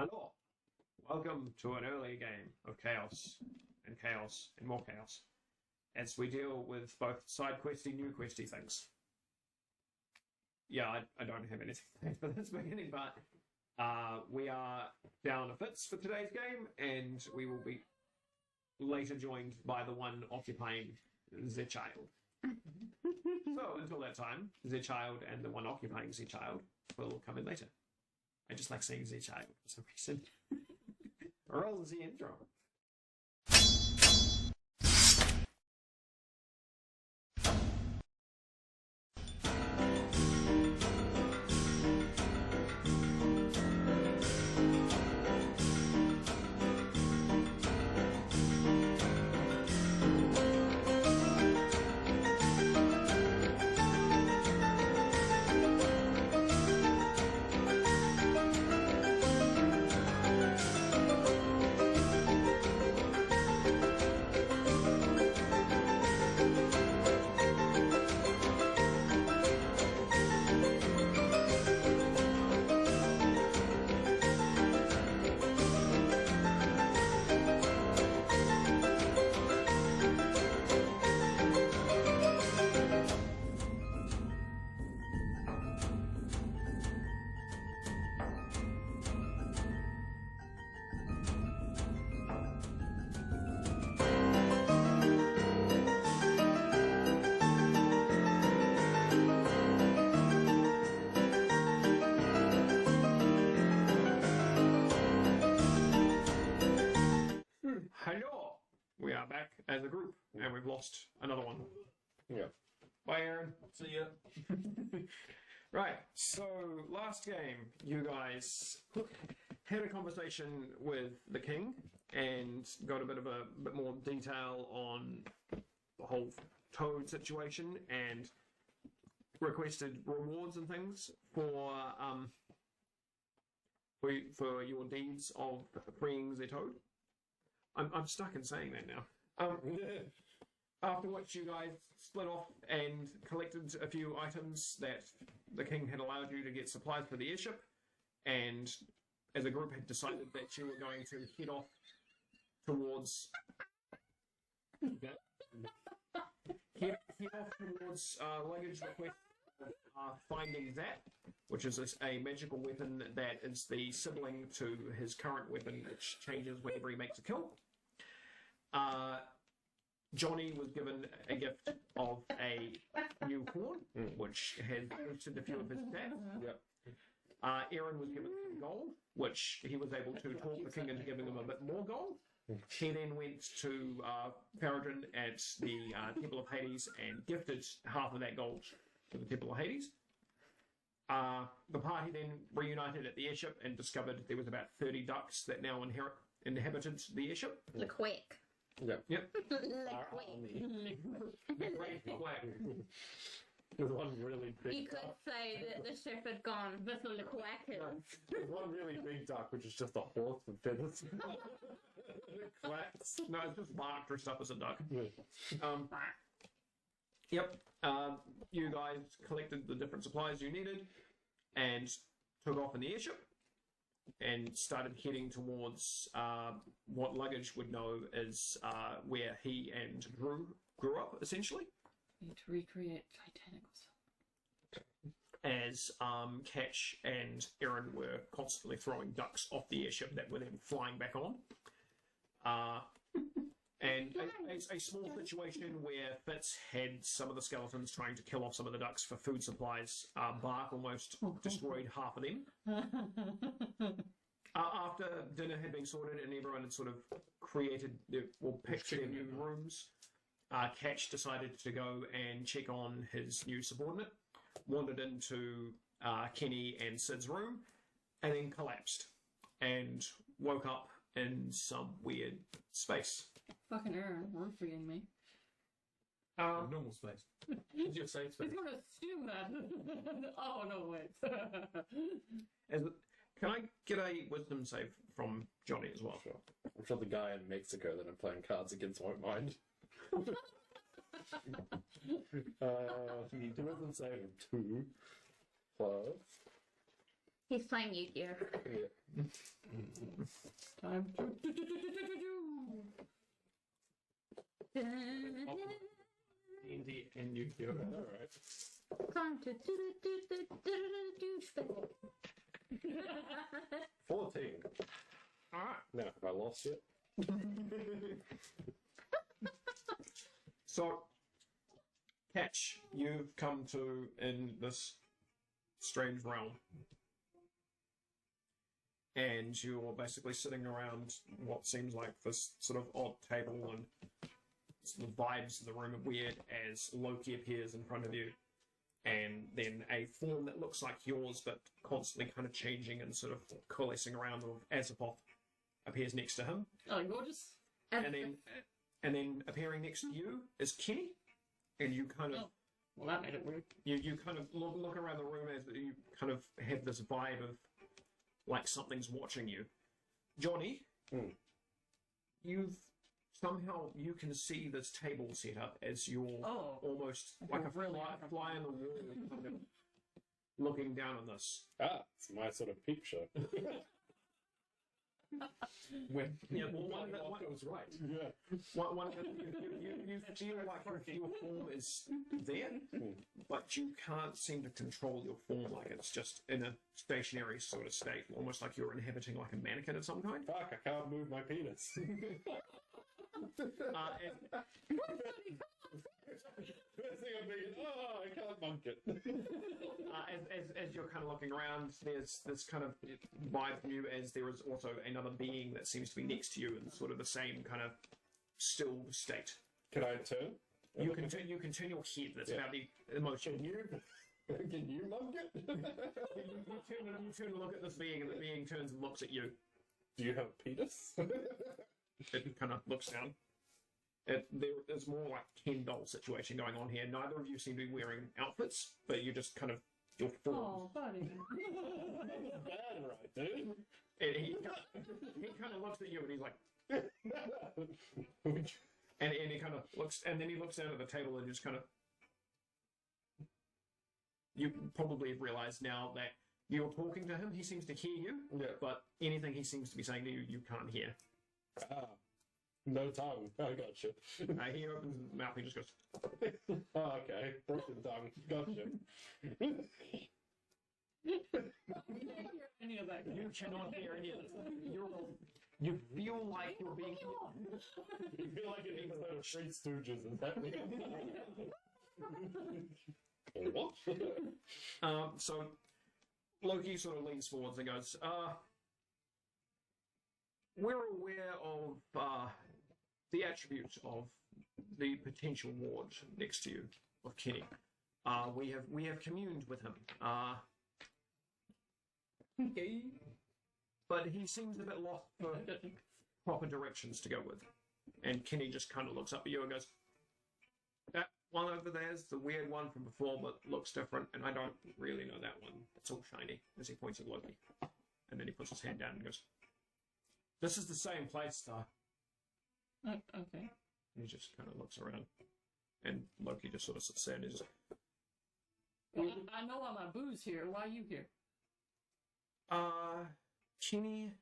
Hello. Welcome to an early game of chaos and more chaos as we deal with both side questy, new questy things. Yeah, I don't have anything for this beginning, but we are down a Fitz for today's game, and we will be later joined by the one occupying the child. So until that time, the child and the one occupying the child will come in later. I just like saying the child for some reason. Roll the intro. Hello! We are back as a group, and we've lost another one. Yeah. Bye, Aaron. See ya. Right, so last game, you guys had a conversation with the king and got a bit more detail on the whole toad situation and requested rewards and things for your deeds of freeing the toad. I'm stuck in saying that now. After which you guys split off and collected a few items that the king had allowed you to get supplies for the airship, and as a group had decided that you were going to head off towards Luggage request finding that, which is a magical weapon that is the sibling to his current weapon, which changes whenever he makes a kill. Johnny was given a gift of a new horn, which has boosted a few of his stats. Yep. Aaron was given some gold, which he was able to talk the king into giving him a bit more gold. He then went to Faradrin at the Temple of Hades and gifted half of that gold to the Temple of Hades. The party then reunited at the airship and discovered there was about 30 ducks that now inhabited the airship. The quack. Yep. There's one really big You could duck. say that the ship had gone, this will look wackers. There's one really big duck, which is just a horse with feathers. It quacks. No, it's just Mark dressed up as a duck. Yeah. Yep. You guys collected the different supplies you needed and took off in the airship and started heading towards what Luggage would know as where he and Drew grew up, essentially. Need to recreate Titanic. As Catch and Aaron were constantly throwing ducks off the airship that were then flying back on. And a small situation where Fitz had some of the skeletons trying to kill off some of the ducks for food supplies. Bark almost destroyed half of them. After dinner had been sorted and everyone had sort of picked their new rooms, Catch decided to go and check on his new subordinate, wandered into Kenny and Sid's room, and then collapsed and woke up in some weird space. Fucking Aaron, we're freeing me. Normal space. It's your safe space. He's gonna assume that. Oh, no, wait. Can I get a wisdom save from Johnny as well? Sure. I'm sure the guy in Mexico that I'm playing cards against won't mind. Wisdom save of 2 plus He's playing Yu-Gi-Oh. Time to D&D and Yu-Gi-Oh. Alright. Time to douchebag. 14. Alright. Now, have I lost yet? So, Catch, you've come to in this strange realm. And you're basically sitting around what seems like this sort of odd table, and the vibes in the room are weird as Loki appears in front of you. And then a form that looks like yours, but constantly kind of changing and sort of coalescing around of Azapoth appears next to him. Oh, gorgeous. And then appearing next to you is Kenny. And you kind of Oh, well, that made it weird. you kind of look around the room as you kind of have this vibe of like something's watching you. Johnny, you've somehow you can see this table set up as you're Oh. almost like a Really? fly on the wall, kind of looking down on this. Ah, it's my sort of peep show. When one was right. Yeah. you feel like your form is there, but you can't seem to control your form. Like it's just in a stationary sort of state, almost like you're inhabiting like a mannequin of some kind. Fuck, I can't move my penis. First thing I'm thinking, oh, I can't monk it. As you're kind of looking around, there's this kind of vibe from you as there is also another being that seems to be next to you in sort of the same kind of still state. Can I turn? You can turn your head. That's about the emotion. Can you monk it? You turn and look at this being, and the being turns and looks at you. Do you have a penis? It kind of looks down. There is more like Ken doll situation going on here. Neither of you seem to be wearing outfits, but you just kind of your form. Oh, buddy. Bad, right, dude? And he kind of looks at you and he's like, and he kind of looks, and then he looks down at the table and just kind of. You probably have realised now that you're talking to him. He seems to hear you, but anything he seems to be saying to you, you can't hear. Ah, no tongue. I gotcha. He opens his mouth. He just goes. Oh, okay. Broken tongue. Gotcha. Any of that. You cannot hear any of this. You feel like you're being. You feel like an episode of Three Stooges is happening. What? So Loki sort of leans forwards and goes, we're aware of the attributes of the potential ward next to you, of Kenny. We have communed with him. But he seems a bit lost for proper directions to go with. And Kenny just kind of looks up at you and goes, that one over there's the weird one from before, but looks different, and I don't really know that one. It's all shiny, as he points at Loki. And then he puts his hand down and goes, this is the same place, though. Okay. And he just kind of looks around. And Loki just sort of sits there and is Well, I know I'm a booze here. Why are you here? Kenny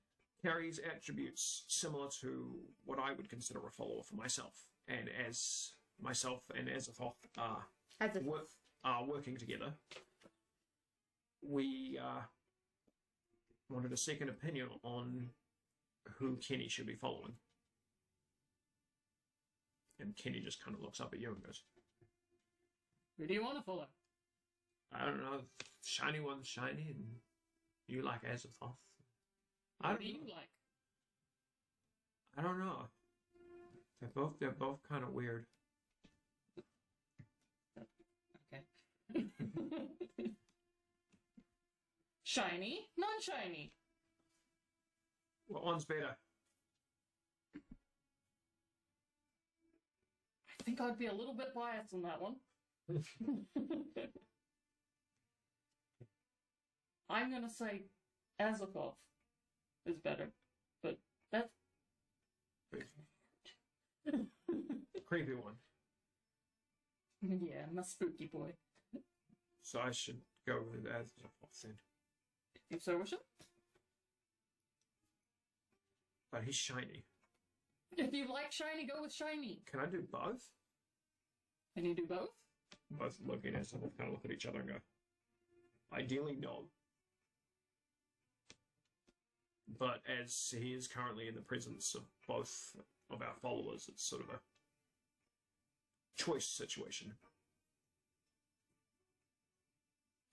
carries attributes similar to what I would consider a follower for myself. And as myself and Azafoth are working together, we wanted a second opinion on who Kenny should be following. And Kenny just kind of looks up at you and goes, Who do you want to follow? I don't know, shiny one's shiny, and you like Azafoth. What do you like? I don't know. They're both kind of weird. Okay. Shiny, non-shiny. What one's better? I think I'd be a little bit biased on that one. I'm gonna say Azafoth is better, but that's Creepy one. yeah, my spooky boy. So I should go with Azafoth then. If so wish it. But he's shiny. If you like shiny, go with shiny. Can I do both? Can you do both? Both looking at someone kind of look at each other and go, ideally, no. But as he is currently in the presence of both of our followers, it's sort of a choice situation.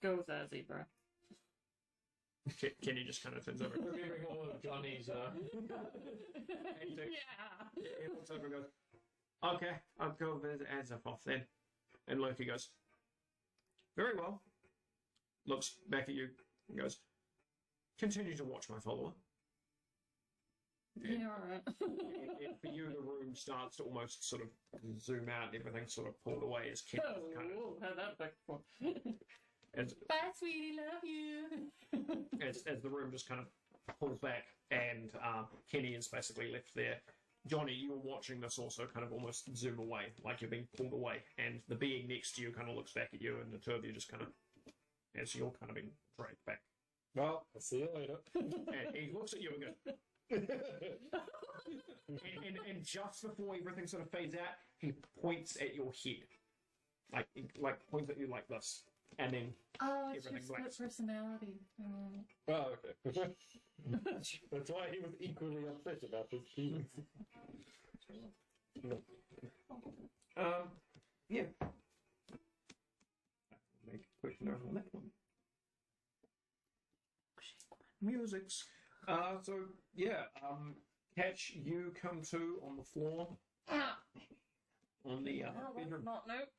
Go with that, zebra. Kenny just kind of turns over. Remembering all of Johnny's. He Yeah. looks over and goes, okay, I'll go with Azathoth then. And Loki goes, very well. Looks back at you and goes, continue to watch my follower. Yeah, alright. And for you, the room starts to almost sort of zoom out and everything's sort of pulled away as Kenny kind of... Oh, had that effect before. As, Bye, sweetie, love you. as the room just kind of pulls back and Kenny is basically left there. Johnny, you're watching this also kind of almost zoom away, like you're being pulled away, and the being next to you kind of looks back at you, and the two of you just kind of, as you're kind of being dragged back. Well, I'll see you later. And he looks at you and goes, and just before everything sort of fades out, he points at your head, like points at you like this, and then Oh, it's your everything split blanks. personality. Oh, okay. That's why he was equally upset about his feelings. Yeah. Make a quick note on that one. Musics. So yeah, Catch, you come to on the floor Ah! on the bedroom. Not nope.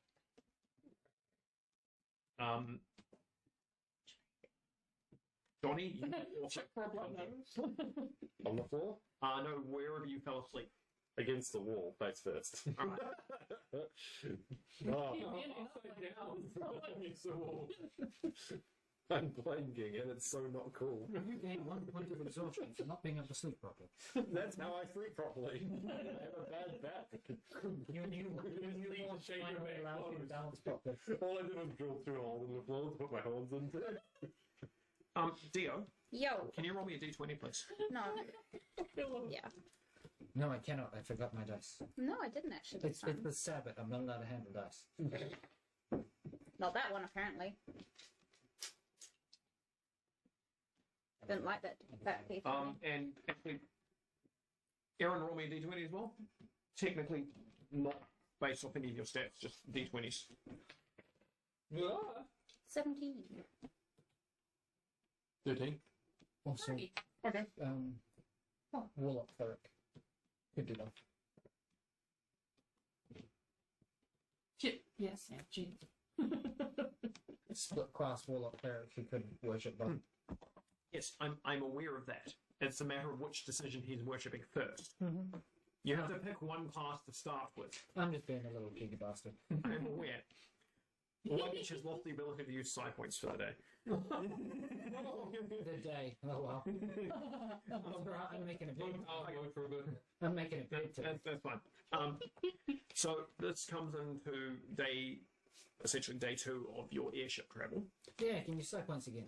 Johnny, you also Check for a blood nose. On the floor? no, wherever you fell asleep. Against the wall, face first. Alright. Oh, Upside down. against the wall. I'm blanking and it's so not cool. You gain 1 point of exhaustion for not being able to sleep properly. That's how I sleep properly. I have a bad back. You won't shake your back allow you to closed. balance properly. All I did was drill through a hole in the floor to put my hands into. Dio, Yo. can you roll me a d20, please? No. Yeah. No, I cannot. I forgot my dice. No, I didn't actually. It's the Sabbath. I'm not allowed to handle dice. Not that one, apparently. Didn't like that piece. And actually, Aaron, roll me a d20 as well. Technically, not based off any of your stats, just d20s. 17. 13. Also, Okay. Warlock Cleric. Could do that. Shit. Yes, yeah, gee. Split class Warlock Cleric who could worship both. Yes, I'm aware of that. It's a matter of which decision he's worshipping first. You have to pick one class to start with. I'm just being a little cheeky bastard. I am aware. Luggage has lost the ability to use psi points for the day. The day. Oh well. I'm making a bid. I'll go for a bit. I'm making a bid today. That's fine. So this comes into essentially day 2 of your airship travel. Yeah, can you suck once again?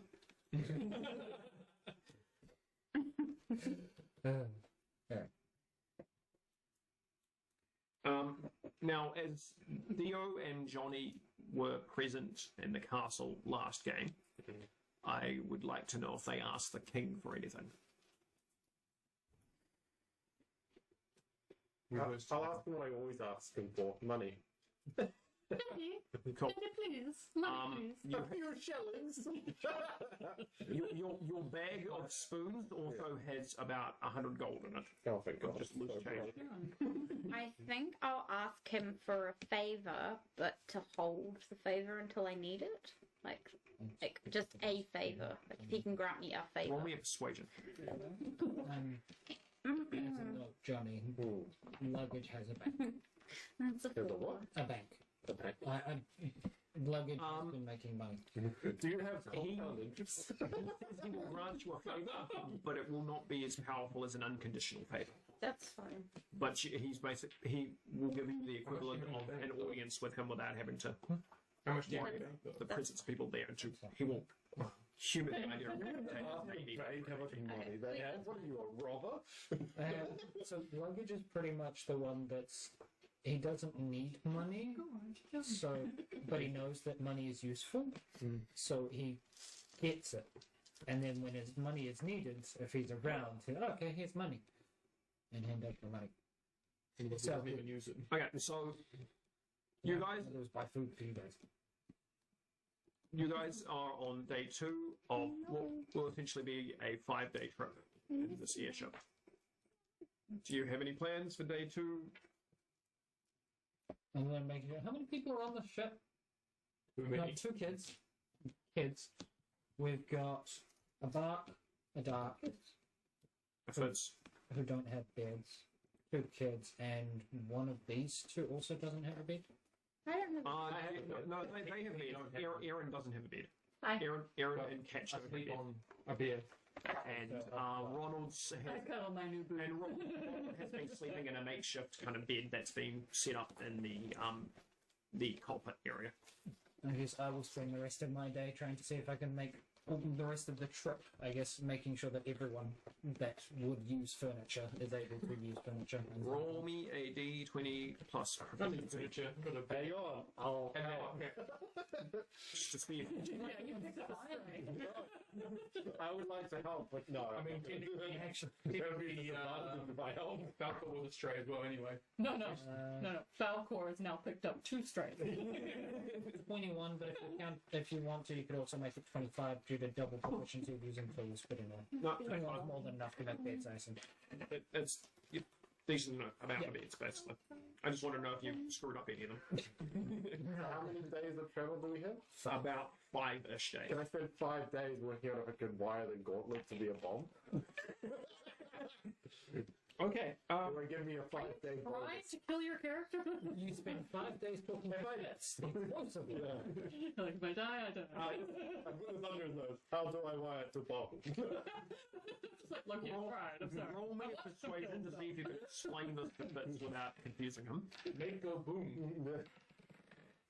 Now, as Theo and Johnny were present in the castle last game, I would like to know if they asked the king for anything. I'll ask him what I always ask him for. Money. Daddy, Cool. Daddy, please. Money, please. Your shillings. Your bag of spoons also has about 100 gold in it. Oh, thank God. Just loose So change. I think I'll ask him for a favor, but to hold the favor until I need it. Like just a favor. Like if he can grant me a favor. Roll me a persuasion. As a note, Johnny, Luggage has a bank. That's a There's a 4. what? A bank. Okay. Luggage has been making money. Do you have He- compound interest? He will grant you a favor, but it will not be as powerful as an unconditional favor. That's fine. But he will give you the equivalent of an audience with him without having to How much do you worry get? about the presence of people there. He won't human idea of Bank how much money they have? What are you, a robber? So Luggage is pretty much the one that's he doesn't need money, so but he knows that money is useful, so he gets it. And then when his money is needed, if he's around, he's okay, here's money, and hand over the money. And he So- doesn't even use it. Okay, so you guys It was buy food for you guys. are on day 2 of what will essentially be a 5-day trip in this airship. Do you have any plans for day 2? And then make it. How many people are on the ship? Too We've got many. 2 kids. We've got a dark, If it's who don't have beds, 2 kids, and one of these 2 also doesn't have a bed. I don't have. no, they have a bed. Aaron doesn't have a bed. I Aaron and Catch I have a bed. sleep on a bed. And Ronald's I has, cuddle my new boo. and Ronald has been sleeping in a makeshift kind of bed that's been set up in the cockpit area. I guess I will spend the rest of my day trying to see if I can make the rest of the trip, I guess, making sure that everyone that would use furniture is able to use furniture. And Roll me a d20 plus proficiency. Furniture. Got a bed. Hang on, I'll... Just be I would like to help, but no. I mean, Actually, That would be disadvantage if I help. Falco will stray as well anyway. No. Falcor has now picked up 2 strikes. 21, but if you want to, you could also make it 25 due to double proficiency of using tools, but anyway. no, 21 is more than enough to make beds, Isen. it's decent enough amount of beds, basically. I just want to know if you screwed up any of them. How many days of travel do we have? About 5-ish days. Can I spend 5 days working out if I could wire the gauntlet to be a bomb? Okay. Or give me a 5-day Trying bonus? to kill your character? You spend 5 days talking about beds. Impossible. Like, if I die, I die. I put this under his nose. How do I wire it to bomb? It's like, look, you tried. I'm sorry. Roll me a persuasion to see if you can explain this to bits without confusing him. Make go boom.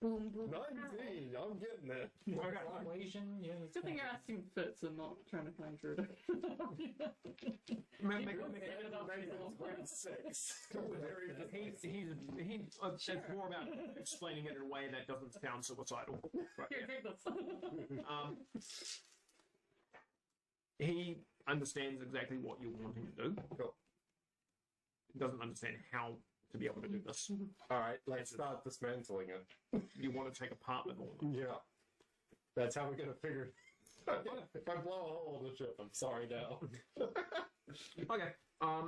Boom, boom. 19! I'm getting there. Persuasion, yeah. it's Good thing fine. you're asking Fitz and not trying to find Druid. Make Make it 26. It's more about explaining it in a way that doesn't sound suicidal. But, Here, yeah. take this. He understands exactly what you're wanting to do. Cool. He doesn't understand how to be able to do this. Alright, let's start dismantling it. You want to take apart the gauntlet. Yeah. That's how we're gonna figure if I blow a hole in the ship, I'm sorry now. Okay.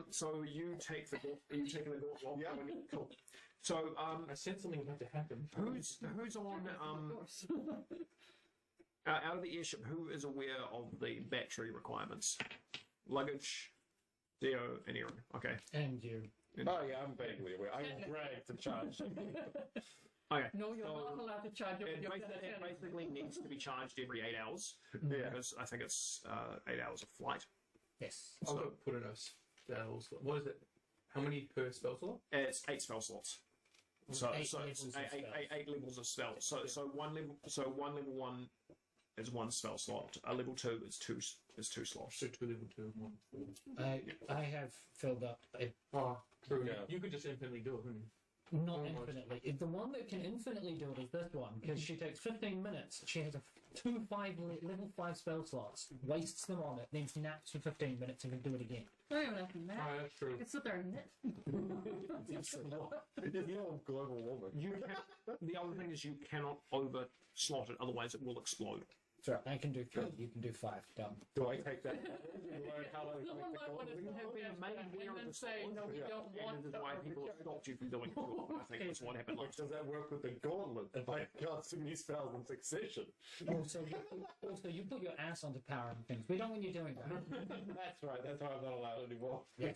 So you take the gauntlet. Yeah. Cool. So I said something about to happen. who's on Of course. out of the airship? Who is aware of the battery requirements? Luggage, Dio, and Aaron. Okay. And you. Oh yeah, I'm vaguely aware. I was dragged to charge. Okay. No, you're So- not allowed to charge it with It your basically needs to be charged every 8 hours Yeah. because I think it's 8 hours of flight. Yes. I'll So go put in a spell slot. What is it? How many per spell slot? it's 8 spell slots. So Eight so levels it's of eight levels of spell. So one level 1 is 1 spell slot. A level 2 is two slots. So 2 level 2, 1, 4. I have filled up. Oh, true. Yeah. You could just infinitely do it, couldn't you? Not Almost. infinitely. The one that can infinitely do it is this one, because she takes 15 minutes. She has level 5 spell slots, wastes them on it, then naps for 15 minutes and can do it again. I don't even have to nap. Oh, that's true. I can sit there and knit. You know, global warming. You can, the other thing is you cannot over slot it, otherwise it will explode. So I can do 3, you can do 5. Done. Do I take that? Learn how to Someone might want to You have been made aware of and the say, no, we Yeah. don't want And this is to why people have stopped you from doing it. I think that's what happened last Does that work with the gauntlet? If I cast too many spells in succession? Also, you put your ass onto power and things. We don't want you doing that. That's right, that's why I'm not allowed anymore. Yes.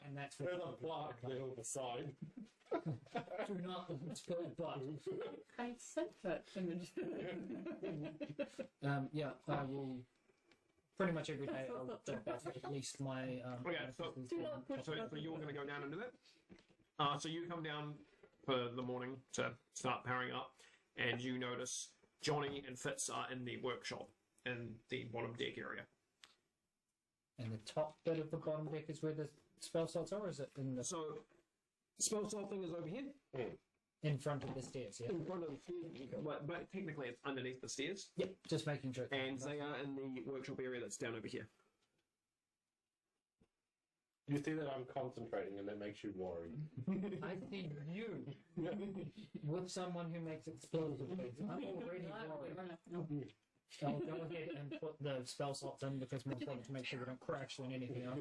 And that's what There's a plaque there on the side. do not spill butt. I sent that image. Yeah, I will pretty much every day I'll do at least my Okay, so you're going to go down and do that? So you come down for the morning to start powering up, and you notice Johnny and Fitz are in the workshop. in the bottom deck area. And the top bit of the bottom deck is where the spell slots are, or is it in the So, spell slot thing is over here. in front of the stairs? Yeah. In front of the stairs, but technically it's underneath the stairs. Yep. Just making sure. And they are in the workshop area that's down over here. You see that I'm concentrating and that makes you worry. I see you with someone who makes explosive things. I'm already worried. I'll go ahead and put the spell slots in because it's more important to make sure we don't crash than anything else.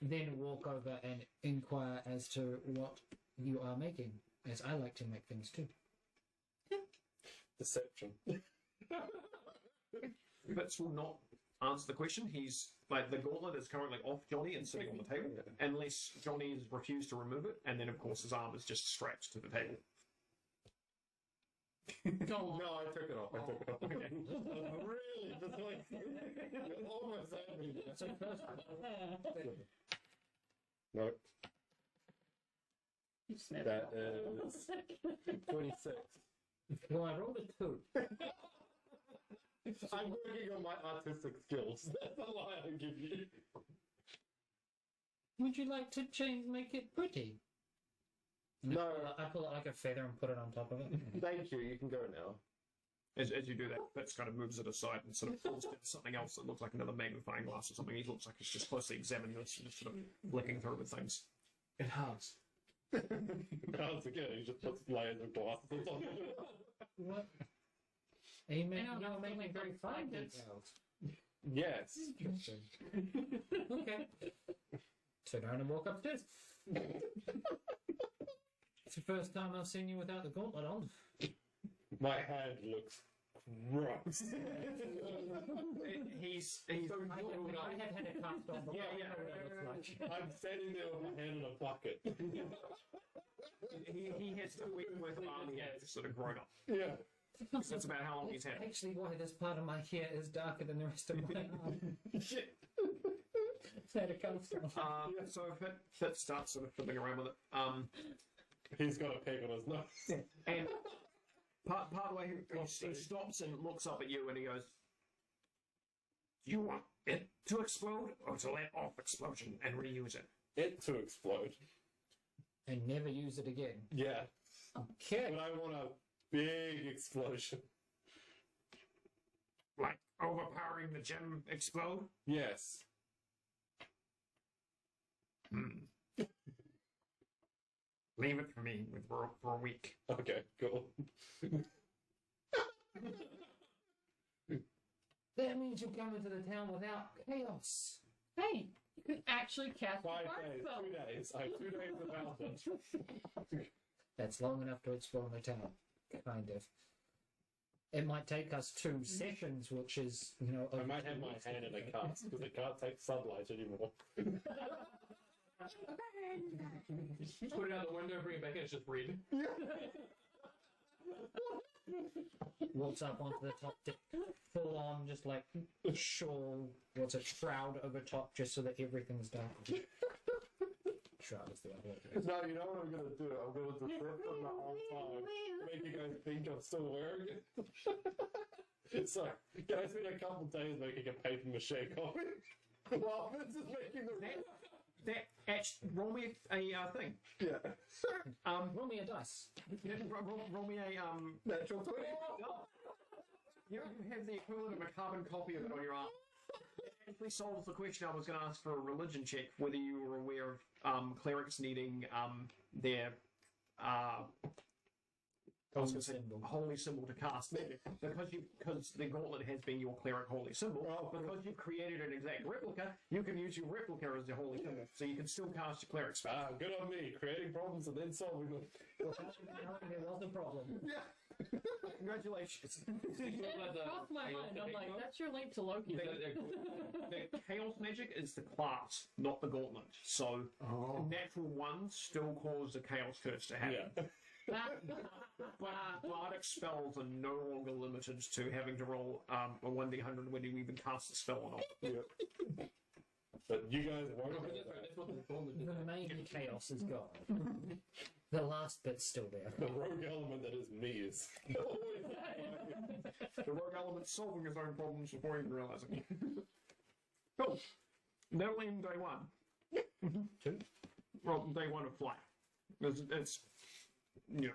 Then walk over and inquire as to what you are making, as I like to make things too. Deception. Fitz will not answer the question. He's like, the gauntlet is currently off Johnny and sitting on the table, unless Johnny has refused to remove it, and then of course his arm is just strapped to the table. Go on. No, I took it off. I took it off. Okay. Really? Just like almost had me. So first, No, You sniffed. that is 26. well, I rolled a 2. I'm working on my artistic skills. That's a lie I give you. Would you like to make it pretty? No. I pull out like a feather and put it on top of it. Thank you. You can go now. As you do that, Fitz kind of moves it aside and sort of pulls down something else that looks like another magnifying glass or something. He looks like he's just closely examining this and just sort of flicking through with things. Enhance. Once again, he just puts layers of glasses on. What? Are you making, I don't know, you're making like very fine blankets. details. Yes. Okay. Turn around and walk upstairs. It's the first time I've seen you without the gauntlet on. My hand looks gross. He's I have had a cast on, but Yeah, I yeah. know what it looks like. I'm standing there with my hand in a bucket. he has 2 weeks worth of army hair sort of grown up. Yeah. So that's about how long he's had. Actually, why this part of my hair is darker than the rest of my arm. Shit. Had a cast on. So Fitz starts sort of fiddling around with it. He's got a peg on his nose. And part of the way he stops and looks up at you and he goes, "Do you want it to explode or to let off explosion and reuse it?" It to explode. And never use it again. Yeah. Okay. But I want a big explosion. Like overpowering the gem explode? Yes. Leave it for me for a week. Okay, cool. That means you'll come into the town without chaos. Hey, you can actually cast 5 a fire days, spell. 2 days. I have 2 days about it. That's long enough to explore the town. Kind of. It might take us 2 sessions, which is, you know... I over might 2 have my weeks. hand in a cast because it can't take sunlight anymore. Put it out the window, bring it back in, it's just red. Walks up onto the top deck, full on, just like shawl, shroud over top, just so that everything's dark. Shroud is the other word. No, you know what I'm going to do? I'm going to deception the whole time. Make you guys think I'm still wearing it. So, can I spend a couple days making a paper mache copy? While Vince is making the... Roll me a thing. Yeah. Roll me a dice. Roll me a Natural 20. You have the equivalent of a carbon copy of it on your arm. It actually solves the question I was going to ask for a religion check, whether you were aware of clerics needing their holy symbol to cast magic. Because the gauntlet has been your cleric holy symbol, because you've created an exact replica, you can use your replica as the holy symbol, so you can still cast your cleric spell. Ah, good on me. Creating problems and then solving them. There was a problem. Yeah. Congratulations. Off my mind, I'm like, that's your link to Loki. The chaos magic is the class, not the gauntlet. So natural ones still cause the chaos curse to happen. Yeah. But bardic spells are no longer limited to having to roll a 1d100 when you even cast the spell or not. Yeah. But you guys won't. That's what the gauntlet The main chaos is gone. The last bit's still there. The rogue element that is me is always there. The rogue element's solving his own problems before even realizing. Cool. That'll end day one. 2. Well, day one of flight. It's yeah.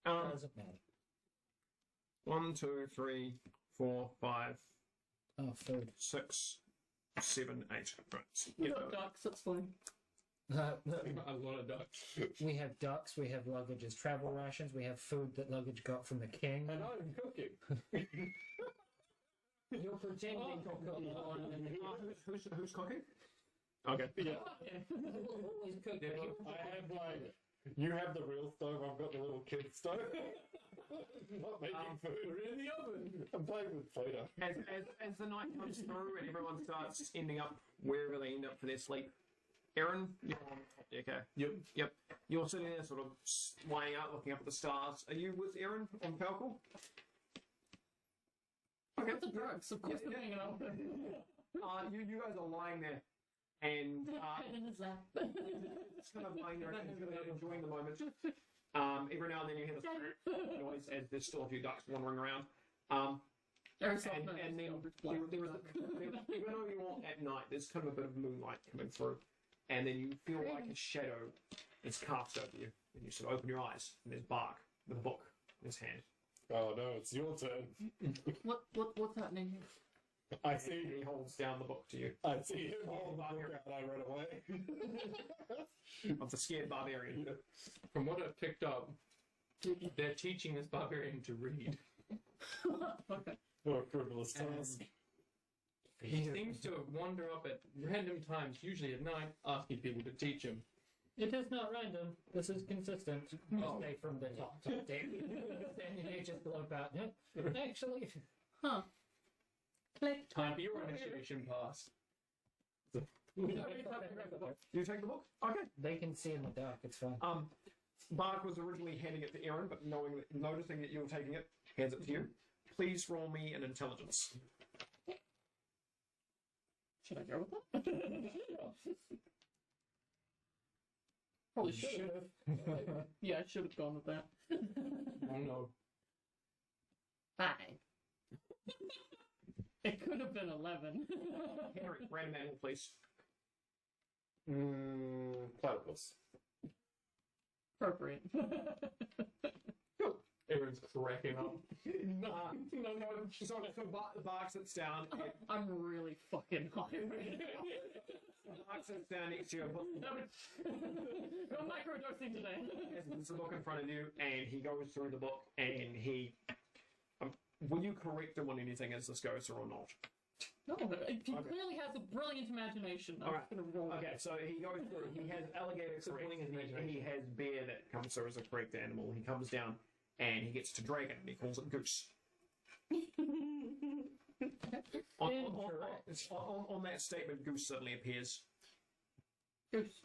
Doesn't matter. 1, 2, 3, 4, 5, Oh, food. 6, 7, 8. Right. We Yeah. got ducks, that's fine. A lot of ducks. We have ducks, we have Luggage as travel rations, we have food that Luggage got from the king. And I'm cooking. You're pretending to cook Who's cooking? Okay. Yeah. Always cook. I have like, you have the real stove, I've got the little kid stove. Not making food. We're in the oven. I'm playing with Play-Doh. As the night comes through and everyone starts ending up wherever they end up for their sleep, Aaron, you're on top deck, okay? Yep. You're sitting there sort of lying out, looking up at the stars. Are you with Aaron on Falcon? Okay. What's the drugs? Of course, they're hanging out there. You guys are lying there, and Head in his lap. it's kind of lying there and enjoying the moment. Every now and then you hear the noise as there's still a few ducks wandering around. There's And something. then there even though you're at night, there's kind of a bit of moonlight coming through, and then you feel like a shadow is cast over you, and you sort of open your eyes, and there's Bark with a book in his hand. Oh no, it's your turn. What's happening here? I And see. he holds down the book to you. I see him hold the book out, I run away. Of the scared barbarian. From what I've picked up, they're teaching this barbarian to read. Okay. What a frivolous task. He seems to wander up at random times, usually at night, asking people to teach him. It is not random. This is consistent. Oh. Stay from the top deck. Then you just globe out. Actually, Huh. Click. Time for your initiation pass. You take the book? Okay. they can see in the dark. It's fine. Bark was originally handing it to Aaron, but noticing that you were taking it, hands it to you. Please roll me an intelligence. Should I go with that? Probably should have. Yeah, I should have gone with that. Oh no. 5. It could have been 11. Henry, random animal, please. Platypus. Appropriate. Aaron's cracking up. No. So Bark sits down. I'm really fucking high right now. Bark sits down next to you and puts No microdosing today. there's a book in front of you, and he goes through the book, and he... will you correct him on anything as this goes through or not? No, he clearly has a brilliant imagination. I'm Alright. just gonna roll Okay, so he goes through. He has alligator correct, and he has bear that comes through as a correct animal. He comes down, and he gets to dragon, and he calls it goose. On that statement, goose suddenly appears. Goose.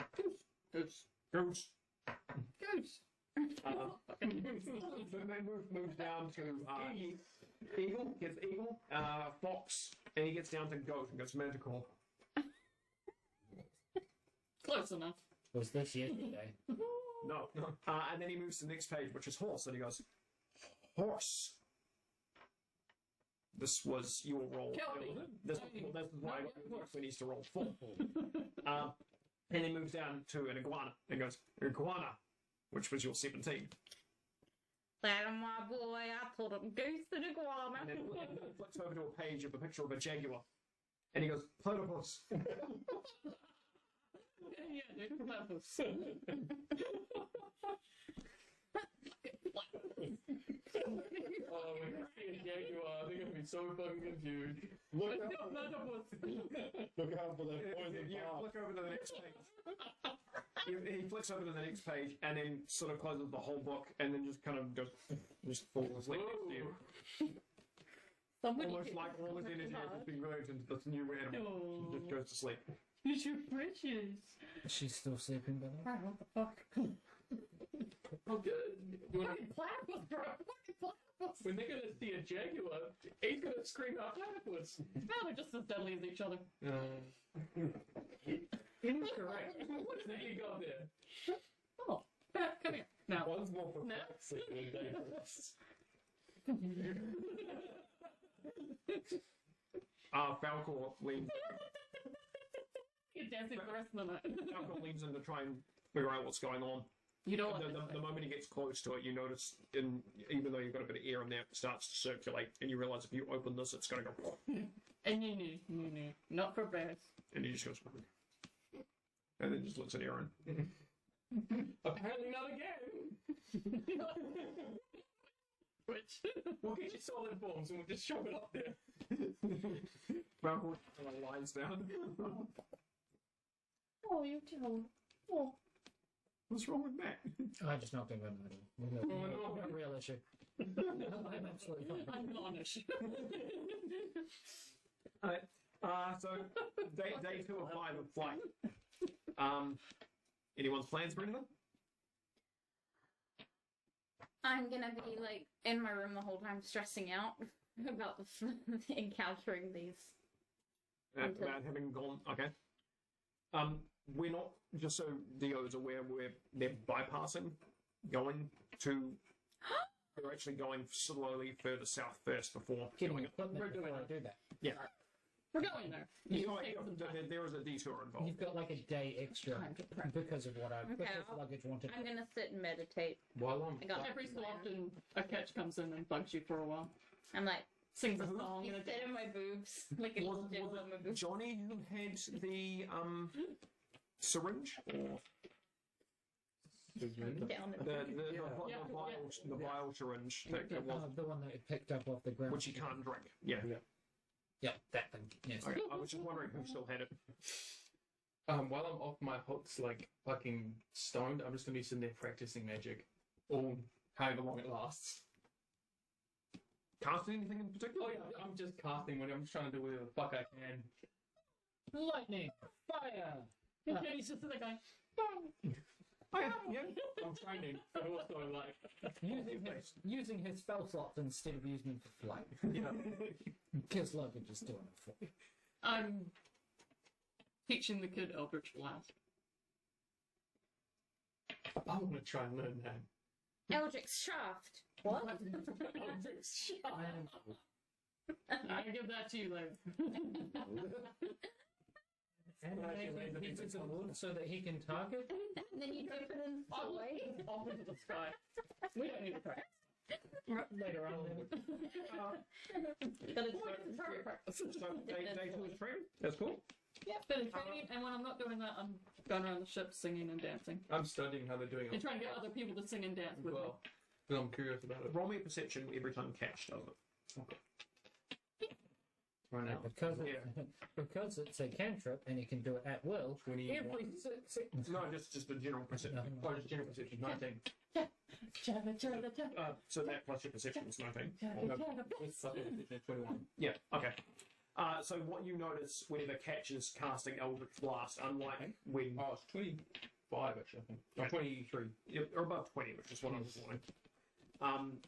Goose. Goose. Then moves down to eagle, gets eagle, fox, and he gets down to goat and goes manticore. Close enough. Was this yesterday? No. And then he moves to the next page, which is horse, and he goes, horse. This was your roll. Kelpie. This is why he needs to roll 4. And he moves down to an iguana and goes, iguana, which was your 17. That my boy, I told him goose and iguana. And then flips over to a page of a picture of a jaguar. And he goes, platypus. Yeah, dude, platypus. Oh, when you see a jaguar, they're gonna be so fucking confused. Look Let's out, do platypus. look out for that poison Yeah, bark. flick over to the next page. He flicks over to the next page and then sort of closes the whole book and then just kind of just falls asleep next to you. Somebody Almost hit like all his me energy hard. has been moved into this new animal. Oh. He just goes to sleep. You're precious. She's still sleeping, by the way. Wow, what the fuck? Oh, good. You wanna- Fucking platypus, bro. Fucking platypus. When they're gonna see a jaguar, he's gonna scream out platypus. No, they're just as deadly as each other. Incorrect. What is that you got there? Oh, come here. Now, One's more No. perplexing than dangerous. Falcor leans. You're dancing for the rest of the night. Falcor leans in to try and figure out what's going on. You don't The moment he gets close to it, you notice, even though you've got a bit of air in there, it starts to circulate, and you realise if you open this, it's going to go. And you knew. Not for bears. And he just goes. And then just looks at Aaron. Apparently not again. Which? We'll get you solid forms and we'll just shove it up there. Falcor lies down. Oh, you too. Oh. What's wrong with Matt? I just knocked him out. No real issue. I'm absolutely fine. I'm honest. So day 2 of 5 of flight. Anyone's plans for anything? I'm gonna be like in my room the whole time, stressing out about encountering these. About having gone. Okay. We're not, just so Dio's aware, they're bypassing, going to. They're actually going slowly further south first before Getting going. equipment We're before doing I do that. Yeah. We're going there. There is a detour involved. You've got like a day extra Time to prep. because of what because I'll- Luggage wanted. I'm gonna sit and meditate. While I got Every so often, a catch comes in and bugs you for a while. I'm like, Sings a song you and a sit in my boobs, like a Was little jiggle in my it boobs. Johnny who had the syringe? Or Down in the vial syringe that it was, The one that it picked up off the ground. which you can't drink. Yeah. Yeah, that thing. Yes. Okay. I was just wondering who still had it. while I'm off my hooks, like fucking stoned, I'm just gonna be sitting there practicing magic, all however long it lasts. Casting anything in particular? Oh yeah, I'm just casting when I'm just trying to do whatever the fuck I can. Lightning, fire. And he's just there going, Oh, yeah. I'm training, but also like Using his spell slots instead of using them for flight. yeah. Because Luggage is doing it for you. I'm teaching the kid Eldritch Blast. I want to try and learn that. Eldritch Shaft. What? Eldritch I give that to you later. And making pieces of wood so that he can target. And then you dip it in the way. Off into the sky. We don't need to practice. Later on. But it's Practice. So day 2 is training? That's cool. Yeah, been training, and when I'm not doing that, I'm going around the ship singing and dancing. I'm studying how they're doing And it trying to get other people to sing and dance as with me. well. Because I'm curious about it. Roll me a perception every time Catch does it. Right now. Because it's a cantrip and he can do it at will. 21. Every seconds. No, just a general perception. Oh, just general perception. 19. So that plus your perception is 19. It's 21. Yeah, okay. So what you notice whenever Catch is casting Eldritch Blast, unlike when... Oh, it's 25 actually, I think. No, 23. Or above 20, which is what I was wanting.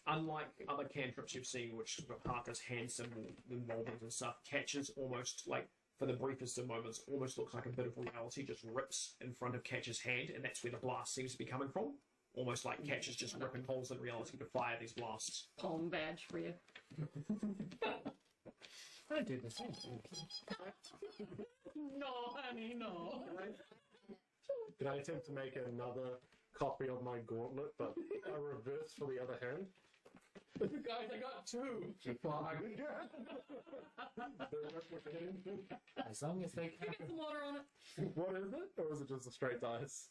Unlike other cantrips you've seen, which sort of hark as hand symbol involvement and stuff, Catch's almost, like, for the briefest of moments, almost looks like a bit of reality just rips in front of Catch's hand, and that's where the blast seems to be coming from. Almost like Catch is just ripping holes in reality to fire these blasts. Palm badge for you. I do the same. No, honey, no. Did I attempt to make another copy of my gauntlet, but a reverse for the other hand? Guys, I got 2. Fuck. As long as they Can I get some water on it? What is it? Or is it just a straight dice?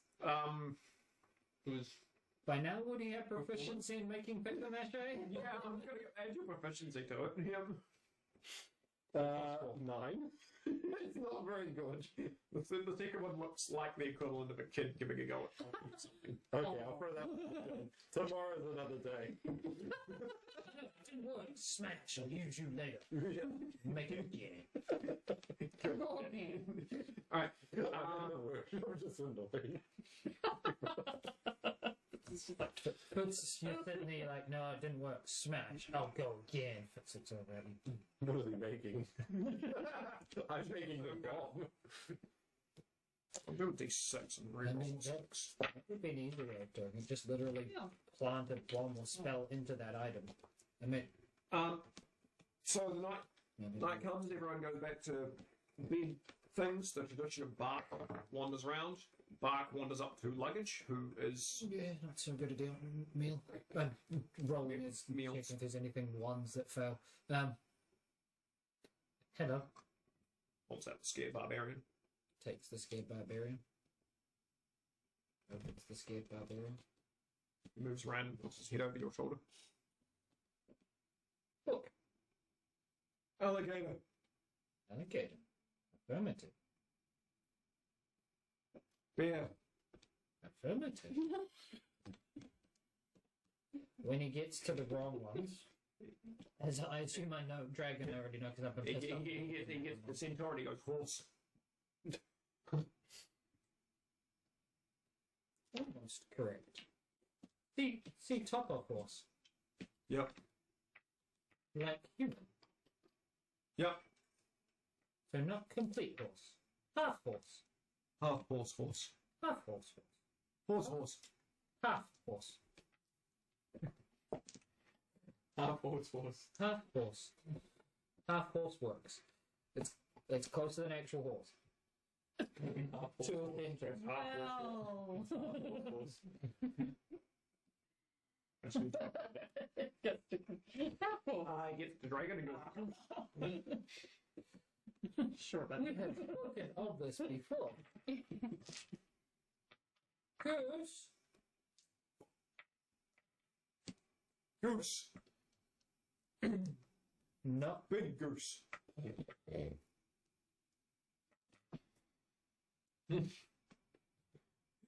It was... By now, would he have proficiency in making paper mache? Yeah, I'm going to add your proficiency to it. Yeah. 9. It's not very good. The second one looks like the equivalent of a kid giving a go at something. Okay, I'll throw that one. Tomorrow's another day. Didn't work. Smash. I'll use you later. Make it again. Go again. Alright. I'm just annoyed. It's just like, Puts you sitting there like, no, it didn't work. Smash. I'll go again. Fix it already. What is he making? I'm making the bomb. I'll do a d6 and I reroll mean, 6. that would be an easier way of doing it. Just literally yeah. plant a bomb or spell into that item. I mean, So the night comes, everyone goes back to bed things. The tradition of Bark wanders round. Bark wanders up to Luggage, who is... Yeah, not so good a deal. Meal. Rolling is Meals. checking if there's anything ones that fail. Hello. Holds out the scared barbarian. Takes the scared barbarian. Opens the scared barbarian. He moves around and puts his head over your shoulder. Look. Alligator. Alligator. Affirmative. Bear. Affirmative. When he gets to the wrong ones, as I assume I know, dragon I already know because I've been pissed off. He gets the centaur and he goes horse. Almost correct. See, top of horse. Yep. Like human. Yep. So not complete horse. Half horse. Half horse, horse. Half horse. Horse, horse. Half horse. Half horse horse. Half horse. Half horse works. It's closer than actual horse. Half horse. Two of interest. Wow. I get the dragon and goes. Sure, but We have spoken of this before. Goose. Goose. Not Big goose.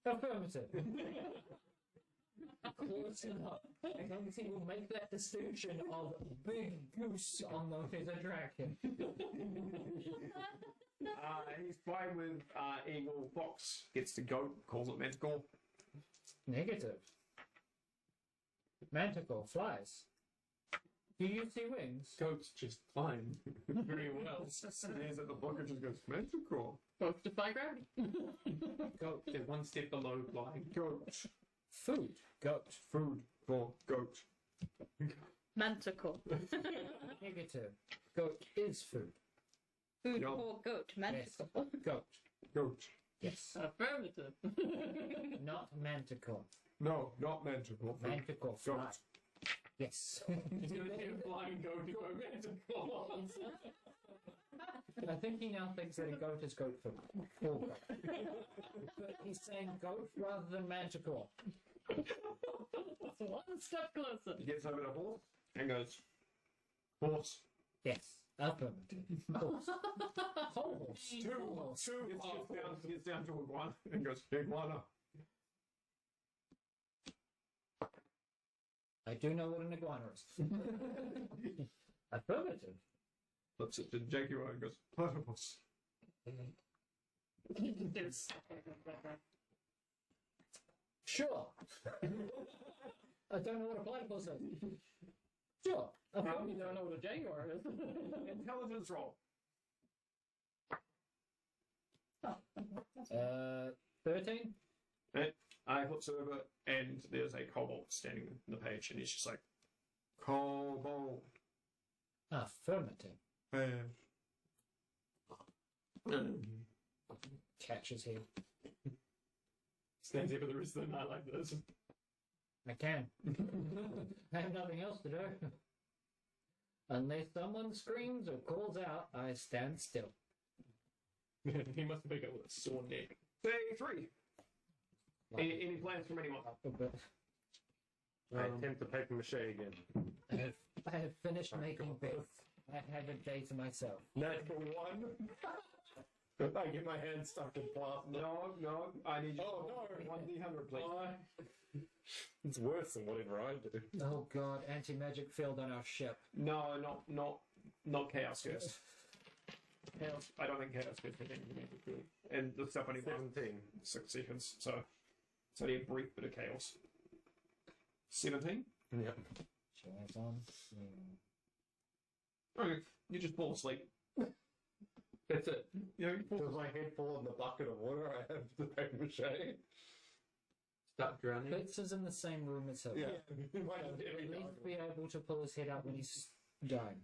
affirmative. Close enough. As long as he will make that distinction of big goose on the head of dragon. He's fine with eagle, fox. Gets the goat, calls it manticore. Negative. Manticore flies. Do you see wings? Goats just flying very well. Stares at the book and just goes, manticore. both defy gravity. Goat. They're one step below flying. Goat. Food. Goat. Food for goat. Manticore. Negative. Goat is food. Food Yup. for goat. Yes. Manticore. Goat. Goat. Yes. Affirmative. Not manticore. No, not manticore. Manticore fly. Goat. Yes. He's gonna see a flying goat go manticore. I think he now thinks that a goat is goat food. Or goat. But he's saying goat rather than manticore. That's one step closer. He gets over the horse and goes, horse. Yes. Affirmative. Horse. Whole horse. Two. Horse. Gets down to iguana and goes, iguana. I do know what an iguana is. Affirmative. Looks at the jaguar and goes, platypus. There's- Sure. I don't know what a platypus is. Sure. You don't know what a jaguar is. Intelligence roll. 13? I flips over and there's a kobold standing in the page and he's just like, kobold. Affirmative. Man. Catches him. Stands here for the rest of the night like this. I can. I have nothing else to do. Unless someone screams or calls out, I stand still. He must have picked up with a sore neck. 33. Any plans from anyone? I attempt to paper mache again. I have finished making beds. I have a day to myself. Natural one. I get my hand stuck in plaster. No, I need you Oh, to roll no. 1d100, please. It's worse than whatever I do. Oh god, anti-magic failed on our ship. No, not chaos curse. Chaos, I don't think chaos curse can be good. And the stuff only lasts 17. 6 seconds, so it's only a brief bit of chaos. 17? Yep. Shares on. Okay, you just fall asleep. That's it. You know, you fall Does my head fall in the bucket of water I have the paper mache? Start drowning? Fitz is in the same room as him. Yeah. He'll at least be able to pull his head out when he's dying.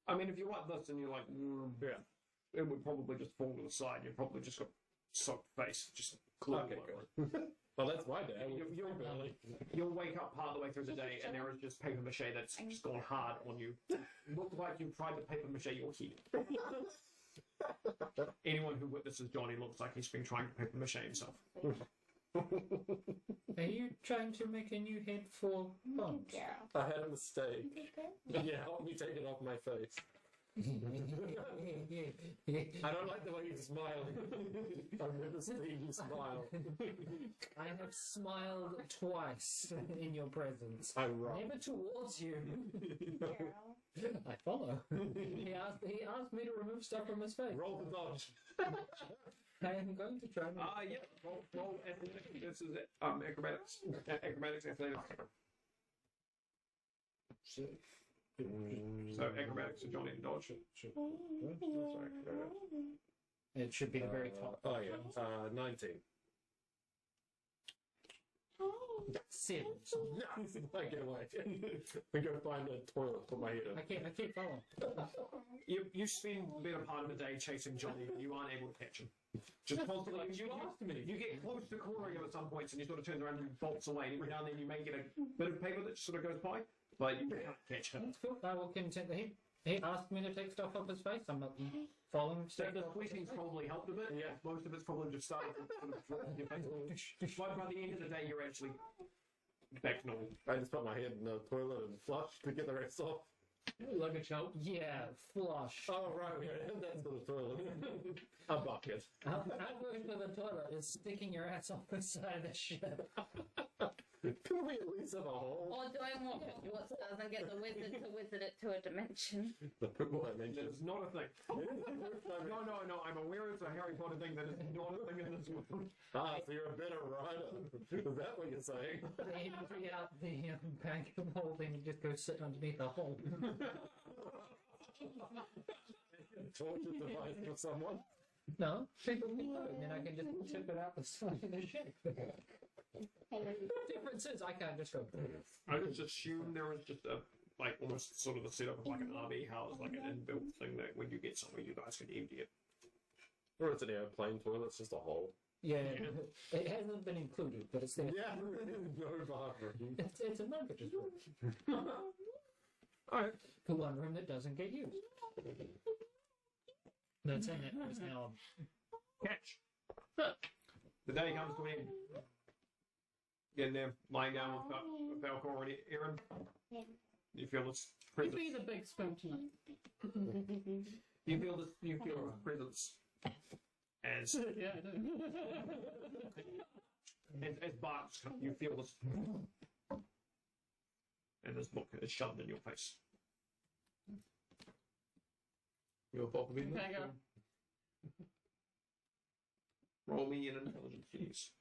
I mean, if you're like this and you're like, yeah, it would probably just fall to the side. You've probably just got soaked face, just clear. Okay, good. Well, that's my day. You'll wake up part of the way through the day and there is just paper mache that's just gone hard on you. Looks like you've tried to paper mache your head. Anyone who witnesses Johnny looks like he's been trying to paper mache himself. Are you trying to make a new head for Bond? I had a mistake. Yeah, help me take it off my face. I don't like the way you smile. I've never seen you smile. I have smiled twice in your presence. I'm wrong. Never towards you. I follow. He asked me to remove stuff from his face. Roll the dodge. I am going to try. Yeah. Roll athletics. This is it. Acrobatics. Acrobatics, athletics. So acrobatics are Johnny to dodge. It should be the very top. Oh yeah, 19. Sid. I get away. We go find a toilet, put my head in. I can't follow. You spend the better part of the day chasing Johnny, but you aren't able to catch him. Just constantly, you get close to cornering him at some points, and he sort of turns around and bolts away. And every now and then, you may get a bit of paper that just sort of goes by, but you can't catch him. That's cool. I will continue. He asked me to take stuff off his face. I'm not following So stuff. the squeezing's probably helped a bit. Yeah. Most of it's probably just started to sort of drop in your face. But by the end of the day, you're actually back to normal. I just put my head in the toilet and flush to get the rest off. Luggage help. Yeah, flush. Oh, right, that's for the toilet. A bucket. How going to the toilet is sticking your ass off the side of the ship. Can we at least have a hole? Or doing what Hogwarts does and get the wizard to wizard it to a dimension. The pool dimension. That is not a thing. No, I'm aware it's a Harry Potter thing that is not a thing in this world. Ah, so you're a better writer. Is that what you're saying? They empty out the bag of holding and just go sit underneath the hole. Torture device for someone? No, people can do it, and then I can just tip it out the side of the ship. The difference is I can't just go. I just assume there was just a, like, almost sort of a setup of like an RV house, like an inbuilt thing that when you get somewhere, you guys can empty it. Or it's an airplane toilet, it's just a hole. Yeah, it hasn't been included, but it's there. Yeah, no bathroom. It's a Luggage's room. Alright. The one room that doesn't get used. That's in it is now. Catch. The day comes to an end. Getting there, lying down with Falcor and Aaron. You feel this Give presence. me the big spoon tonight. You feel this presence as Yeah, I do. as Bart's come, you feel this, and this book is shoved in your face. You're probably Okay, go. roll me an intelligence, please.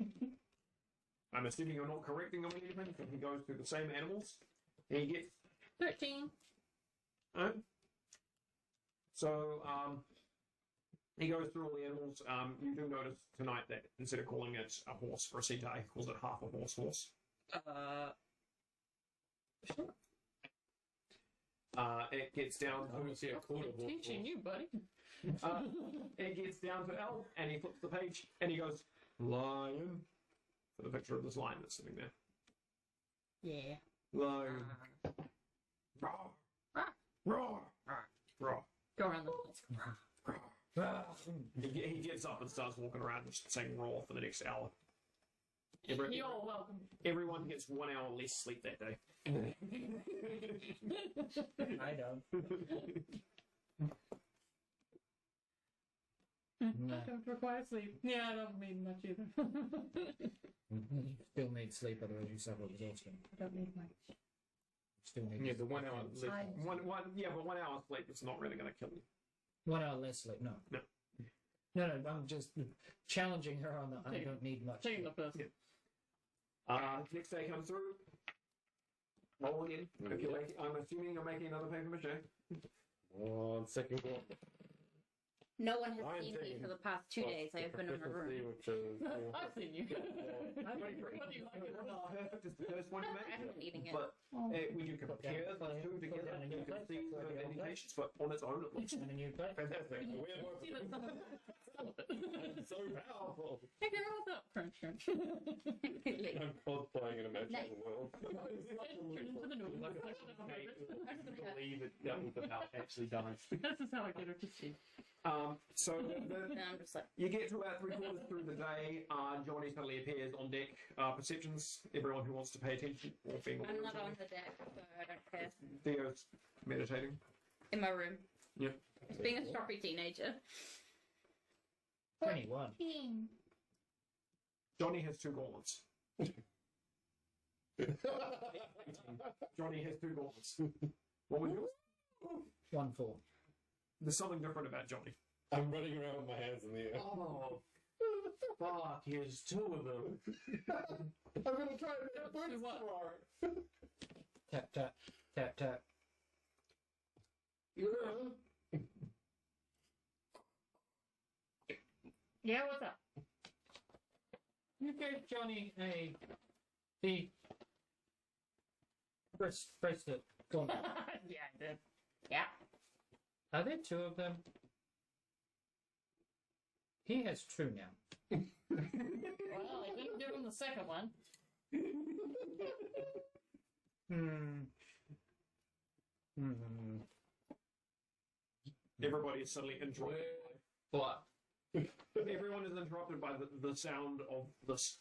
I'm assuming you're not correcting him or anything, because he goes through the same animals. He gets 13. Alright. So, he goes through all the animals. You do notice tonight that instead of calling it a horse for a centaur, he calls it half a horse. It gets down I don't see a quarter I'm teaching you, buddy. it gets down to L, and he flips the page, and he goes, lion, for the picture of this lion that's sitting there. Yeah. Lion. Roar. Roar. Roar. Go around the place. He gets up and starts walking around just saying roar for the next hour. You're all welcome. Everyone gets 1 hour less sleep that day. I don't. No. I don't require sleep. Yeah, I don't need much either. You still need sleep, otherwise you suffer exhaustion. I don't need much. Still need Yeah, the 1 hour sleep. I- But 1 hour sleep is not really going to kill you. 1 hour less sleep. No. No. No, I'm just challenging her on the. I don't need much. Taking the first. Yeah. Next day comes through. Roll again. If you're I'm assuming you're making another paper mache. On second one. No one has seen me 19. for the past 2 days. I have been in my Proficiency, room. which is, I've seen you. I Whether you like it or not. Perfect is the first one you I haven't make, been eating it. but Oh. when you compare the two together, you can see sort of indentations, but on its own, it looks And a new plate. fantastic. You We're more see that some of it. so powerful. Hey, girl, what's up? French. I'm cosplaying in a magic Nice. world. Turn into the noodle. Believe it doubles without actually dying. This is how I get her to see. so And I'm just like, you get to about 3/4 through the day. Johnny suddenly appears on deck. Perceptions. Everyone who wants to pay attention. Or being I'm not on the deck, so I don't care. Theo's meditating. In my room. Yep. Just being a stroppy teenager. 21. Johnny has 2 gauntlets. Johnny has 2 gauntlets. What was yours? 1-4. There's something different about Johnny. I'm running around with my hands in the air. Oh, fuck, here's 2 of them. I'm gonna try and get boots what? tomorrow. Tap, tap, tap, tap. Yeah, what's up? You gave Johnny the bracelet. Gauntlet. Yeah, I did. Yeah. Are there 2 of them? He has 2 now. Well, I didn't give him the second one. Everybody is suddenly interrupted. What? Everyone is interrupted by the sound of this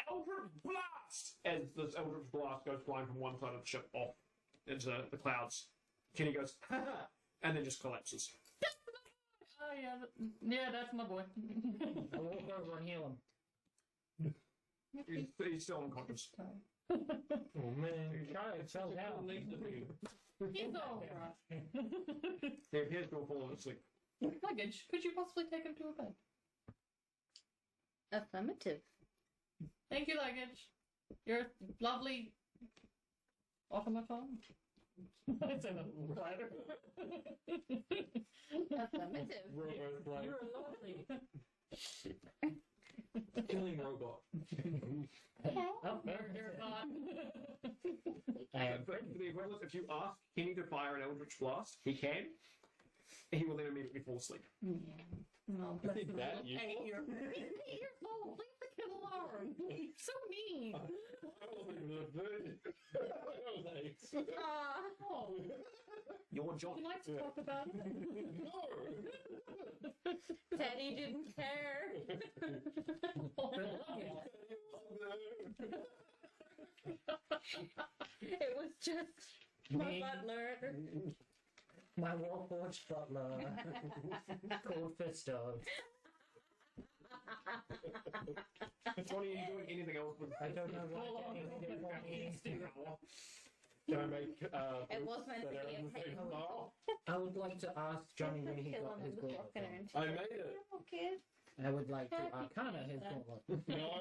eldritch blast as this eldritch blast goes flying from one side of the ship off into the clouds. Kenny goes, ha ha, and then just collapses. Oh, yeah, yeah, that's my boy. I walk over and heal him. He's still unconscious. Oh man. Try it, fell down. He's all right. He appears to have fallen asleep. Luggage, could you possibly take him to a bed? Affirmative. Thank you, Luggage. You're a lovely automaton. It's in a platter. Affirmative. Robo's like, You're lovely. Killing robot. Oh, here, not. But the equivalent, if you ask Kenny to fire an eldritch blast, he can. He will then immediately fall asleep. Yeah. No, bless Is him. that you? 8 years old. Leave the kid alone. He's so mean. I wasn't even a virgin. I was 8. Oh, You're John. you like to talk about it? No! Teddy didn't care. Oh, It was just my Me, butler. my Warforged butler, called Fisto. Johnny, are you doing anything else with I don't know what Kenny did for me. Can I make It was meant to be a the same paper. style? I would like to ask Johnny where he Kill got him his with gauntlet walking from. around. I made it. Okay. I would like to Arcana his gauntlet. No.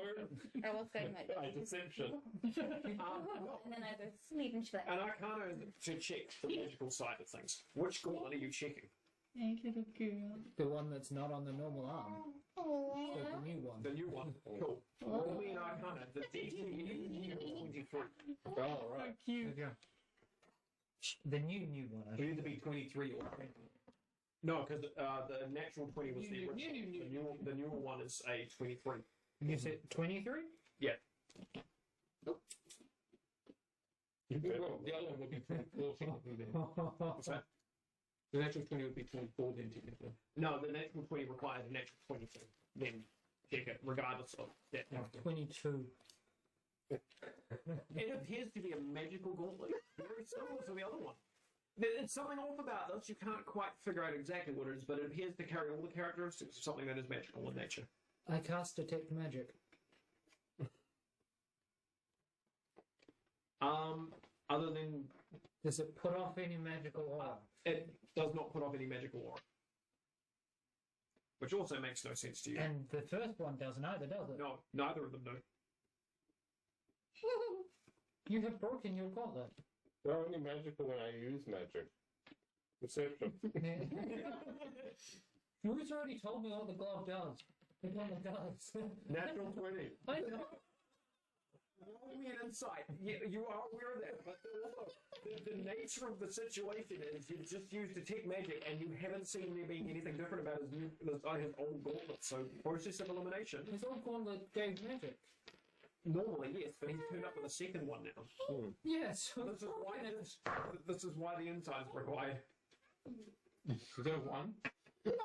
I was going like I deception. and then I go sleep and she's like, And Arcana is to check the magical side of things. Which gauntlet are you checking? Thank you, little girl. The one that's not on the normal arm. So the new one. The new one. Cool. Roll me an Arcana. The DC is 23. Oh, So right. cute. The new one. I It would either be 23 or 20. No, because the natural 20 was the New. original. The newer one is a 23. You said 23? Well, the other one would be 24 something then. What's that? The natural 20 would be 24 then technically. No, the natural 20 requires a natural 22. Then check it, regardless of that. 22. It appears to be a magical gauntlet, very similar to the other one. There's something off about this. You can't quite figure out exactly what it is, but it appears to carry all the characteristics of something that is magical in nature. I cast Detect Magic. Other than Does it put off any magical aura? it does not put off any magical aura, which also makes no sense to you. And the first one doesn't either, does it? No, neither of them do. You have broken your gauntlet. They're only magical when I use magic. Deception. Bruce already told me what the glove does. The glove does. Natural 20. I know. Roll me an insight. You are aware of that, but the nature of the situation is you've just used detect magic and you haven't seen there being anything different about his old gauntlet. So process of elimination. His old gauntlet gave magic. Normally, yes, but he's turned up with a second one now. Yes. This is why the insight's required. Is there one? That's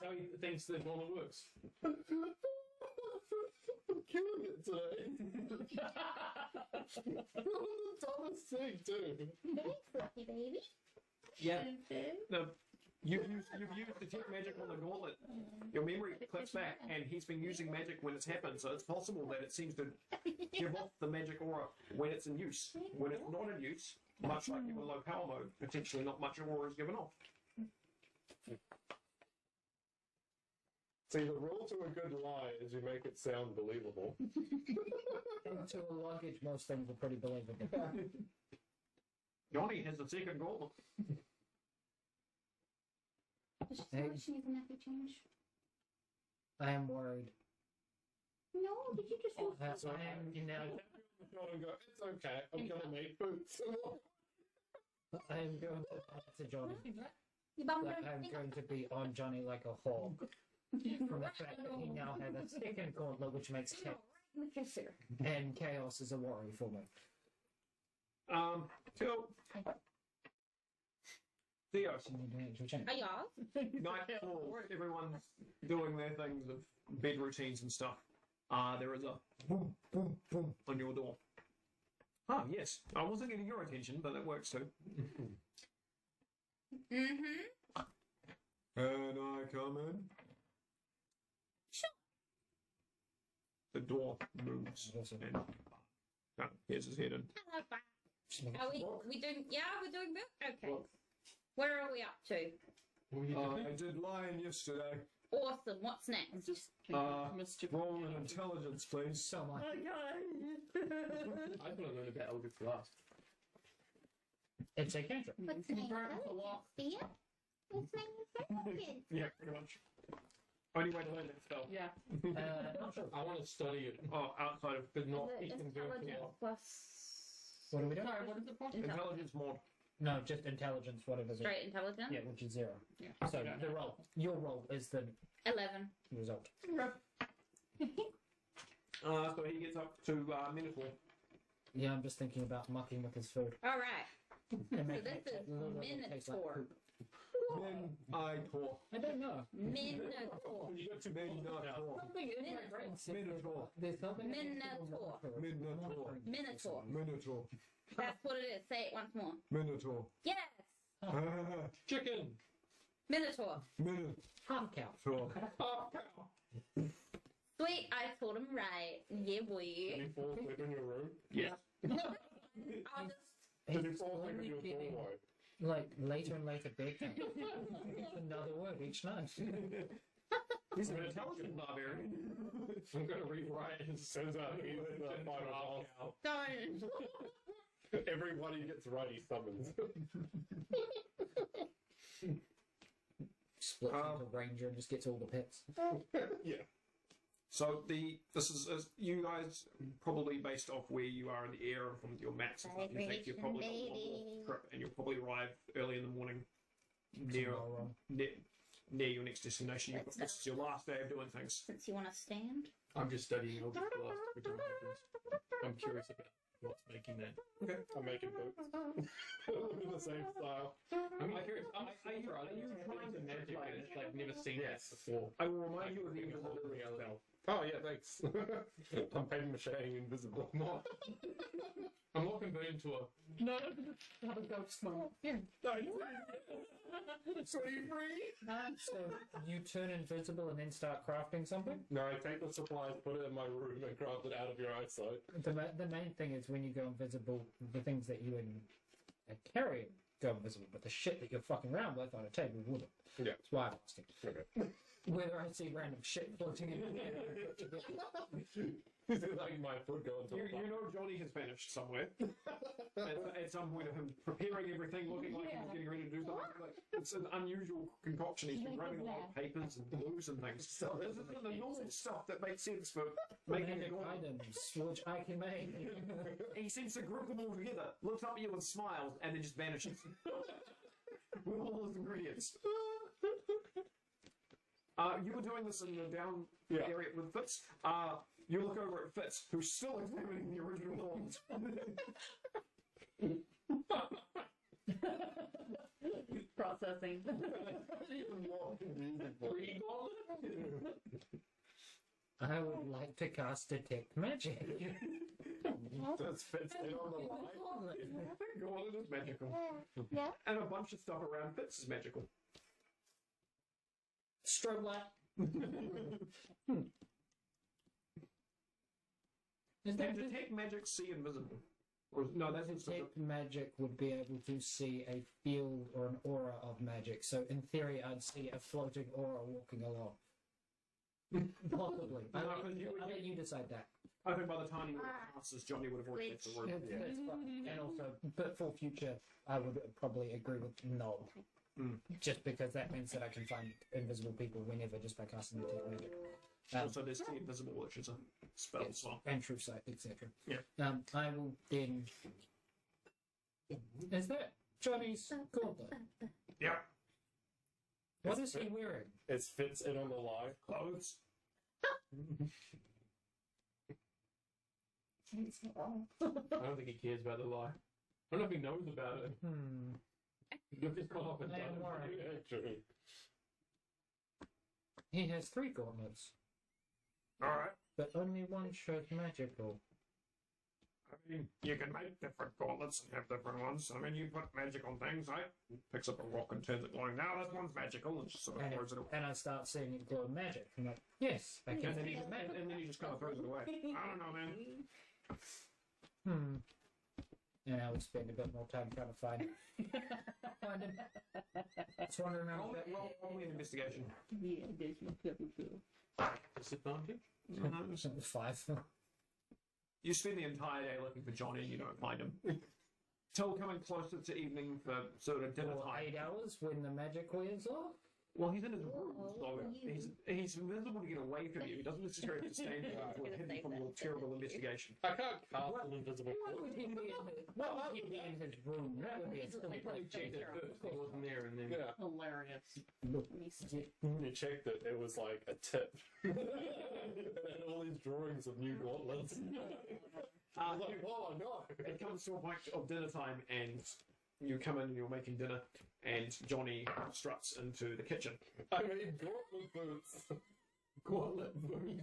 how he thinks the normal works. I'm killing it today. The dumbest thing, too. Thanks, lucky baby. Yeah. No, you've used detect magic on the gauntlet. Your memory clips back, and he's been using magic when it's happened, so it's possible that it seems to give off the magic aura when it's in use. When it's not in use, much like in low power mode, potentially not much aura is given off. See, the rule to a good lie is you make it sound believable. And to a luggage, most things are pretty believable. Johnny has the second gauntlet. Does she say she needs a nappy change? I am worried. No, did you just use I am, you know, And go, it's okay, I'm gonna make boots. I am going to Johnny. you bummed Like, her I'm finger? going to be on Johnny like a hawk. From the fact that he now has a second gauntlet, which makes In the kisser. and chaos is a worry for me. Till Theo, So you need to change. Are y'all? night falls, everyone's doing their things of bed routines and stuff. There is a boom, boom, boom on your door. Ah, yes. I wasn't getting your attention, but that works too. Mm-hmm. Can I come in? Sure. The door moves. And here's his head in. Hello, bye. Are we doing? Yeah, we're doing good. Okay. Where are we up to? I did lion yesterday. Awesome. What's next? Mischief. Roll an intelligence, please. So much. I want to learn about Eldritch Blast. It's a cantrip. What's name? Burn the wall. See it? What's name? Yeah, pretty much. Only way to learn that spell. Yeah. Not sure. I want to study it, Oh, outside of but not The eat and do it. intelligence plus What are we doing? Sorry, what is it for? intelligence mod. No, just intelligence, whatever it is. straight intelligence. Yeah, which is 0. Yeah. So Yeah. the roll, your roll is the 11. result. So he gets up to Minotaur. Yeah, I'm just thinking about mucking with his food. All right. And making this it is literally taste like Minotaur. poop. Minotaur. I don't know. Minotaur. You got to Minotaur. Something in my brain says Minotaur. there's something. Minotaur. Minotaur. Minotaur. Minotaur. That's what it is. Say it once more. Minotaur. Yes. Chicken! Minotaur. Minotaur. Half cow. Oh, Sweet. I told him right. Yeah, boy. Did you fall asleep in your room? Yes. I'll just. Did you He's fall asleep in slowly your getting, doorway? like, later and later bedtime. Another word each night. He's an intelligent barbarian. I'm gonna rewrite it. Turns out he's the final boss. Don't. Everybody gets right, he summons. Splits into Ranger and just gets all the pets. Yeah. So this is you guys probably based off where you are in the air and from your maps and stuff. You think you're probably on a long Baby. trip and you'll probably arrive early in the morning near Tomorrow. near your next destination. This is your last day of doing things. Since you want to stand. I'm just studying Eldritch Blast for time difference. I'm curious about what's making that. I'm making boots. In the same style. I'm curious. Are you trying to magic and it's like never seen that before? I will remind you of the invisibility spell. Oh yeah, thanks. I'm paper macheing invisible. I'm not converting to a. No, have a ghost mode. Yeah. So you free? So you turn invisible and then start crafting something? No, I take the supplies, put it in my room, and craft it out of your eyesight. The main thing is when you go invisible, the things that you carry go invisible, but the shit that you're fucking around with on a table wouldn't. Yeah. That's why I'm asking. Okay. Whether I see random shit floating in the air. Like my foot going to You know Johnny has vanished somewhere. at some point of him preparing everything, looking like he was getting ready to do something. Like, it's an unusual concoction. He's been writing a lot of papers and blues and things. So this isn't the normal stuff that makes sense for making Magic it all. items, which I can make. He seems to group them all together, looks up at you and smiles, and then just vanishes. With all his ingredients. You were doing this in the down area with Fitz. You look over at Fitz, who's still examining the original ones. Processing. I would like to cast Detect Magic. That's Fitz in on the line. Gauntlet is magical. Yeah. And a bunch of stuff around Fitz is magical. Strobe light. Is Can that detect magic see invisible? Or, no, that's just Detect Magic would be able to see a field or an aura of magic. So in theory, I'd see a floating aura walking along. Possibly. I'll let you decide that. I think by the time he passes, Johnny would have already left the room. It's fine. And also, but for future, I would probably agree with no. Just because that means that I can find invisible people whenever just by casting Detect Magic. Also, there's the invisible, which is a spell as well. And True Sight, etc. Yeah. I will then. Is that Johnny's gauntlet? Yep. What is he wearing? It's Fitz in on the line. Clothes. I don't think he cares about the lie. I don't know if he knows about it. You've just gone off and done I am it. worried. Yeah, true. He has 3 gauntlets, Alright. but only one shows magical. I mean, you can make different gauntlets and have different ones. I mean, you put magic on things, right? Picks up a rock and turns it glowing. Now this one's magical, and just sort of And, throws it away. and I start seeing it glow magic. I'm like, yes, I can And then, see he, the magic. and then he just kind of throws it away. I don't know, man. And I would spend a bit more time trying to find him. Just wondering how Roll, roll me an investigation. Yeah, there's no pepper fill. Disadvantage? that 5. You spend the entire day looking for Johnny, you don't find him. Till coming closer to evening for sort of dinner Or time. 8 hours when the magic wears off. Well, he's in his room, so he's invisible to get away from you. He doesn't necessarily have to stand there until it's hidden from your terrible investigation. I can't cast an invisible Why foot. would he be in his room? That would be a silly He probably checked it first. He wasn't there, and then Yeah. Hilarious. You checked it, it was like a tip. And then all these drawings of new gauntlets. I was like, oh no! It comes to a point of dinner time, and you come in and you're making dinner, and Johnny struts into the kitchen. I made gauntlet boots. Gauntlet boots.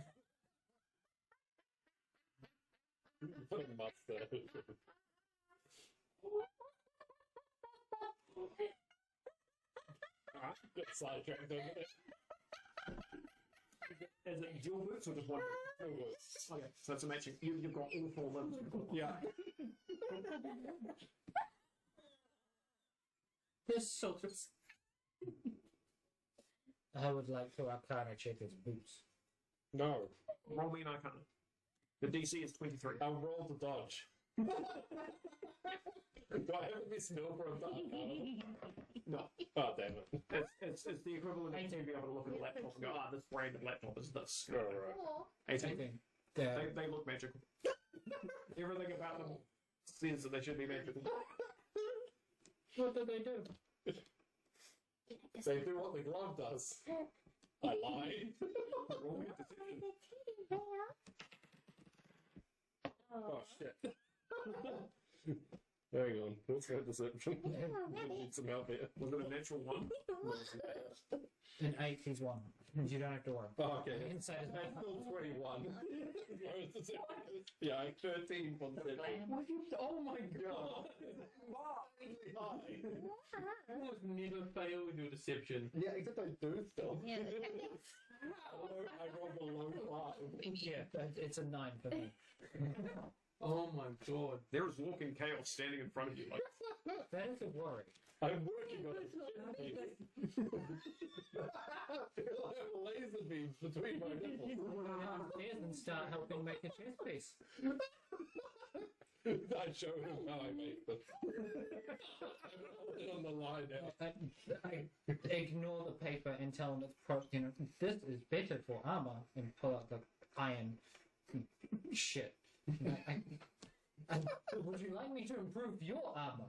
Put a mustache. Get sidetracked over there. Is it dual boots or just one boot? Okay, so it's a matching. You've got all 4 limbs. Yeah. This sort of. I would like to Arcana check his boots. No. Roll me an Arcana. The DC is 23. I rolled a dodge. Do I have to be still for a Arcana? No. Oh, damn it. It's the equivalent of being able to look at a laptop and go, this brand of laptop is this. Alright. 18. Okay. They look magical. Everything about them says that they should be magical. What do they do? They do what the glove does. I lied. Roll me a deception. Oh, shit. Hang on. What's my deception? Need some help here. Was it a natural 1? An 8 is 1. You don't have to worry. Oh, okay. Inside is I still 21. Yeah, 13 from oh my god! You almost never fail with your deception. Yeah, except I do still. Yeah. I rolled below 5. Yeah, it's a 9 for me. Oh my god. There is walking chaos standing in front of you. Like, That is a worry. I'm working on it. I feel like a laser beam sleeves between my nipples. Downstairs and start helping make a chess piece. I showed him how I make them. On the line now. I ignore the paper and tell him this is better for armor, and pull out the iron shit. Would you like me to improve your armor?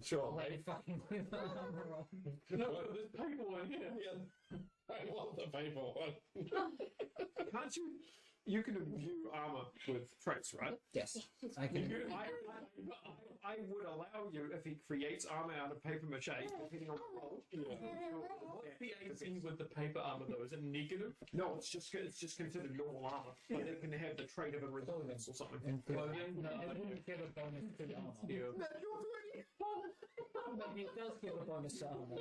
Sure, Let me mate. fucking put the armor on. No, there's paper one here. Yeah. I want the paper one. Can't you? You can view armor with traits, right? Yes, I can. I would allow you if he creates armor out of paper mache, depending on the role. What's the AC with the paper armor though? Is it negative? No, it's just considered normal armor, but it can have the trait of a resilience or something. And Clothing? no, it wouldn't give a bonus to the armor. Yeah. But it does give a bonus to armor.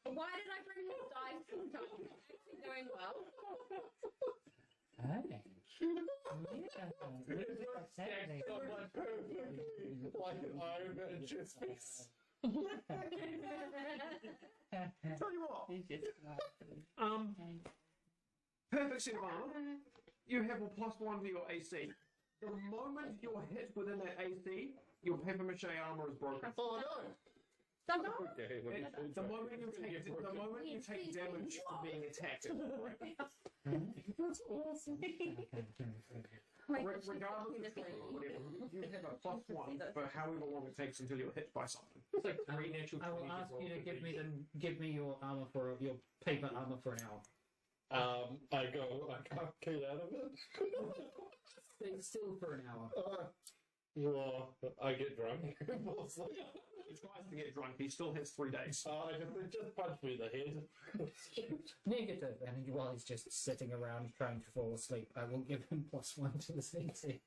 Why did I bring this dice sometimes? I'm actually doing well. Hey. Like an Iron Man chest piece. Tell you what, He's just perfect set of armor. You have a +1 to your AC. The moment you're hit within that AC, your paper mache armor is broken. Oh no! Somehow? Okay, let me The moment you take damage from being attacked, it will break. That's awesome. Like, Regardless of trait or whatever, you have a +1 for however long it takes until you're hit by something. It's like 3 natural I will 20s ask roll you to for give me your armor for your paper armor for an hour. I can't get out of it. Stay still for an hour. Well, I get drunk. He tries to get drunk, he still has 3 days. Just punch me in the head. Negative, and while he's just sitting around trying to fall asleep, I will give him +1 to the CC.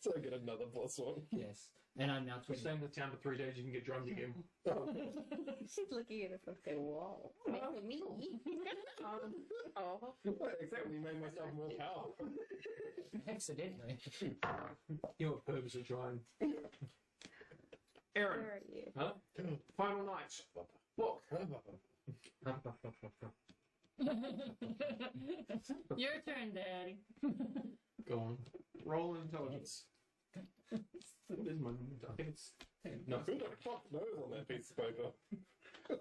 So I get another +1. Yes, and I'm now If you 20. stay in the town for 3 days, you can get drunk again. she's looking at it and say, "Whoa, for me." Oh, Exactly, made myself more powerful. Accidentally. You know what purpose of trying? Aaron, where are you? Huh? final night. Look, Your turn, Daddy. Go on. roll intelligence. There's my. I think it's. No. Who the fuck knows on that piece of paper?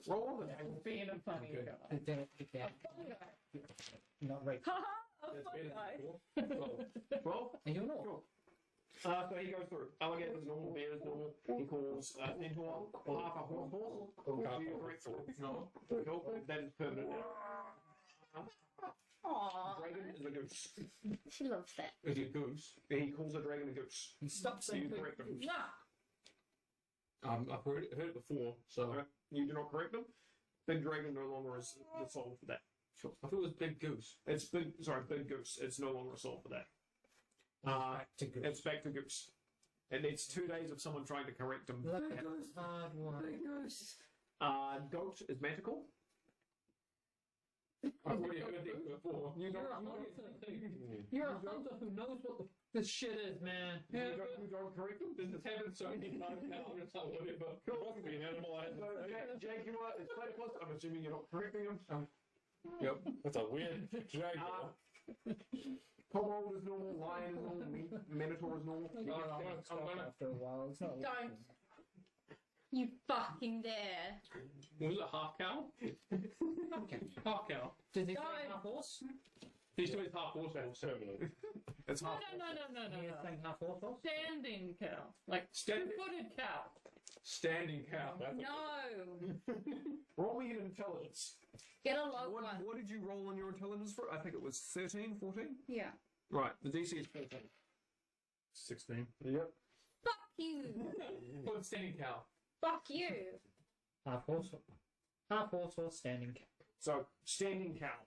Roll it. I'm being a funny Okay. guy. Not right. Haha, a That's funny better guy. than 12? Are you not? Sure. So he goes through. Alligator's normal, bear's normal. He calls centaur, half a horse. Do you correct? No. Cool. That is permanent now. Aww, Dragon is a goose. she loves that. Is it goose? He calls a dragon a goose. He stopped Do you saying correct him? I've heard it before, so Okay. You do not correct him. Big dragon no longer is the soul for that. I thought it was big goose. It's big. Sorry, big goose. It's no longer a soul for that. to go. It's back to goose. It needs 2 days of someone trying to correct him. Look at this hard work. Goat is magical. I've already heard it before. You You're a don't. hunter. You're a hunter who knows what this shit is, man. You don't correct him. This has happened so many times now. It's like whatever. Must be an animal. Jaguar is platypus. I'm assuming you're not correcting him. Yep. That's a weird jaguar. Komodo is normal. Lion is normal. Minotaur is normal. I'm gonna. After a while, it's not. Don't. You fucking dare. Was it half cow? Okay. Half cow. Did he say Don't. half horse? He's doing half horse now. Permanent. It's No, half. no. Did he say half horse? Standing cow. Like Standing. two-footed cow. Standing cow. No. Roll me an intelligence. Get a low one. What did you roll on your intelligence for? I think it was 13, 14? Yeah. Right, the DC is 14. 16. Yep. Fuck you. Put standing cow. Fuck you. Half horse. Half horse or standing cow. So, standing cow.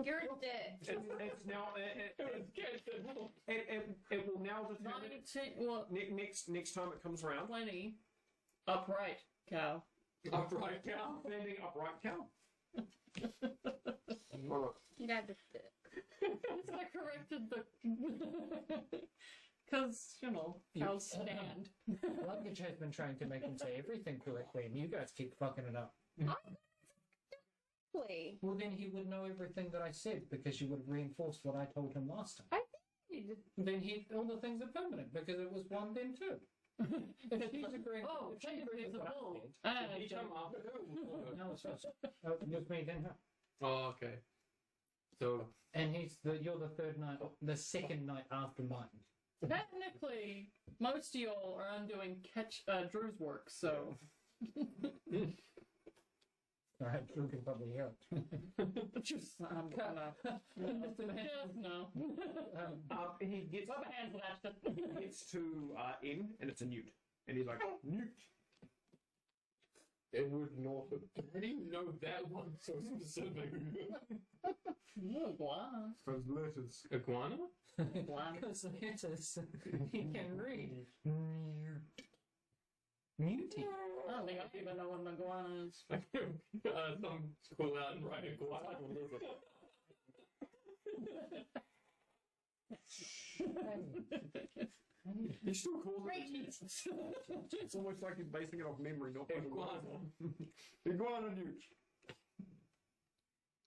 You're a dick. It's now. It will now determine. 19, well, Next time it comes around. 20. Upright cow. Upright cow. Standing upright cow. You got the dick. I corrected the. Because, cows stand. Luggage has been trying to make him say everything correctly, and you guys keep fucking it up. Exactly. Well, then he would know everything that I said because you would have reinforced what I told him last time. Then all the things are permanent because it was one then two. If she's agreeing, Oh, if she agrees with what I said, Did he come after her? no, it's just just me then her. Oh, okay. So, And you're the third night, the second night after mine. Technically, most of y'all are undoing Drew's work, so. Alright, Drew can probably hear it. Just, I'm gonna. Just no. He gets Rub a hand for that. he gets to N, and it's a newt. And he's like, newt. Edward Norfolk. how do you know that one so specific? Wow. Those letters. Iguana? Because letters he can read. Muting. I don't think I even know what an iguana is. Some school out and write iguana. He still calls it newt. It's almost like he's basing it off memory, not Iguana. Iguana newt.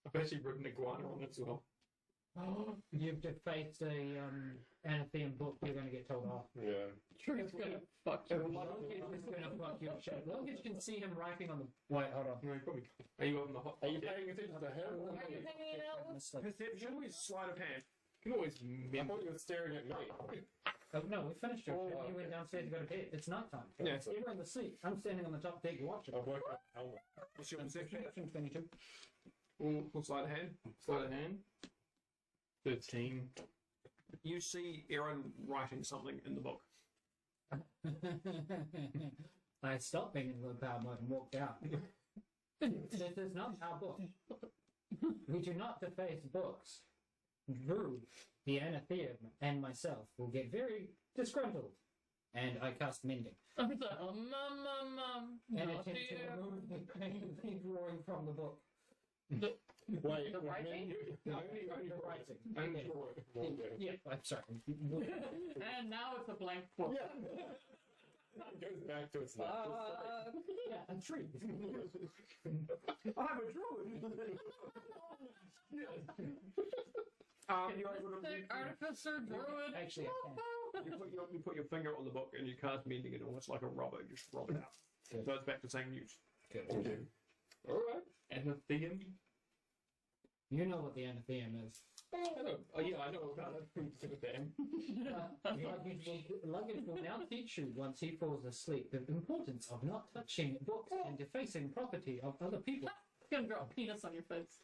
I've actually written iguana on it as well. You've defaced a Anathean book, you're going to get told off. Yeah. Drew's gonna fuck you. Luggage is going to fuck your shit. Luggage can see him writing on the. Wait, hold on. No, you probably can't. Are you on the hot? Are you paying attention to him? Are you hanging it out with? Perception with sleight of hand. You can always I remember. thought you were staring at me. Oh, no, we finished it. Oh, You went okay. downstairs to go to bed. It's nighttime. Yeah. You're in the seat. I'm standing on the top deck watching. I've worked out the helmet. What's your perception? Perception 22. Full sleight of hand. Sleight of hand. 13. You see Aaron writing something in the book. I stopped being in low power mode and walked out. This is not our book. We do not deface books. Drew, the Anatheum, and myself will get very disgruntled. And I cast Mending. I'm like, mum. And Not attempt to here. remove the drawing from the book. Wait, The writing? Only writing. And Yeah. draw it. Yeah, I'm sorry. And now it's a blank book. Yeah. It goes back to its left. Yeah, a tree. I have a druid. You're able to Artificer, druid. Actually, I can. you put your finger on the book and you cast mending it almost like a rubber. You just rub it out. Good. So it's back to saying newt. Good. Alright. Anatheum. You know what the Anatheum is. I know. Oh, yeah, I know about it. Luggage will now teach you, once he falls asleep, the importance of not touching books and defacing property of other people. It's gonna draw a penis on your face.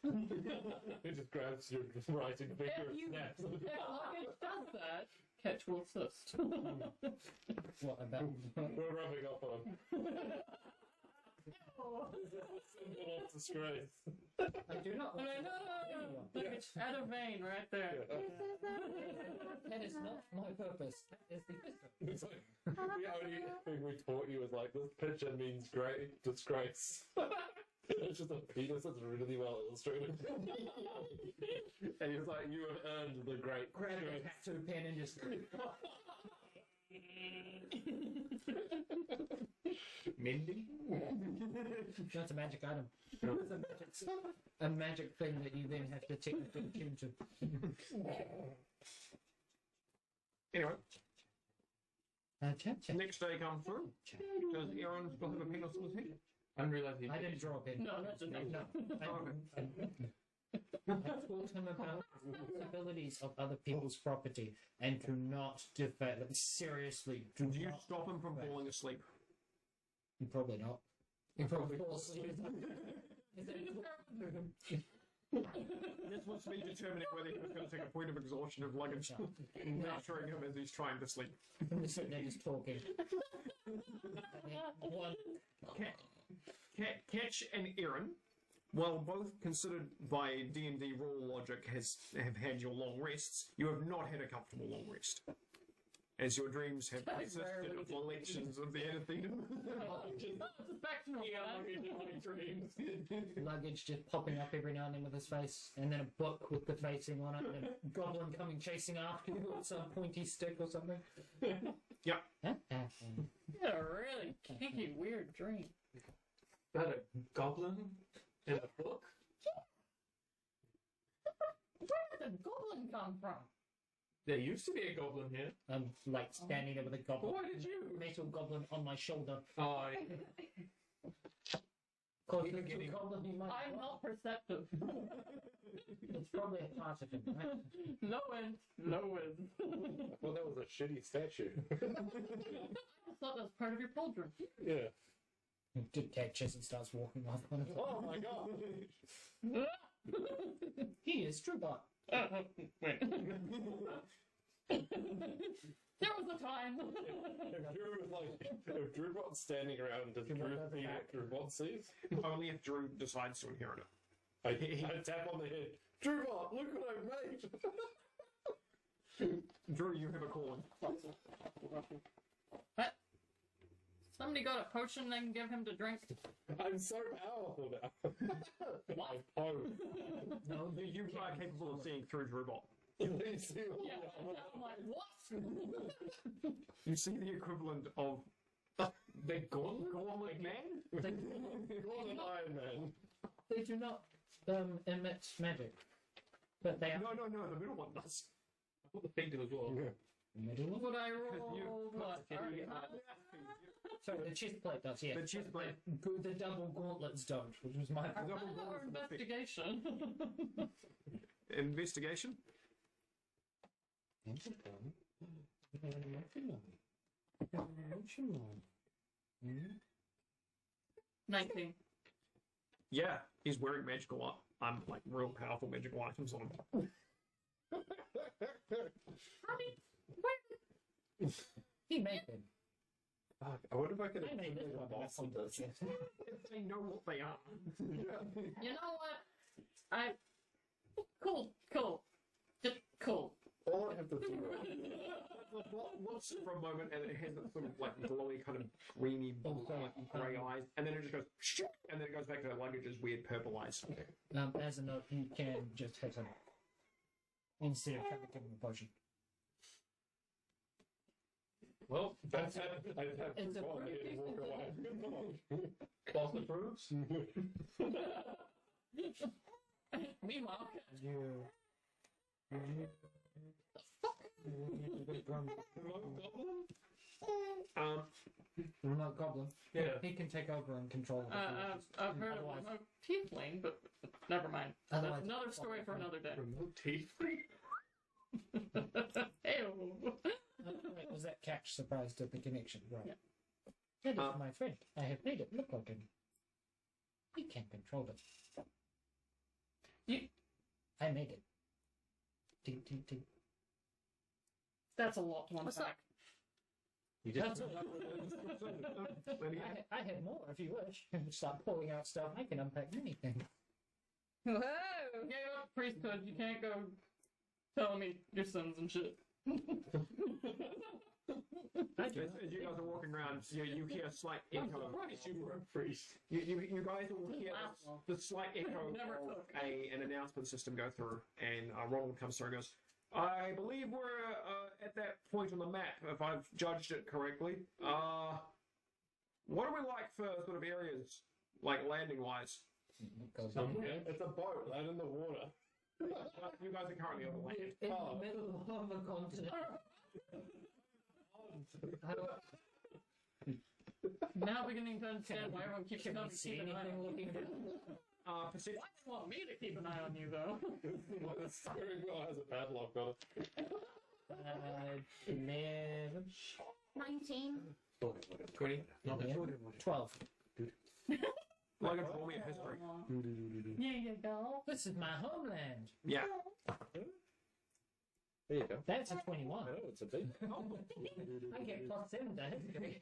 It just grabs your writing finger If and you snaps. if Luggage does that, Catch will assist. What about? We're rubbing up on him. Symbol of disgrace. I do not. No. Look, it's out of vein right there. That is not my purpose. That is the pistol. It's like, the only thing we taught you was like, this picture means great disgrace. It's just a penis that's really well illustrated. And he's like, you have earned the great Grab a disgrace. tattoo pen and just. Mending? That's a magic item. It's a magic thing that you then have to technically attune to. Anyway, Cha-cha. next day comes through. Does Aaron still have a penis on his head? Unrealized he I didn't draw a pen. No, that's a no. I taught him about the responsibilities of other people's property and to not deface. Seriously, do Do you not. stop him from falling asleep? Probably not. He probably falls asleep. This was me determining whether he was going to take a point of exhaustion of luggage, nurturing him as he's trying to sleep. I'm just sitting there just talking. One. Ketch and Aaron, while both considered by D&D rule logic have had your long rests, you have not had a comfortable long rest. As your dreams have consisted of collections of the Anatheum. Luggage just popping up every now and then with his face, and then a book with the facing on it, and a goblin coming chasing after you with some pointy stick or something. Yeah. Huh? You had a really kinky, weird dream. About a goblin in a book? the goblin come from? There used to be a goblin here. I'm like standing there with a goblin. Why did you? Metal goblin on my shoulder. Oh, Cause Even it's a getting- goblin you might I'm not perceptive. It's probably a part of him, right? No wind. No wind. Well, that was a shitty statue. I thought that was part of your pauldron. Yeah. Detaches and starts walking off on it. Oh my god. He is Trubot. Wait. There was a time. If Drew was standing around, does Drew see what Drew sees? Only if Drew decides to inherit it. I tap on the head. Drew, look what I made! Drew, you have a calling. What? Somebody got a potion they can give him to drink. I'm so powerful now. What? Oh. No, You are capable of seeing through Drewbot. Yeah, I'm like, what? You see the equivalent of the Gauntlet Man? Golden Iron Man. they do not emit magic. But they are No, the middle one does. I put the pig in as well. middle. Would I Because you roll put what? the- Sorry, the chest plate does, yeah. The chest plate. The double gauntlets don't, which was my Double Or gauntlet for the pig. investigation. Investigation? 19. Yeah, he's wearing magical, like real powerful magical items on him. He made them. Fuck, I wonder if I could I made this a one. boss of this. If they know what they are. You know what? Cool. Just cool. All I have to do Looks for a moment and it has that sort of like glowy kind of greeny grey eyes, and then it just goes shh, and then it goes back to Luggage's weird purple eyes. As a note, you can just hit him instead of trying to give him a potion. Well, that's happened. I have It's to a go ahead and walk away. boss approves. Meanwhile, Remote goblin. Yeah. He can take over and control the I've heard of Otherwise- remote tiefling, but never mind. That's Otherwise- another story for another day. Remote teeth. Ew. Wait, was that catch surprised at the connection? Right. Yeah. That is my friend. I have made it look like him. He can control it. You- I made it. Ding, ding, ding. That's a lot to What's unpack. You just That's I had more if you wish. Start pulling out stuff. I can unpack anything. Whoa! Yeah, priesthood, you can't go telling me your sins and shit. I do. As you guys are walking around, you hear a slight echo. you were a priest. You guys will hear the slight echo Never of cook. an announcement system go through, and Ronald comes through and goes, I believe we're at that point on the map, if I've judged it correctly. What do we like for sort of areas, like landing-wise? Goes Somewhere. It's a boat out in the water. You guys are currently on the land. in the middle of a continent. Now beginning to understand why everyone keeps Can telling we me to see keep an eye anything on looking good? Perception. Why do you want me to keep an eye on you, though? The steering wheel has a padlock on it. 11, 19. 20. Not Yeah. 12. Logan, roll me a history. There you go. This is my homeland. Yeah. There you go. That's a 21. I know, it's a big. I get +7 to history.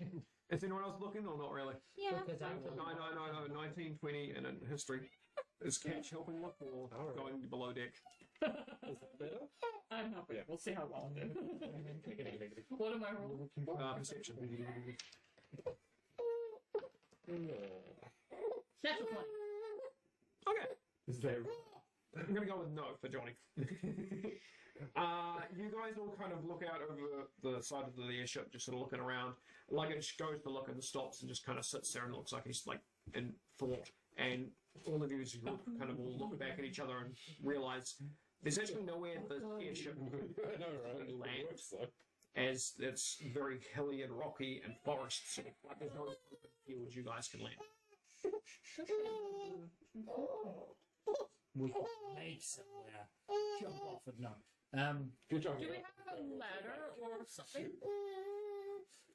Is anyone else looking or not really? Yeah. Because I will. No, 19, 20, and in history. Is Catch helping look or Alright. going below deck? Is that better? I'm happy. We'll see how well I do. What am I rolling? Perception. Natural 20. Okay. Is there? I'm gonna go with no for Johnny. You guys all kind of look out over the side of the airship, just sort of looking around. Luggage goes to look and stops and just kind of sits there and looks like he's like in thought. And all of you as a group kind of all look back at each other and realize there's actually nowhere the airship I know, right? Land. It works, though. as it's very hilly and rocky and forest, so like there's no open fields you guys can land. We can make somewhere. Jump off and no. Good job. Do we have a ladder or something?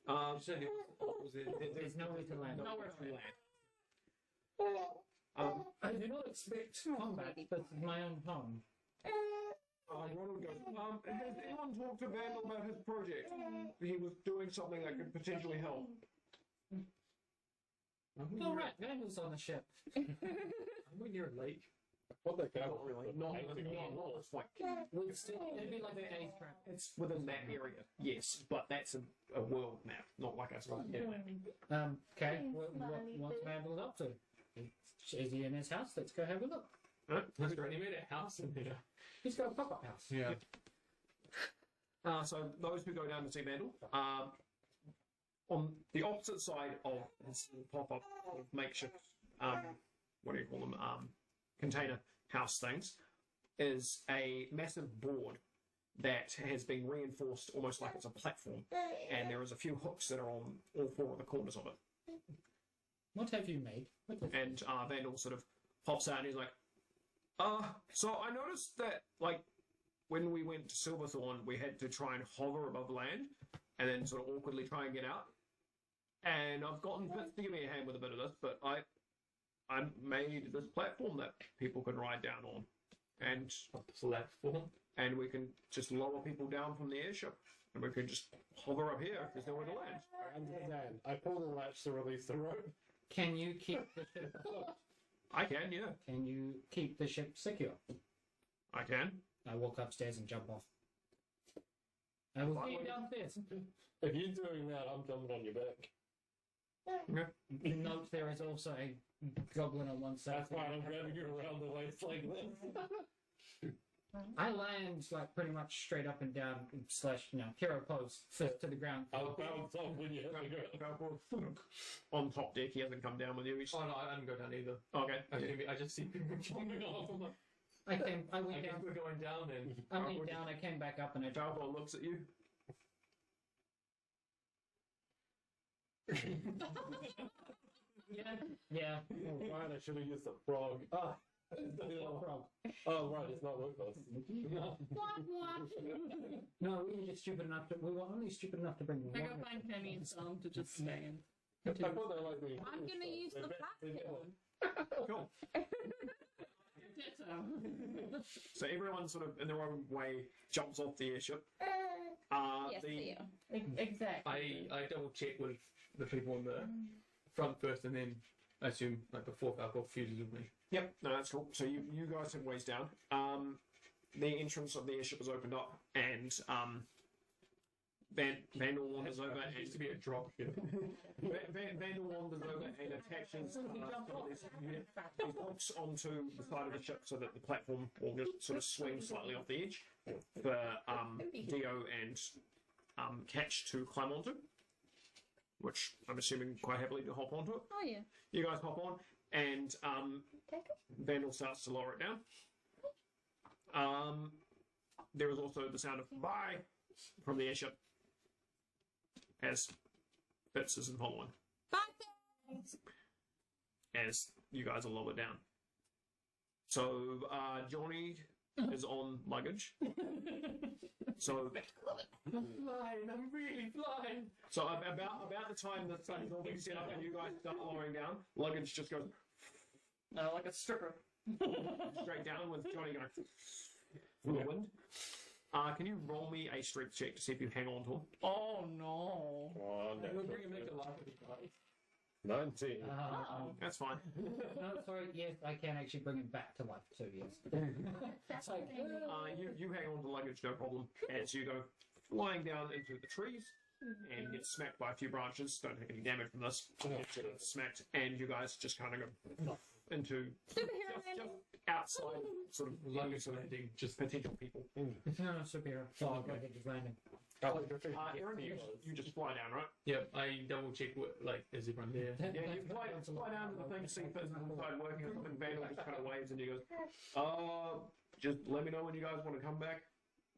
Um, You said it was it? There's nowhere to land. Nowhere to land. I do not expect combat. This is my own home. Ronald goes, has anyone talked to Vandal about his project? He was doing something that could potentially help. All right, Vandal's on the ship. Are we near a lake? What the hell? Not really. Not It's anything not- else. it's like It'd be like an A trap. it's within that area, yes, but that's a world map, not like a yeah, map. Okay, what's Vandal up to? Is he in his house? Let's go have a look. Has already made a house in here. He's got a pop-up house. Yeah. So those who go down to see Vandal, on the opposite side of this pop-up makeshift, what do you call them, container house things, is a massive board that has been reinforced almost like it's a platform, and there is a few hooks that are on all four of the corners of it. What have you made? And Vandal sort of pops out and he's like, so I noticed that, like, when we went to Silverthorn, we had to try and hover above land and then sort of awkwardly try and get out. And I've gotten Fitz to give me a hand with a bit of this, but I made this platform that people can ride down on. And we can just lower people down from the airship. And we can just hover up here if there's nowhere to land. I understand. I pull the latch to release the rope. Can you keep the ship? I can, yeah. Can you keep the ship secure? I can. I walk upstairs and jump off. I will see you downstairs. If you're doing that, I'm jumping on your back. Note there is also a goblin on one side. That's why I'm grabbing you around the waist like this. I land like pretty much straight up and down / hero pose first to the ground. I'll bounce off when you hit the ground. On top deck, he hasn't come down with you. He's... Oh no, I didn't go down either. Okay. I just see people jumping off. I'm like, I I went guess down. we're going down then. I went down. I came back up and I jumped. Valvor looks at you. Yeah. Oh, right, I should have used the frog. Ah. Frog. Oh, right, it's not Lucas. No, we were just stupid enough to. We were only stupid enough to bring I one. go find Penny and Sam to just stay in. I thought they like the. I'm gonna use the platform. Cool. Ditto. So everyone sort of, in their own way, jumps off the airship. Yes, the yeah. Exactly. I double check with the people in the front first, and then I assume like the fourth alcohol fuses with me. Yep, no, that's cool. So you guys have ways down. The entrance of the airship is opened up, and Vandal wanders over It used to and be a drop ship. Vandal wanders over and attaches these hooks onto the side of the ship so that the platform will just sort of swing slightly off the edge for Dio and Catch to climb onto, which I'm assuming quite happily to hop onto it. Oh yeah. You guys hop on, and Take it. Vandal starts to lower it down. There is also the sound of "bye" from the airship as Fitz isn't following, Bye. as you guys are lowered down. So Johnny is on luggage. So I'm really flying. so about the time that things all being set up and you guys start lowering down, luggage just goes Like a stripper. straight down with Johnny going from the wind. Can you roll me a strength check to see if you hang on to him? Oh no. Oh, We'll no. bring him into life if he dies. 19. That's fine. No, sorry. Yes, I can actually bring him back to life too. Yes. That's like, You hang on to luggage, no problem, as you go flying down into the trees and get smacked by a few branches. Don't take any damage from this. Get smacked, and you guys just kind of go into just outside sort of Luggage landing, just potential people. No, superhero. Oh, okay. Just landing. Aaron, you just fly down, right? Yep, I double check what, like, is everyone there? Yeah, you fly down to the thing, see if it's inside working or something. Vandal just kind of waves and he goes, just let me know when you guys want to come back.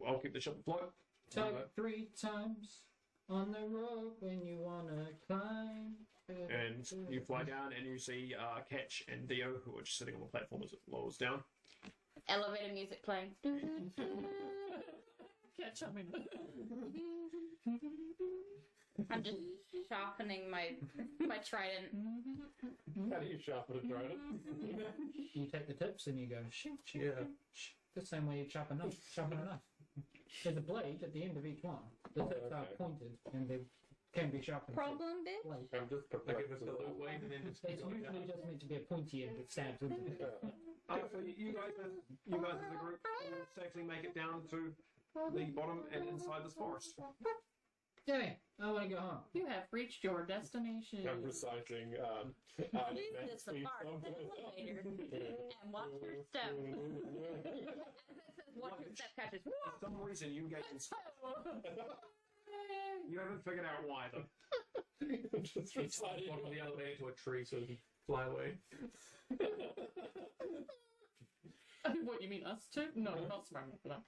I'll keep the ship afloat. Tug 3 times on the rope when you wanna climb. And you fly down and you see Catch and Dio, who are just sitting on the platform as it lowers down. Elevator music playing. Catch up in I'm just sharpening my trident. How do you sharpen a trident? You take the tips and you go shink, shink, Yeah. shink. The same way you sharpen a knife. There's a blade at the end of each one. The tips are Okay. pointed and they can be sharpened. Problem, bitch? Blade. I'm just Like perplexed. if it's a little wave and then it's It's usually just meant to be a pointy end that stabs into it. So you guys as a group will safely make it down to the bottom and inside this forest. Yeah, I want to go home. You have reached your destination. I'm reciting Use this theme apart song. elevator and watch your step. As it says, watch your step catches. For some reason you get you haven't figured out why though. Just it's like reciting. bottom of the elevator to a tree so it can fly away. What, you mean us two? No, not smart enough for that.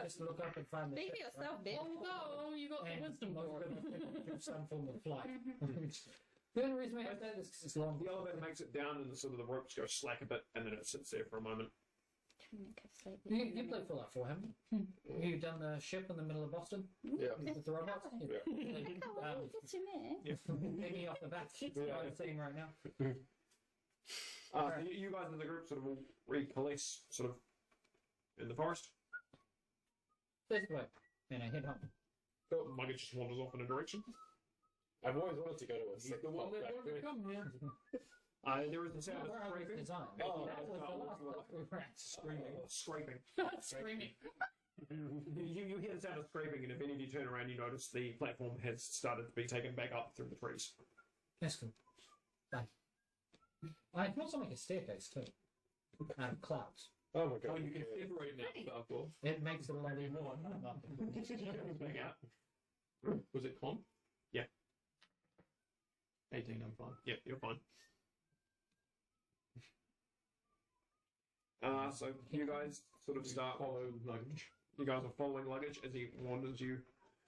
Just look up and find the Speak for tip, yourself, bitch. Oh no, you got the and wisdom most for of it. them do some form of flight. The only reason we have that is because it's long. The elevator makes it down and the ropes go slack a bit and then it sits there for a moment. You played Fallout 4, haven't you? You've done the ship in the middle of Boston Yeah. with the robots? Picking off the back. I'm sitting right now. So you guys as a group sort of will recoalesce sort of in the forest. This way. And I head home. Luggage just wanders off in a direction. I've always wanted to go to a He's six the one pop that back wanted to there. come here. There is the sound of Where I was scraping. designed. Oh, That was the last place we were at. Scraping. Screaming. You hear the sound of scraping, and if any of you turn around, you notice the platform has started to be taken back up through the trees. That's cool. Bye. I can also make a staircase too. Out of clouds. Oh my god. Oh, you can separate now, Falco. It makes it a lot more. Back out. Was it con? Yeah. 18, I'm fine. Yeah, you're fine. So you guys sort of start. Follow Luggage. You guys are following Luggage as he wanders you.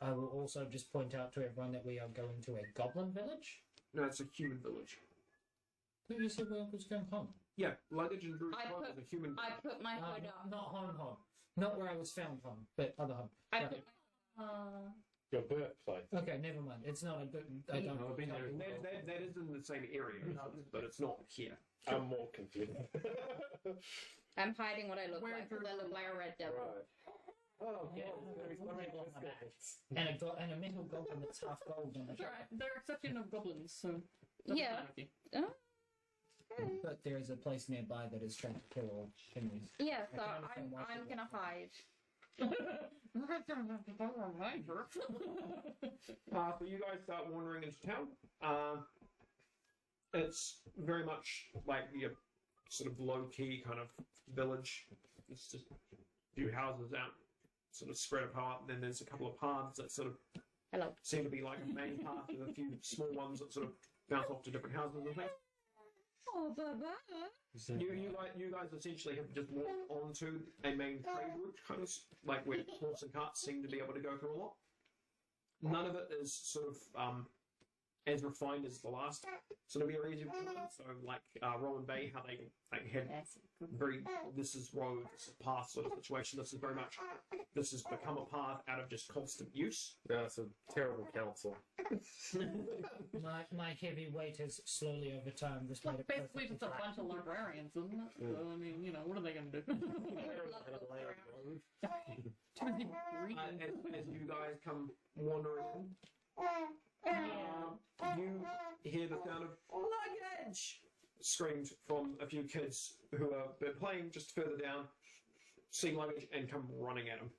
I will also just point out to everyone that we are going to a goblin village. No, it's a human village. Who you said we were going home? Yeah, Luggage and Drew's I home put- is a human. I put my hood up. Not home. Not where I was found home, but other home. I Yeah. put my, Your birthplace. Okay, never mind. It's not a good. I don't. No, I've been there. That is in the same area, but it's not here. I'm more confused. I'm hiding what I look Where like because I look like a red devil. Right. Oh, Yeah, God. and a metal goblin that's half gold on the It's top. alright. They're accepting of goblins, so. that's Yeah. fine with you. But there is a place nearby that is trying to kill all enemies. Yeah, so I can understand why I'm people gonna hide. So you guys start wandering into town. It's very much like your sort of low-key kind of village. It's just a few houses out, sort of spread apart, and then there's a couple of paths that sort of Hello. seem to be like a main path with a few small ones that sort of bounce off to different houses and things. Oh, bye-bye. You guys essentially have just walked onto a main trade route, kind of like where horse and carts seem to be able to go through a lot. None of it is sort of as refined as the last sort of areas you've been on. So like Rowan Bay, how they like had very this is road, this is path sort of situation. This is very much this has become a path out of just constant use. That's a terrible council. My heavy weight has slowly over time just made Well, it basically perfectly just a flat. bunch of librarians, isn't it? So, I mean, you know, what are they going to do? Too many reading. As you guys come wandering in, you hear the sound of luggage screamed from a few kids who are been playing just further down, see luggage and come running at him.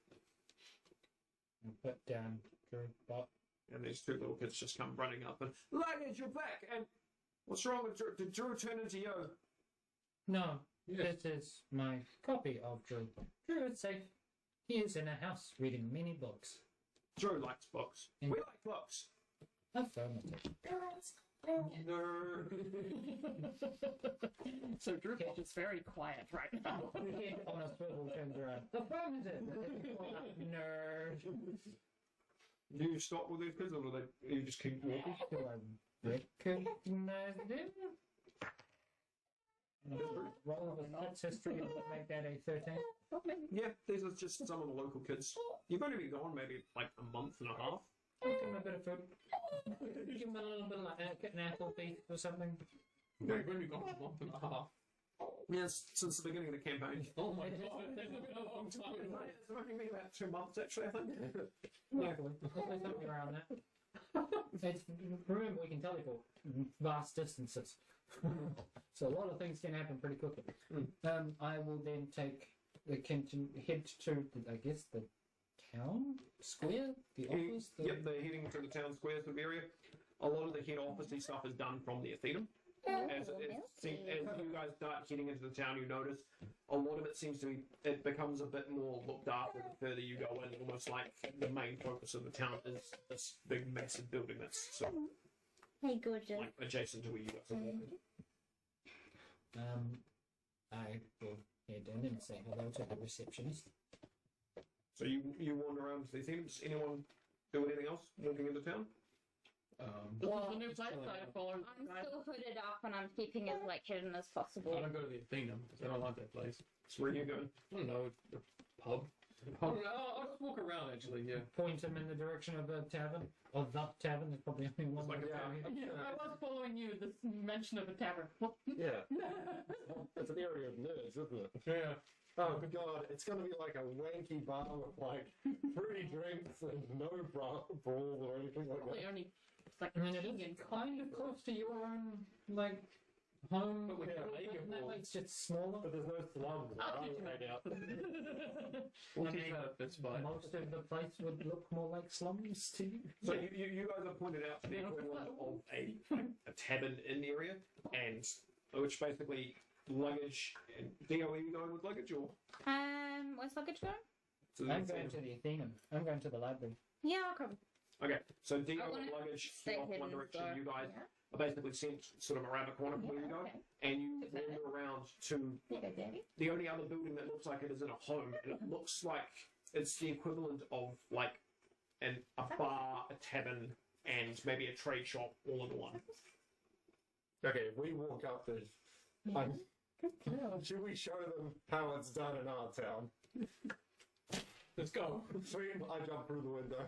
And put down Drew Bot. And these two little kids just come running up and luggage, you're back. And what's wrong with Drew? Did Drew turn into you? No, this is my copy of Drew. Drew is safe. He is in a house reading many books. Drew likes books. Mm. We like books. Affirmative. No. So Drew is very quiet right now. Kid on a swivel turns around. Affirmative! Nerd! Do you stop with these kids, or do you just keep walking? Do I recognize them? Roll of a knight's history and make that a 13. Yeah, these are just some of the local kids. You've only been gone maybe like a month and a half. Give them a bit of food. Give them a little bit of like an apple feast or something. No, you've only gone a month and a half. Yes, since the beginning of the campaign. Oh my god, it's been a long time. It's only been about 2 months actually, I think. Luckily, there's something around that. It's, remember, we can teleport vast distances. So a lot of things can happen pretty quickly. I will then take the head to, I guess, the town square, the office. Yep, they're heading to the town square sort of area. A lot of the head office stuff is done from the Athenaeum. As you guys start heading into the town, you notice a lot of it seems to be, it becomes a bit more looked after the further you go in, almost like the main focus of the town is this big massive building that's sort of Hey, gorgeous. like adjacent to where you guys are walking. I will head in and say hello to the receptionist. So you wander around the Athenaeum. Does anyone do anything else walking into town? This is the new place I follow. I'm still hooded up and I'm keeping as like hidden as I possible. don't go to the Athenaeum because I don't like that place. So where are you going? I don't know, the pub. I'll just walk around actually, yeah. Point him in the direction of the tavern. Or the tavern, there's probably only one. Like a tavern tavern. here. I was following you, this mention of a tavern. Yeah. It's an area of nerds, isn't it? Yeah. Oh god, it's gonna be like a wanky bar with like free drinks and no brawl or anything like Probably that. only like I mean, it king is and kind of close to your own, like, home. But we Yeah, can make it That more. way it's just smaller. But there's no slums where I would hang out. We'll I teach mean, that at this fight. Most of the place would look more like slums to you. So you guys have pointed out the equivalent of a tavern in the area, and which basically Luggage and Dio, are you going with Luggage or? Where's Luggage going? To the I'm Athenaeum? going to the Athenaeum. I'm going to the library. Yeah, I'll come. Okay, so Dio I and wanna Luggage stay head off one hidden, direction. so- You guys Yeah. are basically sent sort of around the corner from where you go, Okay. and you Good to know. wander around to There you go, Daddy. the only other building that looks like it is in a home, and it looks like it's the equivalent of like a bar, a tavern, and maybe a trade shop all in one. Okay, if we walk up there, should we show them how it's done in our town? Let's go. Sweet, I jump through the window.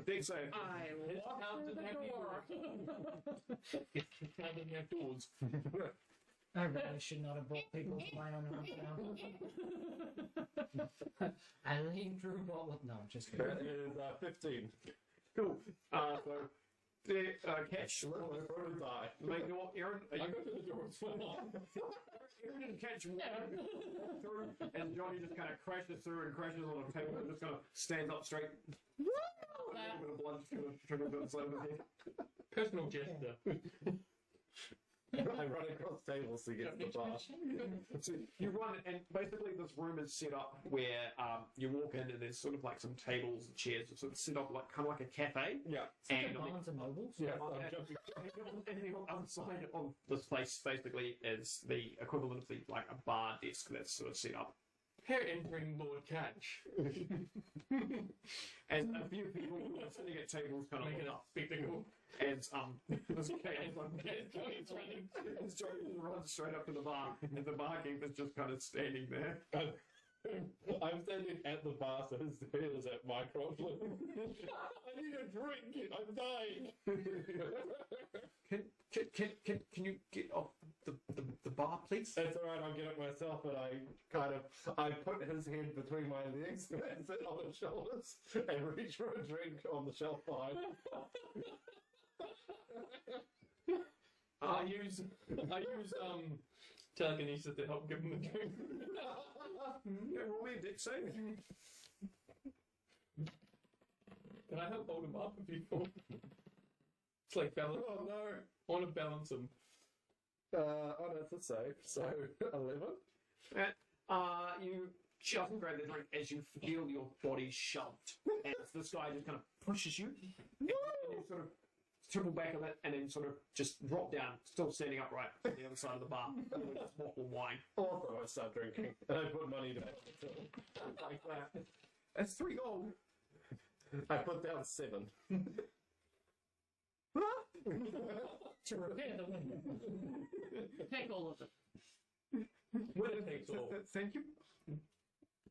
Big save. I walk out to the door. Hand in their doors. I really should not have brought people to my own hometown. I lean through what with no, just kidding. That is 15. Cool. So the catch. Little roll to die. Make your Aaron. I go to the door as well. Aaron and Catch walk through, and Johnny just kind of crashes through and crashes on the table and just kind of stands up straight. A little bit of blood just kind of trickles down the side of his head. Personal gesture. I run across tables to get to the bar. So you run, and basically this room is set up where you walk in, and there's sort of like some tables and chairs that sort of set up like kind of like a cafe. Yeah. And Barnes and Nobles. Yeah. on the other side of this place basically is the equivalent of like a bar desk that's sort of set up. Here entering Lord Catch. And a few people who are sitting at tables kind of Make look it a up. spectacle. And this chaos Johnny's running. and Johnny runs straight up to the bar, and the barkeeper's just kind of standing there. I'm standing at the bar, so his head is at my problem. I need a drink. I'm dying. Can you get off the bar, please? That's alright, I'll get it myself, and I put his head between my legs and sit on his shoulders and reach for a drink on the shelf behind. I use telekinesis to help give him the drink. Yeah, roll me a dick save. Can I help hold him up if you fall? It's like balance. Oh no. I want to balance him. Oh no, it's a save. So 11. You just grab the drink as you feel your body shoved, and minutes, this guy just kind of pushes you, and you sort of triple back a bit, and then sort of just drop down, still standing upright on the other side of the bar, with a bottle of wine. Also, I start drinking, and I put money down. Like that. That's 3 gold. I put down 7. To repair the window. Take all of it. Winner takes all. Thank you.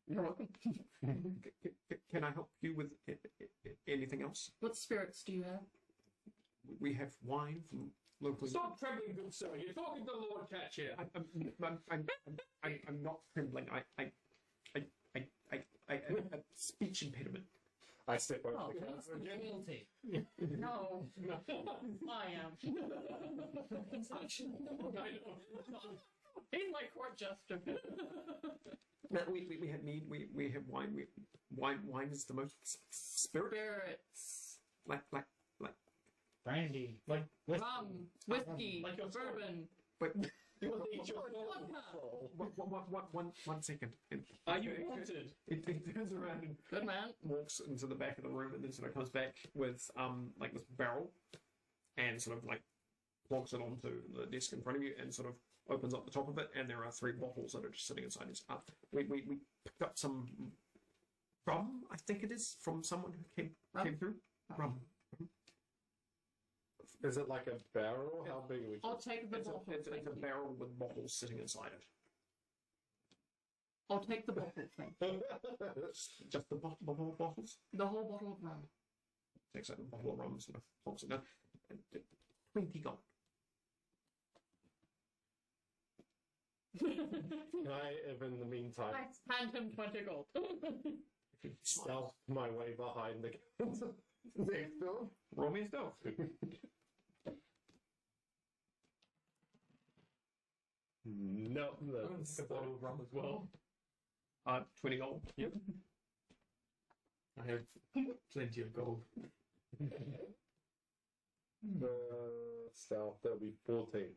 You're welcome. Can I help you with anything else? What spirits do you have? We have wine from locally. Stop trembling, good sir. You're talking to Lord Catch here. I'm not trembling. I speech impediment. I step over Oh, the that's counter again. Guilty. No. I am. He's my court jester. No, we have mead. We have wine. Wine is the most spirit. Spirits. Like Brandy. Like, Rum. Whiskey. Like your bourbon. but you want to eat your one second. Are you wanted? It turns around and Good man. walks into the back of the room and then sort of comes back with like this barrel and sort of like plonks it onto the desk in front of you and sort of opens up the top of it and there are 3 bottles that are just sitting inside his we picked up some rum, I think it is, from someone who came through. Rum. Is it like a barrel? How big are we? I'll take the It's bottle. a thank you. barrel with bottles sitting inside it. I'll take the bottle thing. Just the bottle of bottles. The whole bottle of rum. Takes out a bottle of rum, sort of plonks it down. And 20 gold. Can I, if in the meantime, I hand him 20 gold. stealth my way behind the counter? Next door? Roll me a stealth. No, that's A bottle of rum as well. 20 gold. Yep. I have plenty of gold. stealth. That'll be 14.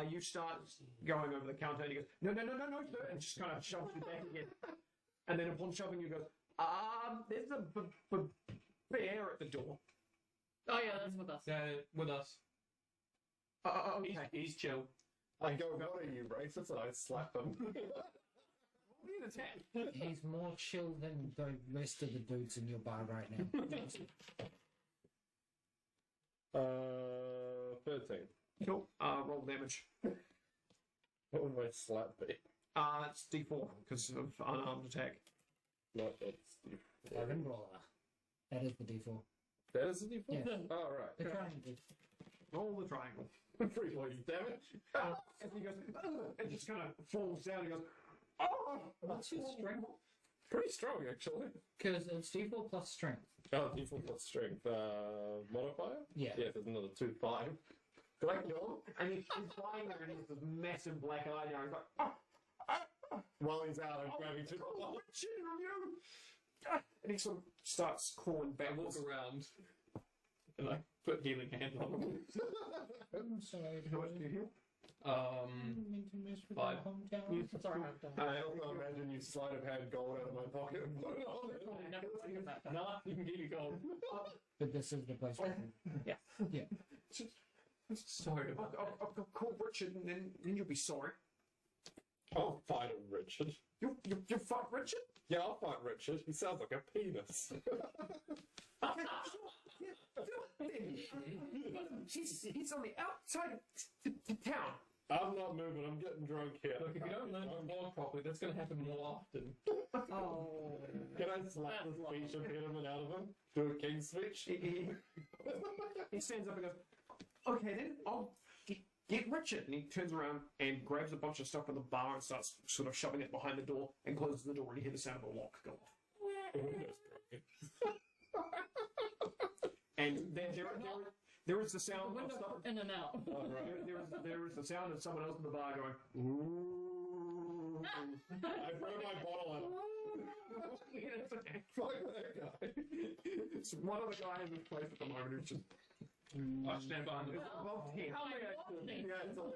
You start going over the counter and he goes, no, and just kind of shoves you back again. And then upon shoving you goes, there's a bear at the door. Oh yeah, that's with us. Yeah, with us. Okay. He's chill. I go, what are you, racist? And I slap him. Roll me an attack. He's more chill than the rest of the dudes in your bar right now. 13. Cool. Roll damage. What would my slap be? It's D4 because of unarmed attack. No, that's Dragon roller. That is the D4. That is a D4? Yeah. Oh, right. The triangle. Roll the triangle. 3 points damage. And he goes, it just kind of falls down and goes, oh! What's your strength? Pretty strong, actually. Because it's D4 plus strength. Oh, D4 plus strength. Modifier? Yeah. Yeah, there's another 2, 5. Did I kill him? And he's flying there and he has this massive black eye now. He's like, While he's out, I'm grabbing 2. Richard, you! And he sort of starts crawling I backwards. walk around and I put healing hand on him. I'm sorry. How much do you heal? I didn't mean to mess with 5. my hometown. Sorry, I also imagine you sleight of hand gold out of my pocket and put it on. I never think of that. Nah, you can give me gold. But this is the place. Yeah. Sorry about I'll call Richard and then you'll be sorry. I'll fight him, Richard. You fight Richard? Yeah, I'll fight Richard. He sounds like a penis. He's on the outside of town. I'm not moving. I'm getting drunk here. Look, if you don't learn to walk properly, that's going to happen more often. Oh. Can I slap the speech impediment out of him? Do a king speech? He stands up and goes, okay then, I'll get Richard. And he turns around and grabs a bunch of stuff from the bar and starts sort of shoving it behind the door and closes the door and you hear the sound of a lock go off. And then there is the sound of Window stuff. in and out. There is the sound of someone else in the bar going, ooh. I throw my bottle at him. Fuck that guy. It's one of the guys in this place at the moment who's just I stand behind the bar. Well, 10. How many actually? Yeah, it's all-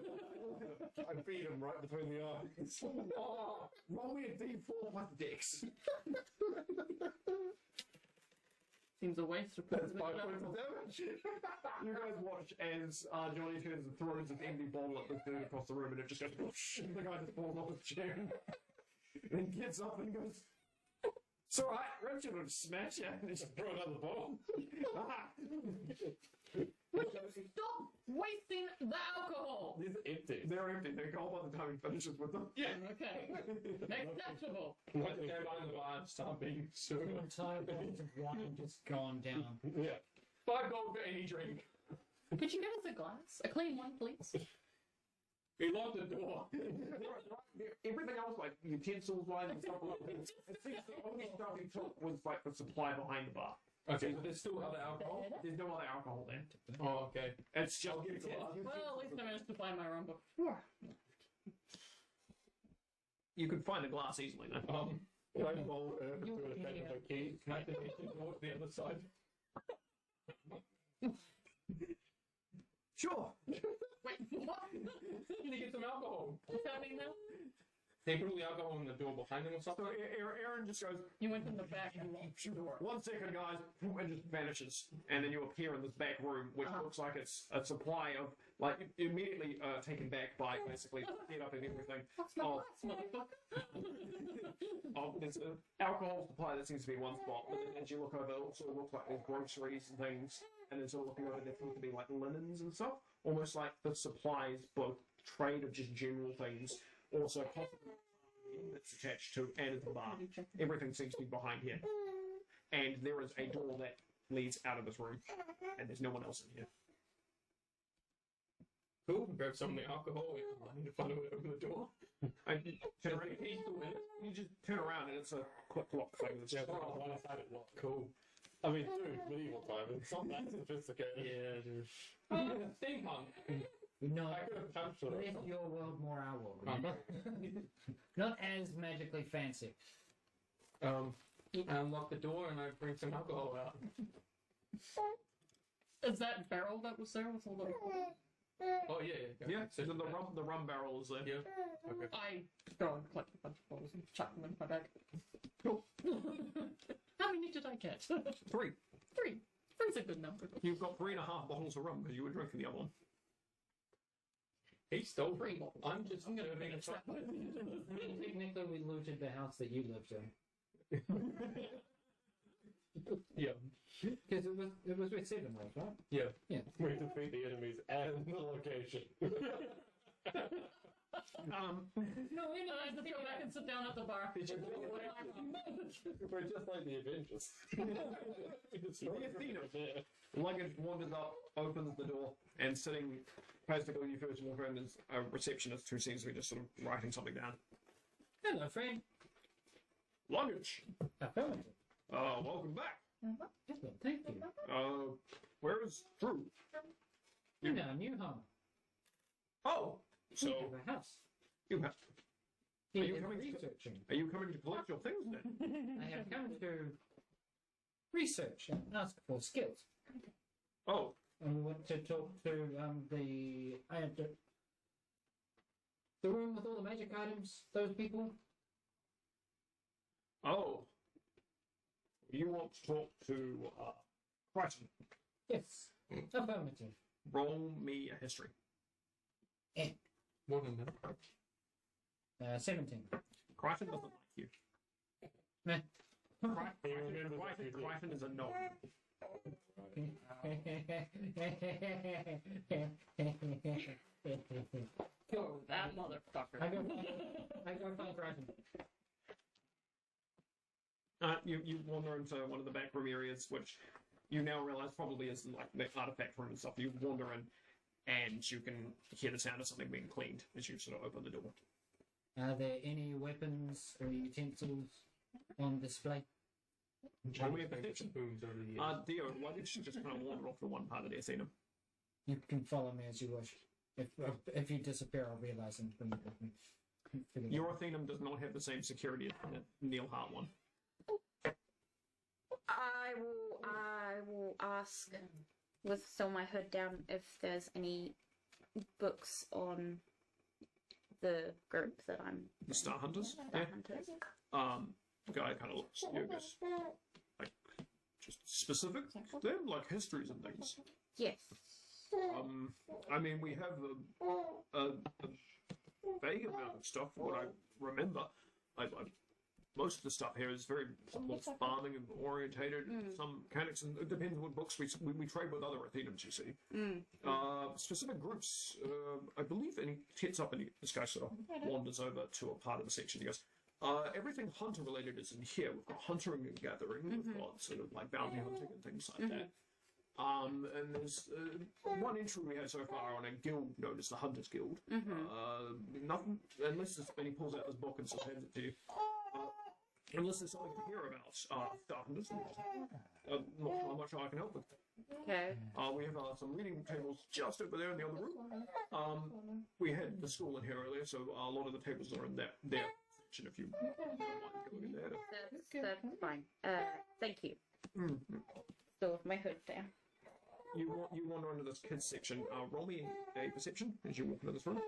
I beat him right between the eyes. Oh, roll me a d4 plus dex. Seems a waste to put That's 5 points of damage. You guys watch as Johnny turns and throws his empty bottle at this dude across the room, and it just goes whoosh, and the guy just falls off his chair. And gets up and goes, "It's alright, Richard would smash you." And he just throw another bottle. Stop wasting the alcohol! These are empty. They're empty, they're gone by the time he finishes with them. Yeah. Okay. Acceptable. I stand behind the bar and start being The super. entire bottle of wine just gone down. Yeah. 5 gold for any drink. Could you give us a glass? A clean one, please? He locked the door. Everything else, like utensils, wine, and stuff like that, it seems the only stuff he took was like the supply behind the bar. Okay, but there's still other alcohol. There's no other alcohol there. Oh, okay. It's just I'll give it to us. Well, at least I managed to find my rum before. You could find a glass easily, though. Can I roll to an effect with a key? Can I take the door to the other side? Sure. Wait, what? Can you get some alcohol? What's happening now? They put all the alcohol in the door behind him or So something? Aaron just goes, You went from the back and locked your door. 1 second, guys, and just vanishes. And then you appear in this back room, which looks like it's a supply of, like, immediately taken back by basically set up and everything. What's my Oh. glass, motherfucker? There's an alcohol supply that seems to be one spot, but then as you look over, it also looks like there's groceries and things. And then sort of looking over, there seems to be like linens and stuff. Almost like the supplies, both trade of just general things, also possibly that's attached to and at the bar. Everything seems to be behind here. And there is a door that leads out of this room, and there's no one else in here. Cool. Grab some of the alcohol. I need to find a way to open the door. And you turn around, He's still in it. you just turn around and it's a quick lock thing. That's Yeah, just, but one side it locked. Cool. I mean, dude, medieval time. It's not that sophisticated. Yeah, it is. Steampunk. No, I could have punched it. less your world, more our world. Not as magically fancy. I unlock the door and I bring some alcohol out. Is that barrel that was there with all the... Oh, yeah. yeah, So the rum barrel is there. Yeah. Okay. I go and collect a bunch of bottles and chuck them in my bag. Cool. How many did I get? 3. 3. 3's a good number. You've got 3.5 bottles of rum because you were drinking the other one. He stole 3 3. bottles. I'm just I'm gonna serving make a a trap. Technically, we looted the house that you lived in. Yeah. Because it was with 7 was, right? Yeah. Yeah. We defeat the enemies and the location. No, you know, I just go back and sit down at the bar. We're just like the Avengers. Luggage wanders up, opens the door, and sitting basically when you first walk in is a receptionist who seems to be just sort of writing something down. Hello, friend. Luggage! Affirmative. Welcome back. Hello, thank you. Where is Drew? In our new home. Oh, We so have a house. you have. He you is coming to- researching. Are you coming to collect your things then? I have come to research and ask for skills. Oh, And we want to talk to the room with all the magic items. Those people. oh. You want to talk to Crichton? Yes. Affirmative. Roll me a history. More than that. 17. Crichton doesn't like you. Meh. Crichton is a gnome. Kill that motherfucker. I go find Crichton. You wander into one of the back room areas, which you now realize probably is like the artifact room and stuff. You wander in, and you can hear the sound of something being cleaned as you sort of open the door. Are there any weapons or utensils on display? Roll me a perception. Booms over the years. Theo, Luggage should just kind of wander off to one part of the Isen. You can follow me as you wish. If you disappear, I'll realize and bring you with me. Your Athenum does not have the same security as the Neil Hart one. I will ask with still my hood down if there's any books on the group that I'm The Star Hunters. the Yeah. hunters. The guy kind of looks at you and goes, like, just specific to them, like histories and things. Yes. I mean, we have a vague amount of stuff. What I remember, most of the stuff here is very more farming and orientated. Some mechanics, and it depends on what books we trade with other Athenians. You see, specific groups. I believe, and he gets up and this guy sort of wanders over to a part of the section. He goes, everything hunter related is in here. We've got hunting and gathering. We've got sort of like bounty hunting and things like that. And there's one entry we had so far on a guild known as the Hunters Guild. Nothing, unless he pulls out this book and sort of hands it to you. Unless there's something to hear about Star Hunters. Not how much I can help with. Okay. We have some reading tables just over there in the other room. We had the school in here earlier, so a lot of the tables are in there section if you want to look in there. That's fine. Thank you. Still with my hood down. You wander into this kids section. Roll me a perception as you walk into this room.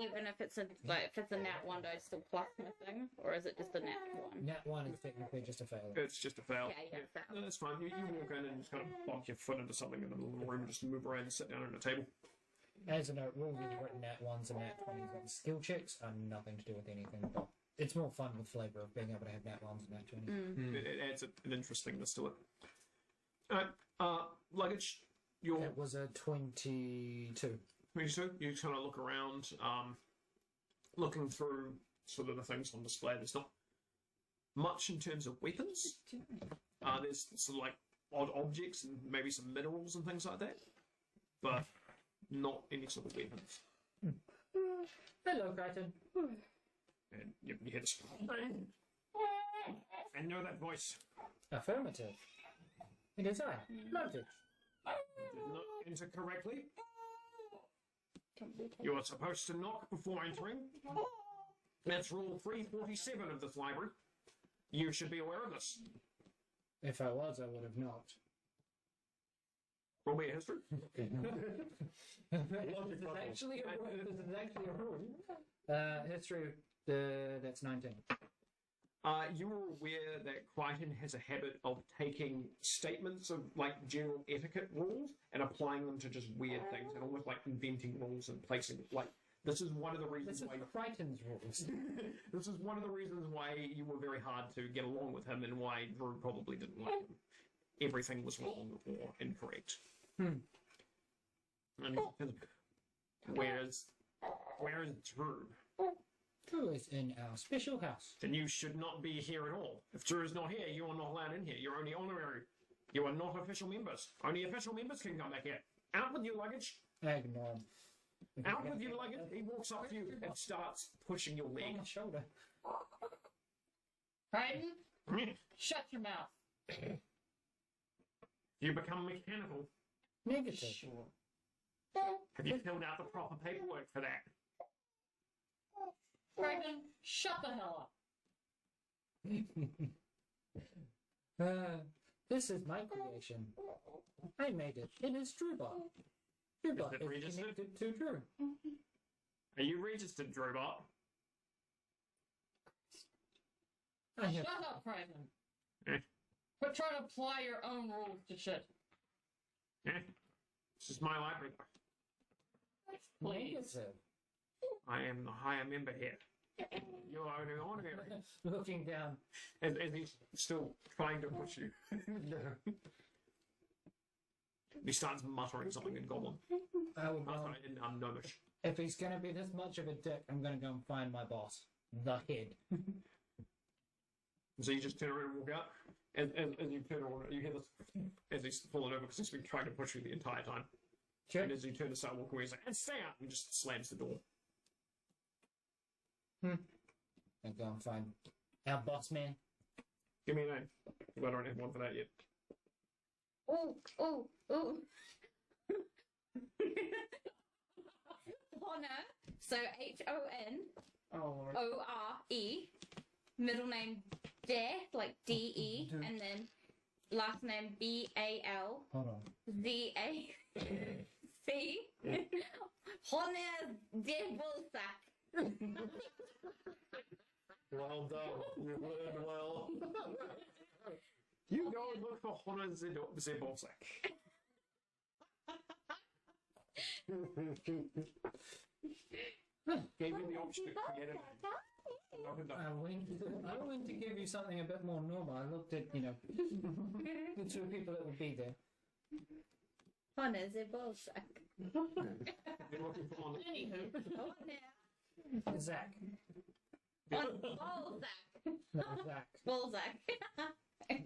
Even if it's a nat one, do I still plus my thing, or is it just a nat one? Nat 1 is technically just a failure. It's just a fail. Yeah, fail. No, that's fine. You walk in and just kind of bonk your foot into something in the middle of the room, just move around and sit down at a table. As a note, rules you've written nat 1s and nat 20s on skill checks are nothing to do with anything, but it's more fun with flavour of being able to have nat 1s and nat 20s. It adds an interestingness to it. Luggage. It was a 22. You kind of look around, looking through sort of the things on display. There's not much in terms of weapons. There's sort of like odd objects and maybe some minerals and things like that, but not any sort of weapons. Hello, Crichton. And you hear this. I know that voice. Affirmative. It is I, Luggage. Did not enter correctly. You are supposed to knock before entering. That's rule 347 of this library. You should be aware of this. If I was, I would have knocked. Roll me a history. This is actually a rule. History, that's 19. You were aware that Crichton has a habit of taking statements of like general etiquette rules and applying them to just weird things and almost like inventing rules and placing like this is one of the reasons This is why Crichton's rules. this is one of the reasons why you were very hard to get along with him and why Drew probably didn't like him. Everything was wrong or incorrect. And where's Drew? Drew is in our special house. Then you should not be here at all. If Drew is not here, you are not allowed in here. You're only honorary. You are not official members. Only official members can come back here. Out with your luggage. Ignore him. Out with your luggage. He walks up to you and starts pushing your On leg. my shoulder. Crichton, shut your mouth. You become mechanical. Negative. Sure. Have you filled out the proper paperwork for that? Crichton, shut the hell up. This is my creation. I made it. It is Drewbot. Drewbot Is it is registered? connected to Drew. Are you registered, Drewbot? I have Shut up, Crichton. Eh? Quit trying to apply your own rules to shit. This is my library. Please. negative. I am the higher member here. You're only honorary. Looking down. And he's still trying to push you. He starts muttering something in Goblin. I will go. Sorry, in Gnomish. If he's going to be this much of a dick, I'm going to go and find my boss. The head. So you just turn around and walk out. As you turn around, you hear this as he's falling over because he's been trying to push you the entire time. Sure. And as you turn to start walking away, he's like, and stay out! And just slams the door. And go and find our boss man. Give me a name. I don't have one for that yet. Oh. Honor. So HON. Oh, Lord. O-R-E, middle name De, like D-E, and then last name B-A-L-Z-A-C. Hold on. Honor de Bolsa. Well done. You learned well. You go and look for Honor Zebolsak. Gave you the option to create it. I went to give you something a bit more normal. I looked at, the two people that would be there. Honor de Bolsa. You're looking for Honor. Honor. Zach. Bolsack. No, Zach. Bolsack. And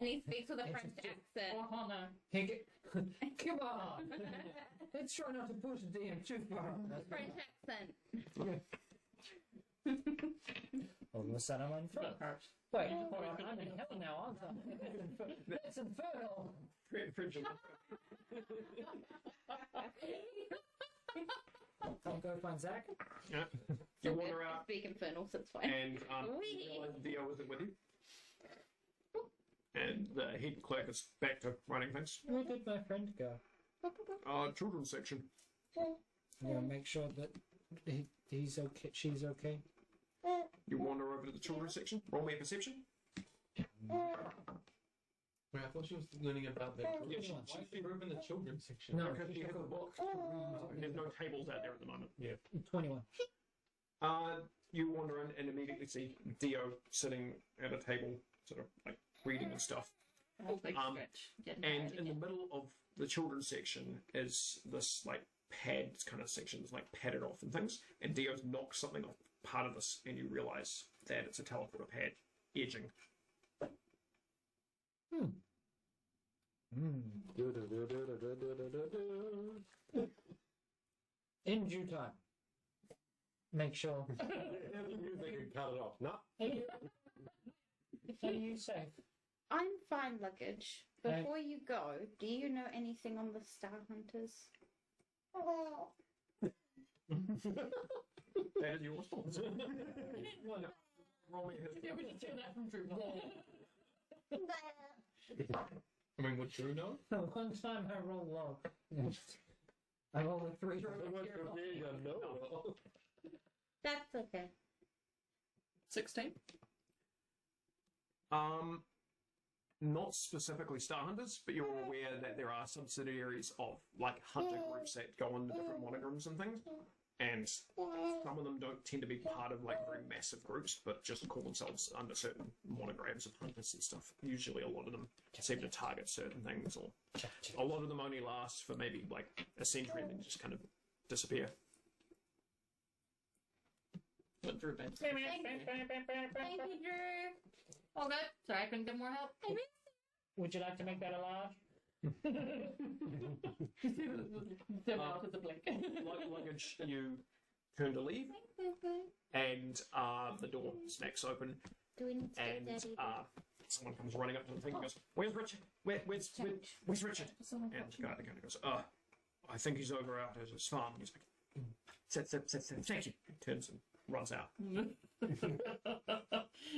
he speaks with a French accent. Oh, Hannah. Come on. Let's try not to push the DM too far. French accent. All of a sudden I'm in front. Hurt. Wait, hold on. I'm in hell now, aren't I? That's infernal. French. I'll go find Zach. Yeah. You wander out, Speak infernal, so it's fine. and Wee. you realize Dio isn't with you. And the head clerk is back to running things. Where did my friend go? Children's section. I'm gonna make sure that he's okay. She's okay. You wander over to the children's section. Roll me a perception. Wait, I thought she was learning about the. Yeah, Why is she in the children's section? No, Because she has a book. There's no tables out there at the moment. 21. You wander in and immediately see Dio sitting at a table, sort of like reading and stuff. Big Um, stretch. Getting And tired in the again. middle of the children's section is this like pad kind of section that's like padded off and things. And Dio's knocks something off part of this, and you realise that it's a teleporter pad edging. In due time. Make sure. They can cut it off. No. Are you safe? I'm fine, Luggage. Before you go, do you know anything on the Star Hunters? That is your response. Roll me his. Yeah, we just turn that from true. I mean, would Drew know? One time I rolled low. I rolled a 3. No. That's okay. 16? Not specifically Star Hunters, but you're aware that there are subsidiaries of like hunter groups that go under different monograms and things. And some of them don't tend to be part of like very massive groups, but just call themselves under certain monograms of hunters and stuff. Usually a lot of them seem to target certain things, or a lot of them only last for maybe like a century and then just kind of disappear. Went through bed. Thank you, Drew. All good. Sorry, I couldn't get more help. Would you like to make that a large? Dim out with the blink. Luggage, you turn to leave, and the door smacks open, Do we need to and get Daddy? someone comes running up to the thing and goes, "Where's Richard? Where's Richard?" And the guy kind of goes, I think he's over out at his farm." He's like, sit, thank you. And turns and runs out.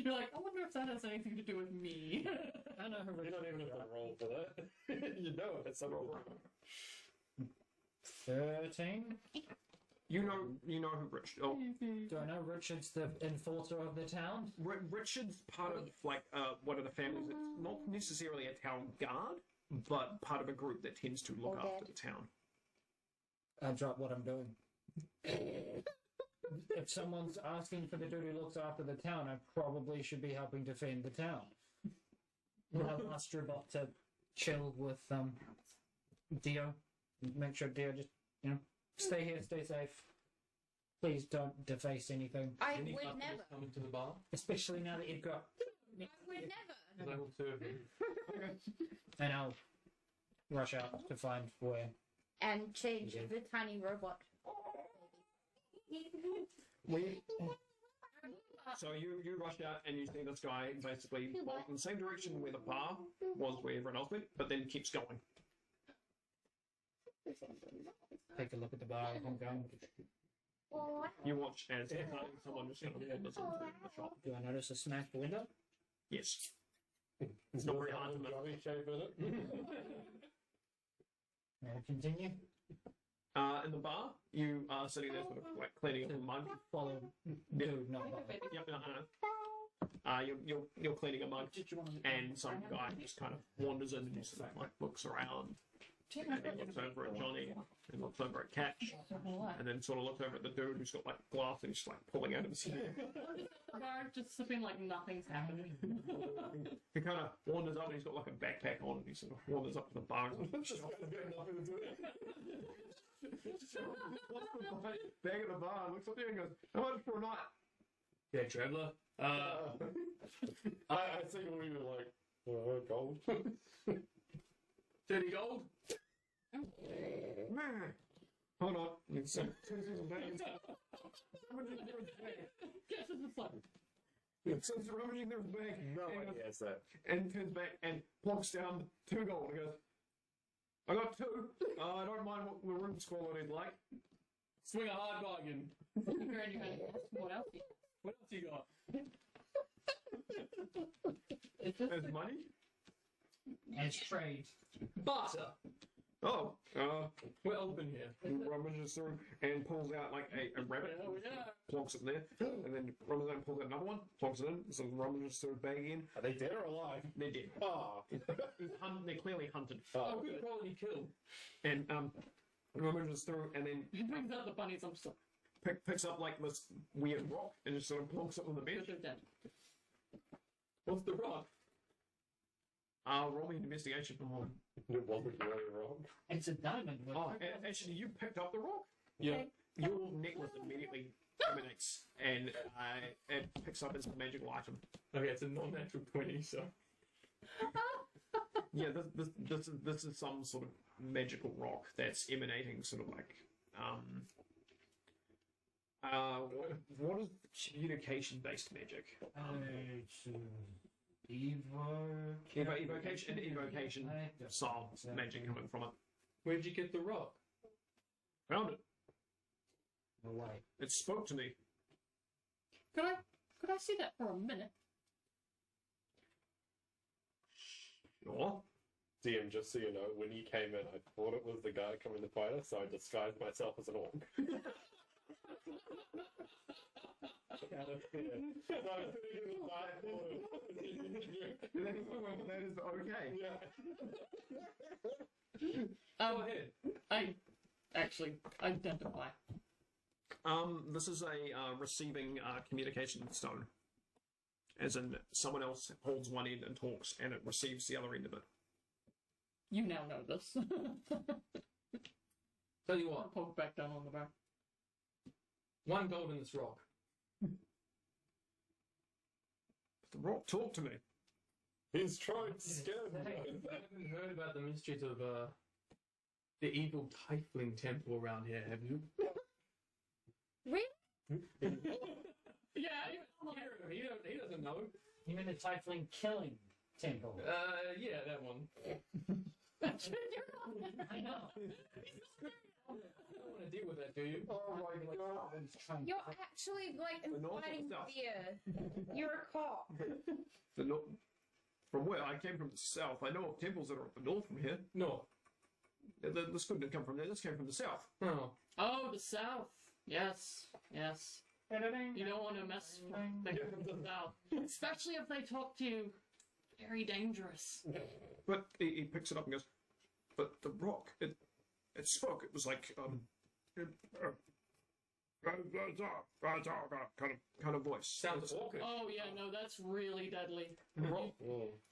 You're like, I wonder if that has anything to do with me. I know who You don't even have to roll for that. You know it's a roll. 13. You know who Richard. Oh, Do I know Richard's the enforcer of the town? Richard's part of like one of the families that's not necessarily a town guard, but part of a group that tends to look Oh, after Dad. the town. I drop what I'm doing. If someone's asking for the dude who looks after the town, I probably should be helping defend the town. I'll ask Dribot to chill with Dio. Make sure Dio just, stay here, stay safe. Please don't deface anything. I Any would customers never. coming to the bar? Especially now that you've got... I would never. And I will serve him. And I'll rush out to find where... And change the tiny robot. So you rush out and you see this guy basically bolt in the same direction where the bar was, where everyone else went, but then keeps going. Take a look at the bar if I'm going. You watch as someone just kind of wanders into the shop. Do I notice a smashed window? Yes. It's not very hard to miss. Johnny shape in it. May I continue? In the bar, you are sitting there sort of like cleaning up a mug. Follow. Dude, not follow. Yep, you're cleaning a mug, and some guy just kind of wanders in and just like looks around, and then looks over at Johnny, and looks over at Catch, and then sort of looks over at the dude who's got like glass and he's just like pulling out of his hair. Just sipping like nothing's happening. He kind of wanders up and he's got like a backpack on, and he sort of wanders up to the bar and goes, Just kind of got nothing to do. bag at the bar, looks up there and goes, how much for a night? Yeah, traveller. I think we were like, gold. 30 gold? Man. Hold on. Guess it's just like, Since rummaging through his bag, No and, idea, is that? and turns back and plonks down 2 gold and goes, I got 2. I don't mind what the room's quality is like. Swing a hard bargain. what else? What else you got? It's just As money? As trade. Barter. Oh, We're open here. he rummages through and pulls out like a rabbit, Oh, yeah. plonks it in there, and then rummages out and pulls out another one, plonks it in, so rummages through bag again. Are they dead or alive? They're dead. Oh. They're clearly hunted. Oh, good quality kill. And rummages through and then he brings out the bunnies. I'm still. picks up like this weird rock and just sort of plonks it on the bench. They're dead. What's the rock? Roll me an investigation from home. It wasn't really wrong. It's a diamond. With Actually, you picked up the rock. Yeah. Your necklace immediately emanates and it picks up as a magical item. Okay, it's a non-natural 20, so. Yeah, this is some sort of magical rock that's emanating sort of like what is communication based magic? Evocation style magic coming from it. Where'd you get the rock? Found it. No way. It spoke to me. Could I see that for a minute? Sure. DM, just so you know, when you came in, I thought it was the guy coming to fight us, so I disguised myself as an orc. Out of fear. So I was sitting in the side corner. That is okay. Yeah. Go ahead. I actually identify. This is a receiving communication stone. As in, someone else holds one end and talks, and it receives the other end of it. You now know this. Tell you I'll what, poke back down on the bar. 1 gold in this rock. The rock talked to me. He's trying to scare me. I haven't heard about the mysteries of the evil Tiefling temple around here, have you? Really? Yeah, He doesn't know. You mean the Tiefling killing temple? Yeah, that one. I know. You don't want to deal with that, do you? Oh my god. You're actually like The north inviting or south? fear. You're a cop. From where I came from the south, I know of temples that are up the north from here. No. This couldn't have come from there. This came from the south. Oh. Oh, the south. Yes. You don't want to mess with things from the south, especially if they talk to you. Very dangerous. But he picks it up and goes, but the rock, it spoke. It was like kind of voice. Sounds awkward. Oh yeah, no, that's really deadly. Roll,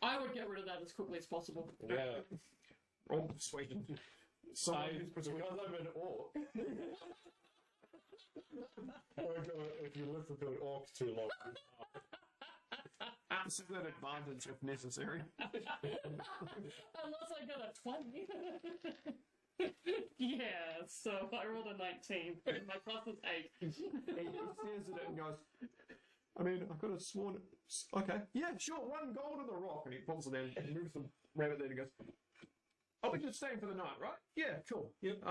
I would get rid of that as quickly as possible. Yeah. roll persuasion. Someone who's persuaded. Because I'm an orc. If you listen to an orc too long. This is an advantage if necessary. Unless I got a 20. Yeah, so I rolled a 19. And my plus is 8. He stares at it and goes, I mean, I could have sworn okay, yeah, sure, 1 gold in the rock. And he pulls it down and moves the rabbit there and goes, oh, we're just staying for the night, right? Yeah, cool. Yep.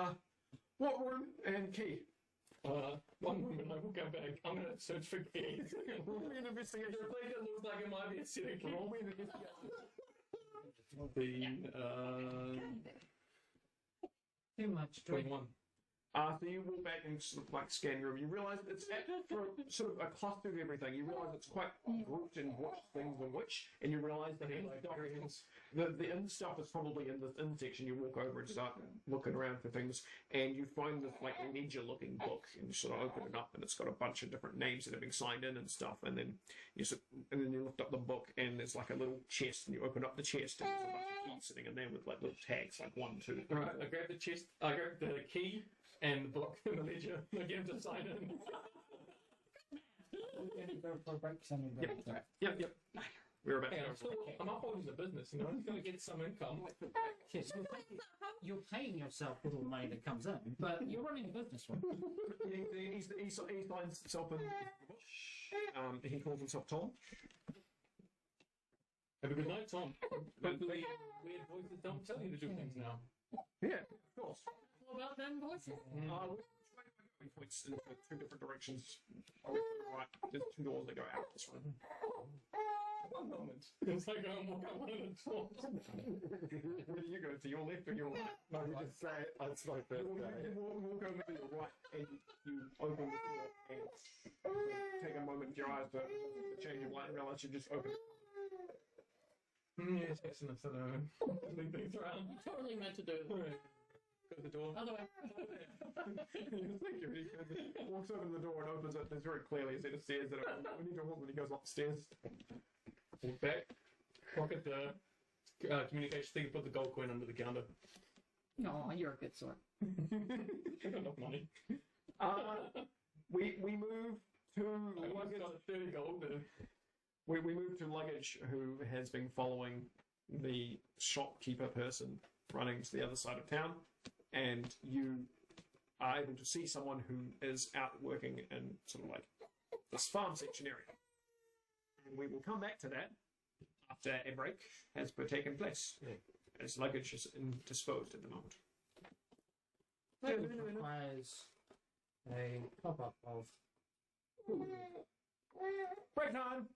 What room and key? One moment, I will go back. I'm going to search for keys. Roll me an investigation. The place that looks like it might be a set of keys. Roll me an investigation. Too much. 21. So you walk back and sort of like scan your room. You realise it's for sort of a cluster of everything. You realise it's quite grouped in which things are which, and you realise that the in stuff is probably in this in section. You walk over and start looking around for things, and you find this like ledger-looking book, and you sort of open it up, and it's got a bunch of different names that have been signed in and stuff. And then you lift up the book, and there's like a little chest, and you open up the chest, and there's a bunch of keys sitting in there with like little tags, like 1, 2. All right, I grab the chest. I grab the key and the book and the ledger. I get him to sign in. Yep. We're about to go. I'm up holding the business, you know. I'm going to get some income. Yes, you're paying yourself with all the money that comes in, but you're running a business, right? He signs himself in the book. He calls himself Tom. Have a good night, Tom. Hopefully, weird voices don't tell you to do things now. Yeah, of course. What about them voices? He points in 2 different directions. Right, there's 2 doors that go out this room. One moment. It's like I'm walking one of the doors. Where do you go? To your left or your right? No, we just say it's my birthday. You walk over to your right and you open the door and take a moment for your eyes to change of light and realize you just open it. Yes, enough to know. Leave things around. Totally meant to do it. Go to the door. Other way. He walks over to the door and opens it. There's very clearly a set of stairs that are we need to hold when he goes up the stairs. Walk back. Pocket the communication thing. Put the gold coin under the counter. No, you're a good sort. I got enough money. We move to I Luggage. got 30 gold. We move to Luggage, who has been following the shopkeeper person running to the other side of town, and you are able to see someone who is out working in sort of like this farm section area. And we will come back to that after a break has taken place, as Luggage is indisposed at the moment. It requires a pop-up of Break time!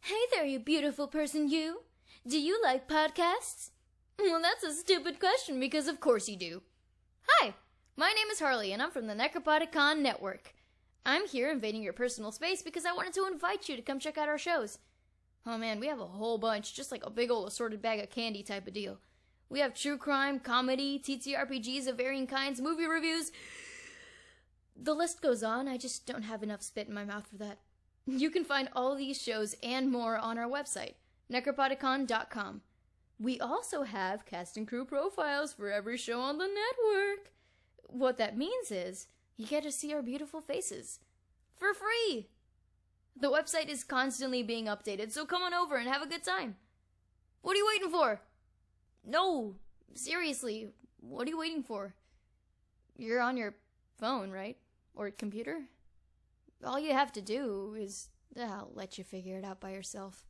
Hey there, you beautiful person, you. Do you like podcasts? Well, that's a stupid question because of course you do. Hi, my name is Harley and I'm from the Necropodicon Network. I'm here invading your personal space because I wanted to invite you to come check out our shows. Oh man, we have a whole bunch, just like a big old assorted bag of candy type of deal. We have true crime, comedy, TTRPGs of varying kinds, movie reviews. The list goes on, I just don't have enough spit in my mouth for that. You can find all these shows and more on our website, necropodicon.com. We also have cast and crew profiles for every show on the network. What that means is, you get to see our beautiful faces. For free! The website is constantly being updated, so come on over and have a good time. What are you waiting for? No, seriously, what are you waiting for? You're on your phone, right? Or computer? All you have to do is, I'll let you figure it out by yourself.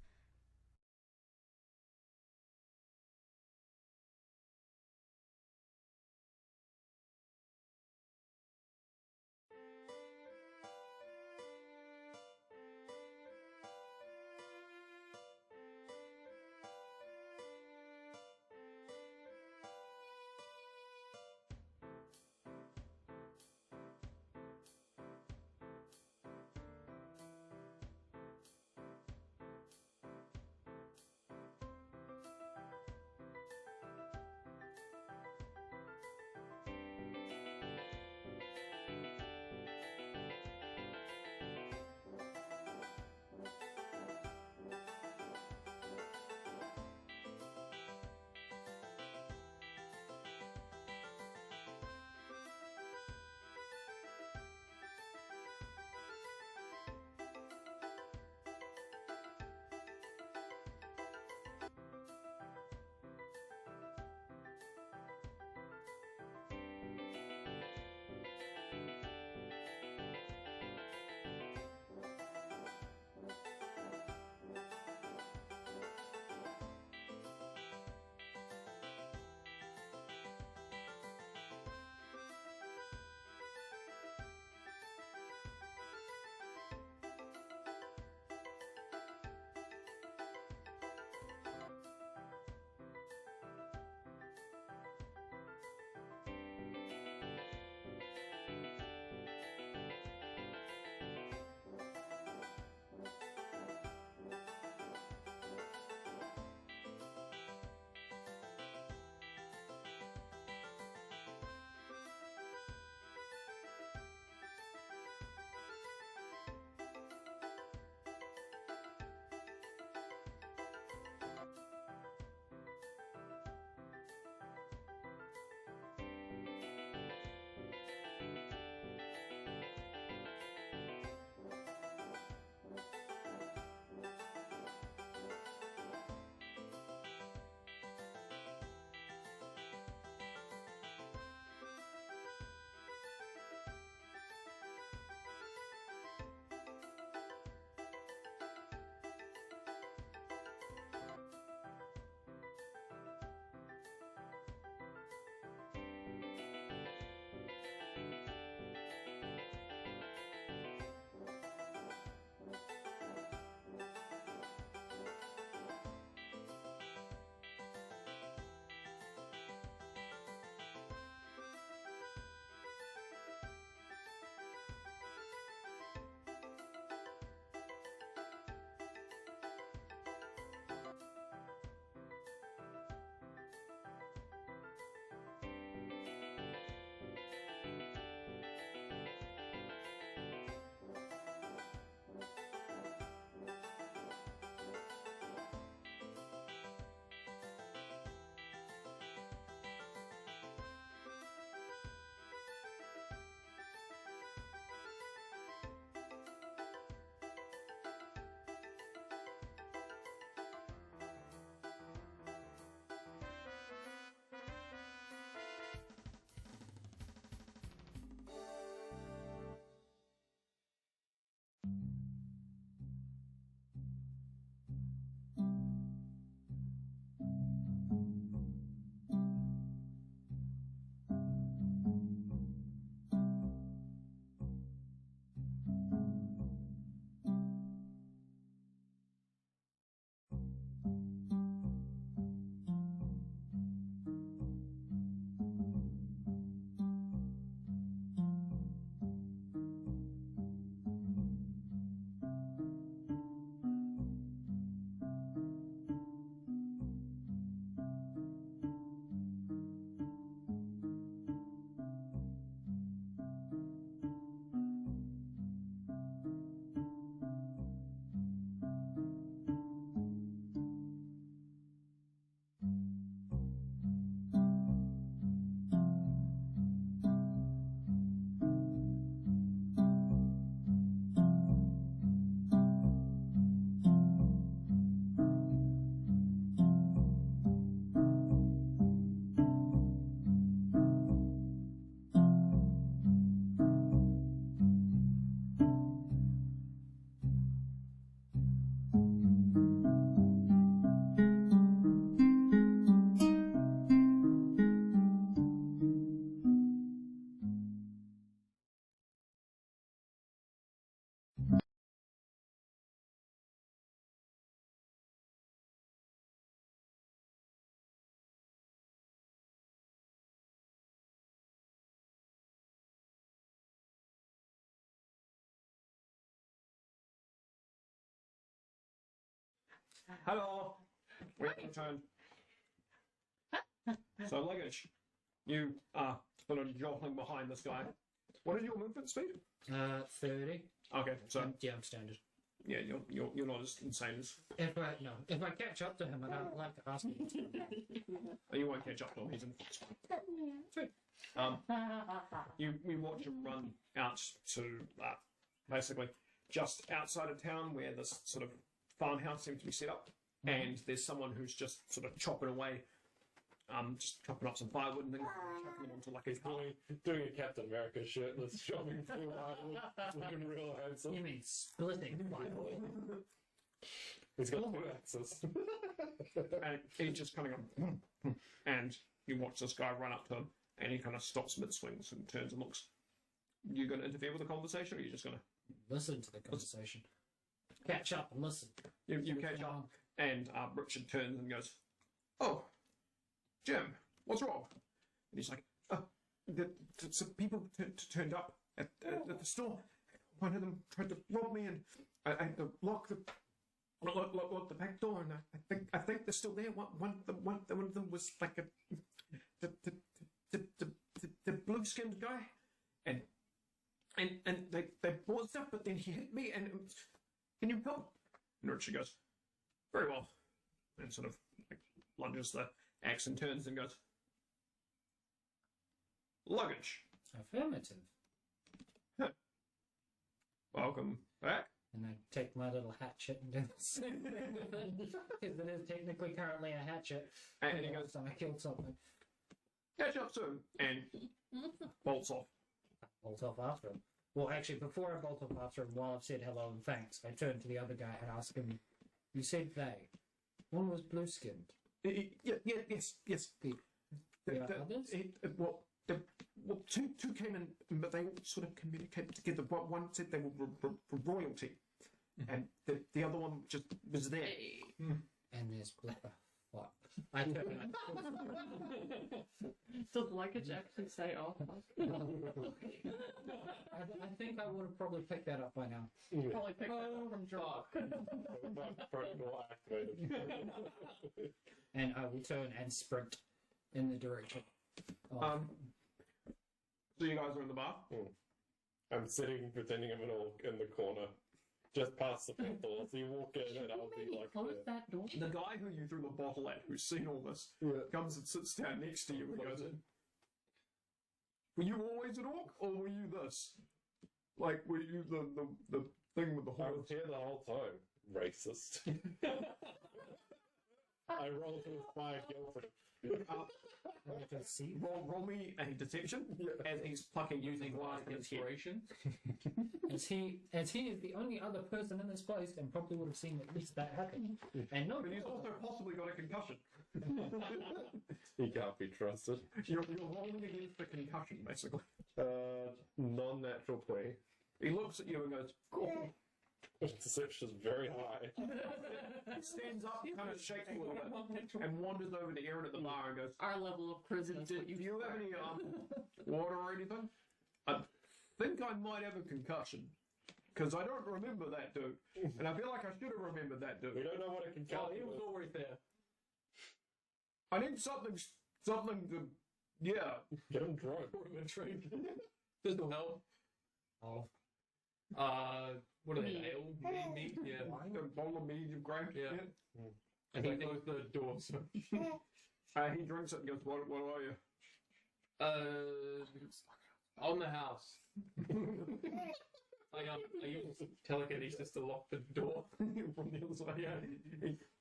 Hello. Wait your turn. So, Luggage, you are sort of jolting behind this guy. What is your movement speed? 30. Okay, so Yeah, I'm standard. yeah, you're not as insane as If I catch up to him, I'd like to ask him. you won't catch up to him. He's in Sweet. You watch him run out to basically just outside of town where this sort of farmhouse seems to be set up, and there's someone who's just sort of chopping away, just chopping up some firewood and things, chucking them onto like He's doing a Captain America shirtless, shopping through hardwood, looking real handsome. You mean splitting firewood? He's got 2 axes. and he's just kind of going, and you watch this guy run up to him, and he kind of stops mid swings and turns and looks. You going to interfere with the conversation, or are you just going to Listen to the conversation. Catch up and listen. you catch up? And Richard turns and goes, "Oh, Jim, what's wrong?" And he's like, some people turned up at the store. One of them tried to rob me, and I had to lock the back door, and I think they're still there. One of them was like the blue-skinned guy, and they bought stuff, but then he hit me, and can you help?" And Richard goes, "Very well," and sort of like lunges the axe and turns and goes, "Luggage, Affirmative. welcome back." And I take my little hatchet and do the same thing with it. Because it is technically currently a hatchet. And he goes, I killed something. "Catch up soon," and bolts off. Bolt off after him. Well, actually, before I bolt off after him, while I've said hello and thanks, I turn to the other guy and ask him, "You said they. One was blue-skinned. Yes. The others? Well, two came in, but they all sort of communicated together. One said they were for royalty, and the other one just was there." And there's fuck. I turn. Does Luggage actually say off? I think I would have probably picked that up by now. Probably picked that up from Jock. Protocol activated. And I will turn and sprint in the direction. So you guys are in the bar. I'm sitting pretending I'm an orc in the corner, just past the front door. So you walk in and I'll be like, Close that door. The guy who you threw the bottle at, who's seen all this, comes and sits down next to you and goes, "Were you always an orc, or were you this? Like, were you the thing with the I horse?" was here the whole time. Racist. I rolled to a 5 Guildford. Roll me a deception as he's plucking using one Inspiration. As he is the only other person in this place and probably would have seen at least that happen. And no, But he's also possibly got a concussion. He can't be trusted. You're rolling against the concussion, basically. Non-natural 20. He looks at you and goes, "Cool." Deception is very high. He stands up, kind of shakes a little bit, and wanders over to Aaron at the bar and goes, Our level of prison is "Do what you you have any water or anything? I think I might have a concussion, because I don't remember that dude, and I feel like I should have remembered that We dude. don't know what a Oh, concussion he was is. always there. I need something to, yeah." Get him drunk. Put him in a train. This will help. Oh. What are they? Ale? Meat? Yeah. A bowl of medium grade. Yeah. And he closed the door, so. He drinks it and goes, what are you?" On the house. I use telekinesis to lock the door from the other side. Yeah.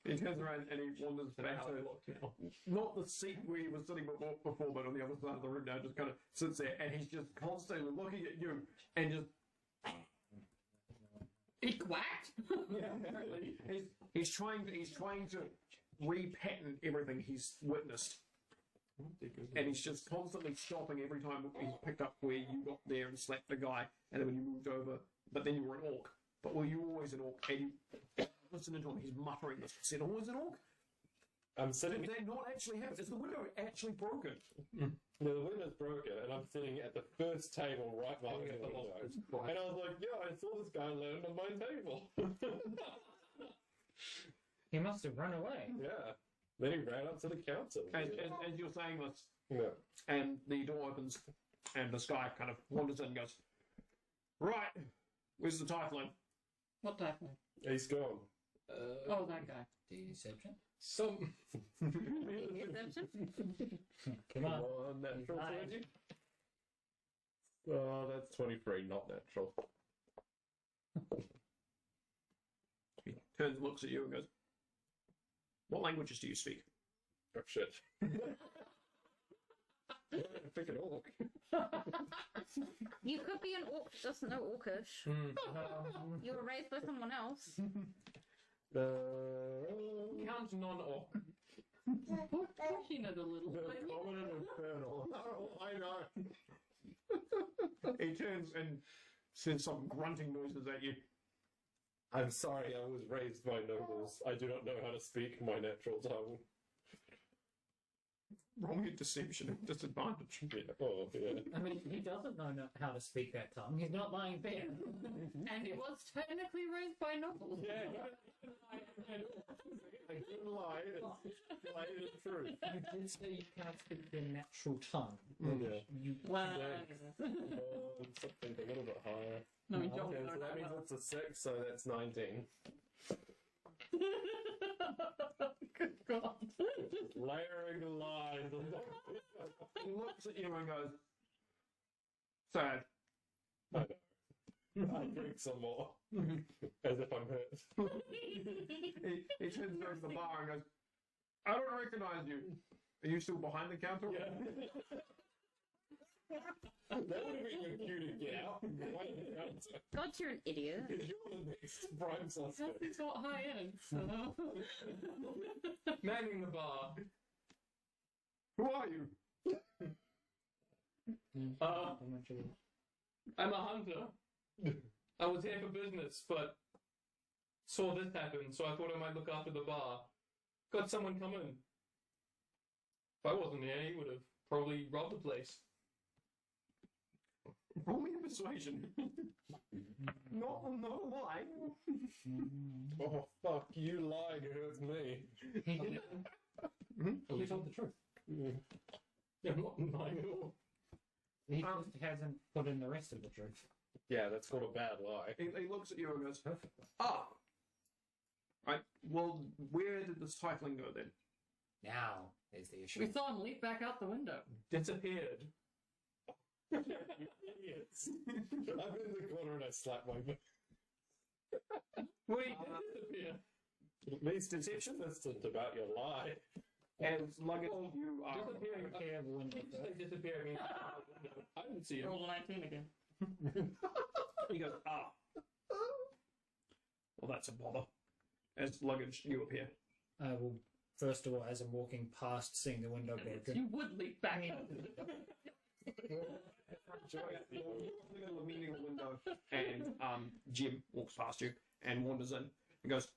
He turns around and he wanders And back now to it's locked now. not the seat where he was sitting before, but on the other side of the room now, just kind of sits there, and he's just constantly looking at you and just He quacked? yeah, apparently he's trying to repattern everything he's witnessed, and he's just constantly stopping every time he's picked up where you got there and slapped the guy, and then when you moved over, but then you were an orc. But were you always an orc? And you listen to him, he's muttering this. Is it always an orc? I'm sitting. Did that not actually happen? Is the window actually broken? The window's broken, and I'm sitting at the first table right behind the window. And I was like, "Yeah, I saw this guy land on my table." He must have run away. Yeah. Then he ran up to the counter. As you're saying this, Yeah. and the door opens, and this guy kind of wanders in and goes, right, where's the tiefling? What type of? He's gone. Oh, that guy. Deception. Some. Deception? Come on. Natural Nine. 20. Oh, that's 23, not natural. He turns, looks at you, and goes, what languages do you speak? Oh, shit. Pick an orc. You could be an orc that doesn't know orcish. You were raised by someone else. Count non-orc. Pushing it a little The bit. common and infernal. Oh, I know. He turns and says some grunting noises at you. I'm sorry, I was raised by nobles. I do not know how to speak my natural tongue. Roll me a deception at disadvantage. Yeah. Oh, yeah. I mean, he doesn't know how to speak that tongue. He's not lying there. And it was technically raised by nobles. Yeah, I didn't lie. It's lying the truth. You did say you can't speak their natural tongue. Yeah. You Well, Something a little bit higher. no, we Okay, don't so know that that means well. it's a 6, so that's 19. Good God. Layering lies. He looks at you and goes, sad. I drink some more. As if I'm hurt. He turns towards the bar and goes, I don't recognize you. Are you still behind the counter? Yeah. That would have been your cue to get out. God, you're an idiot. You're the next prime suspect. He's got high end, so. Manning the bar. Who are you? I'm a hunter. I was here for business, but saw this happen, so I thought I might look after the bar. Got someone come in. If I wasn't here, he would have probably robbed the place. Roll me a persuasion. Not lie. Oh, fuck, you lying hurts me. Well, he told the truth. Yeah, I'm not lying at all. He just hasn't put in the rest of the truth. Yeah, that's called a bad lie. He looks at you and goes, ah. Right, well, where did this tiefling go then? Now is the issue. We saw him leap back out the window. Disappeared. Idiots. I'm in the corner and I slap my back. Well, he did disappear. At least it's consistent about your lie. As luggage, you are. Disappearing. Okay, everyone. Just like disappearing. I didn't see him. Roll a 19 again. He goes, ah. Well, that's a bother. As luggage, you appear. I will, first of all, as I'm walking past, seeing the window broken. You would leap back out the window. You're in the middle of meeting the window, and Jim walks past you and wanders in and goes,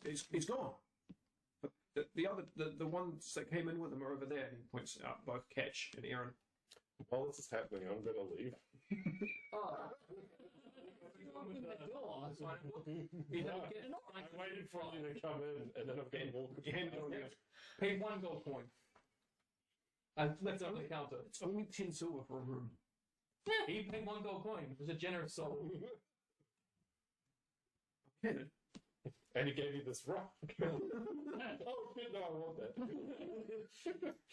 he's gone. But the ones that came in with him are over there. He points out both Catch and Aaron. While this is happening, I'm gonna leave. Oh. Open the door, so I waited for you to come in, and then I'm gonna walk. You hand it over to him. Pay 1 gold coin. I left it on the counter. It's only 10 silver for a room. He paid 1 gold coin. It was a generous soul. And he gave you this rock. Oh shit, no, I want that.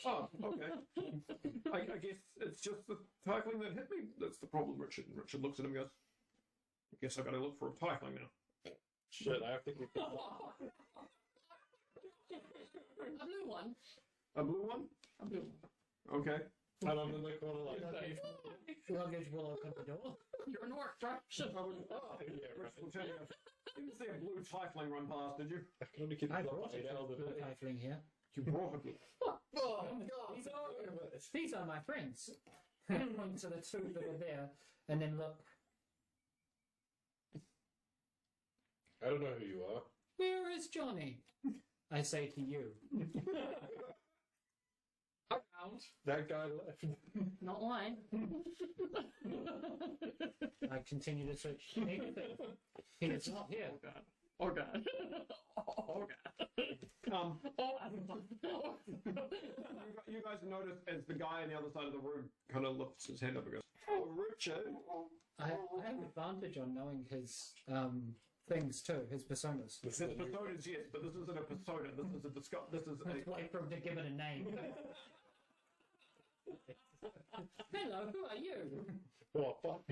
Oh, okay. I guess it's just the tiefling that hit me. That's the problem, Richard. And Richard looks at him and goes, I guess I've got to look for a tiefling now. Shit, I have to keep A blue one. A blue one? A blue one. Okay. And I'm in the corner like Safe. Luggage will open the door. You're an orc, right? Oh, yeah, Richard will tell you. You didn't see a blue tiefling run past, did you? I brought a tiefling here. You brought it. Oh, God. These are my friends. And point to the two that are there, and then look. I don't know who you are. Where is Johnny? I say to you. Around. That guy left. Not lying. I continue to search. He is not here. Oh, God. Oh god. Oh god. Um, Oh, you guys notice as the guy on the other side of the room kind of lifts his hand up and goes, "Oh, Richard." I have advantage on knowing his things too, his personas. His personas, yes, but this isn't a persona. This is a this is Let's a. wait for him to give it a name. Hello, who are you? What? Fuck.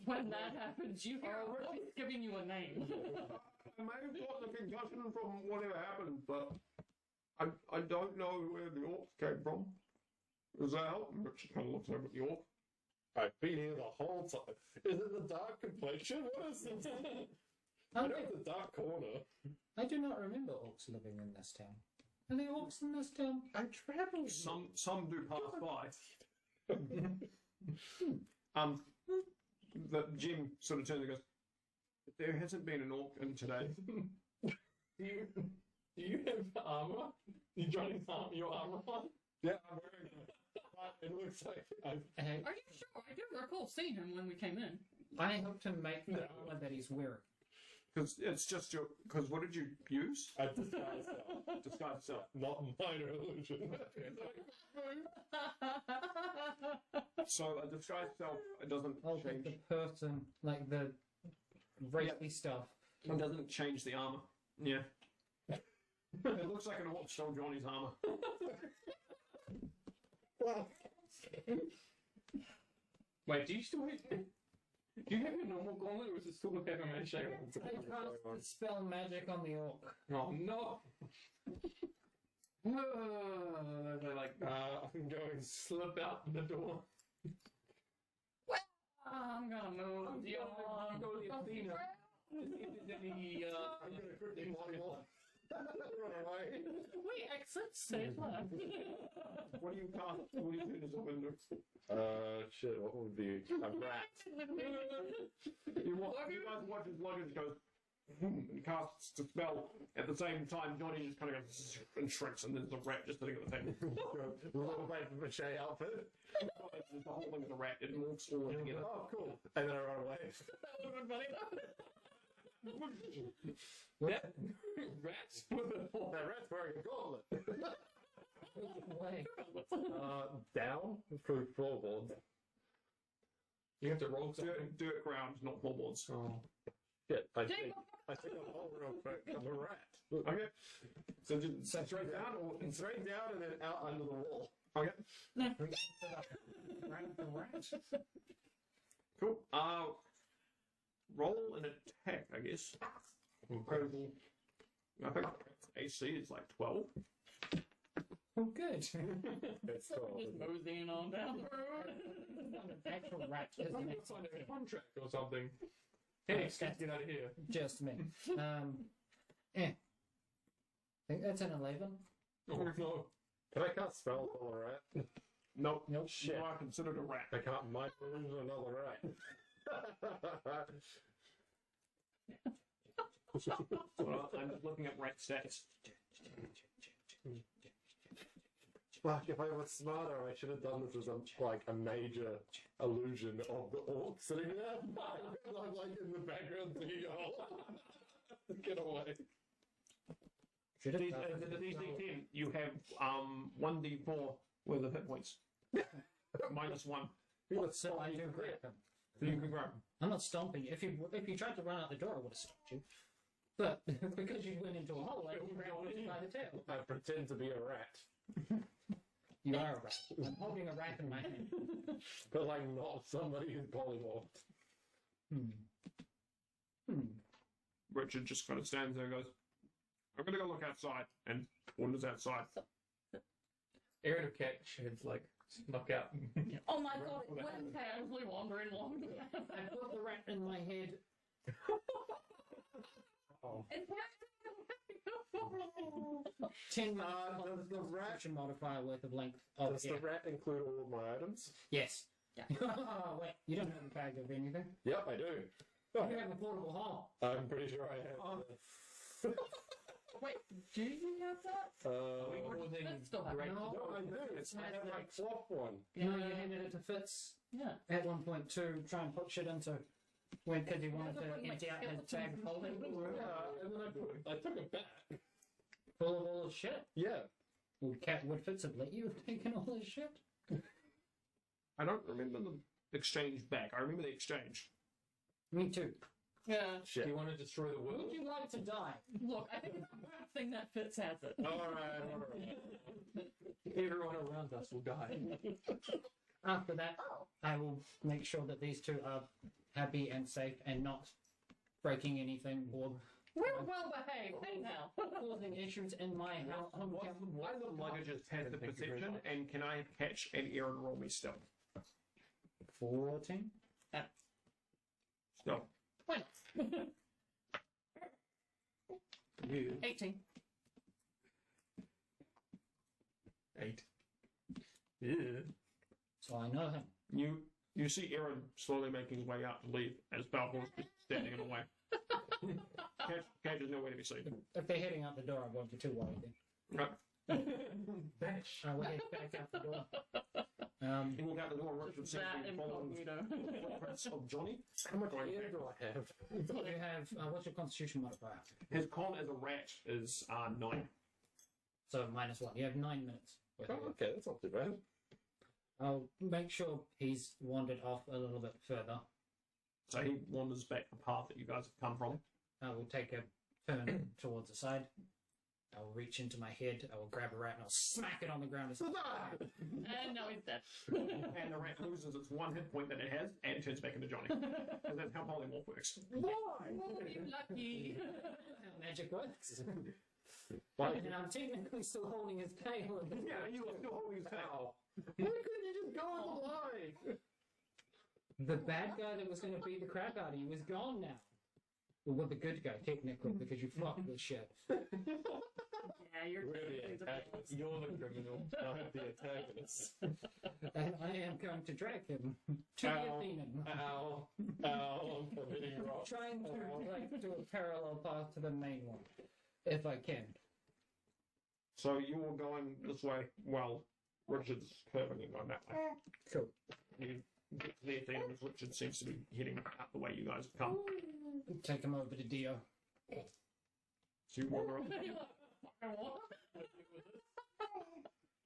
when that happens, you hear a voice giving you a name. I may have got the concussion from whatever happened, but I don't know where the orcs came from. Does that help? Richard kind of looks over at the orc. I've been here the whole time. Is it the dark complexion? What is it? I know the dark corner. I do not remember orcs living in this town. Are there orcs in this town? I traveled. Some do pass by. The Jim sort of turns and goes, "There hasn't been an orc in today." Do you have armor? You joining your armor on? Yeah, I'm wearing it. It looks like I've. Are you sure? I do recall seeing him when we came in. I helped him make the armor that he's wearing. Because it's just your. Because what did you use? I disguised self. Disguise self. Not minor illusion. So a disguise self it doesn't Oh, change. the person, like the racy stuff. It doesn't change the armor. Yeah. It looks like an orc stole Johnny's armor. Wait, do you still have... Do you have your normal gauntlet or is it still a paper mache? I cast spell magic on the orc. Oh no! They're like, I'm going. slip out the door. I'm gonna move. Go to the Athena. See if there's any, I'm going to quickly run away. We exit safe left. What do you cast? What do you do as a window? Shit, what would be a rat? You guys watch as Luggage goes and casts the spell at the same time. Johnny just kind of goes and shrinks, and there's a rat just sitting at the table. The little paper mache outfit. There's the whole thing with the rat. It morphs all together. Oh, cool. And then I run away. Rats? That rat's wearing a gauntlet. Down for floorboards. You have to roll something. Dirt ground, not floorboards. Oh. Shit, I think I'm all real quick. I'm a rat. Okay. So just straight down or Straight down and then out under the wall. okay. Cool. Roll an attack, I guess. Incredible. I think AC is like 12. Oh, good. It's Just moseying on down the road. An actual rat I'm isn't going it? to find a contract or something. Hey, get out of here. Just me. I think that's an 11. Oh no. Can I cast spells on a rat? Nope. Nope. You are considered a rat. I can't micro another rat. Well, I'm just looking at rat stats. Fuck, if I was smarter, I should have done this as a major illusion of the orc sitting there. I'm like in the background thinking, oh, get away. Should have As a DC 10, you have 1d4 worth of hit points. Minus 1. So I do grab him. So you can grab. I'm not stomping you. If you tried to run out the door, I would have stopped you. But because you went into a hole, I grabbed you by the tail. I pretend to be a rat. You are a rat. I'm holding a rat in my hand. But like not somebody who's polymorphed. Richard just kind of stands there and goes, I'm going to go look outside. And wanders outside. Aaron of cat sheds like snuck out. Oh my god, it went casually wandering along the I put the rat in my head. It's 10 Does the rat action modifier worth of length of does air. the rat include all of my items? Yes. Yeah. Oh, wait. You don't have a bag of anything? Yep, I do. You have a portable hole. I'm pretty sure I have. Wait, do you have that? Causing still have great- No, I do. It's I have like- my cloth one. You know, you handed it to Fitz Yeah. at one point to try and put shit into. Wait, because he wanted to empty out his bag of holding? Yeah, and then I took it back. Full of all his shit? Yeah. Would Fitz have let you have taken all his shit? I don't remember the exchange back. I remember the exchange. Me too. Yeah. Shit. Do you want to destroy the Would world? you like to die? Look, I think it's a bad thing that Fitz has it. Alright. Everyone around us will die. After that, I will make sure that these two are happy and safe and not breaking anything or We're well behaved. Hey now. causing issues in my house. Why the luggages has the Thank you very perception, much. and can I catch an Aaron roll me stealth? 14? Stealth. Why not? You. 18. 8. Yeah. So I know him. You see Aaron slowly making his way out to leave, as Balfour's just standing in the way. Cage is nowhere to be seen. If they're heading out the door, I won't be too worried then. Right. I will head back out the door. You walk out the door, Richard seems That to be following incognito. the footprints of Johnny. How much air do I have? You have, what's your constitution modifier? His con as a rat is 9. So -1. You have 9 minutes. Oh, okay, that's not too bad. I'll make sure he's wandered off a little bit further. So he wanders back the path that you guys have come from. I will take a turn towards the side. I will reach into my head. I will grab a rat and I'll smack it on the ground. And say, "Ah!" And now he's dead. And the rat loses its 1 hit point that it has and turns back into Johnny. Because that's how polymorph works. Oh, you lucky. How magic works. Like, And I'm technically still holding his tail. At this Yeah, point. you are still holding his tail. why couldn't you just go on the line? The bad guy that was going to beat the crap out of you is gone now. Well, the good guy, technically, because you fucked with shit. Yeah, you're We're the antagonists. You're the criminal. I'm the antagonist. And I am going to drag him to the Ow. Athenaeum. Ow. Ow. I'm committing wrong. Trying to do a parallel path to the main one, if I can. So you are going this way while Richard's curving and going that way. Cool. You get to the Athenaeum as Richard seems to be heading out the way you guys have come. Take him over to Dio. So you wander up.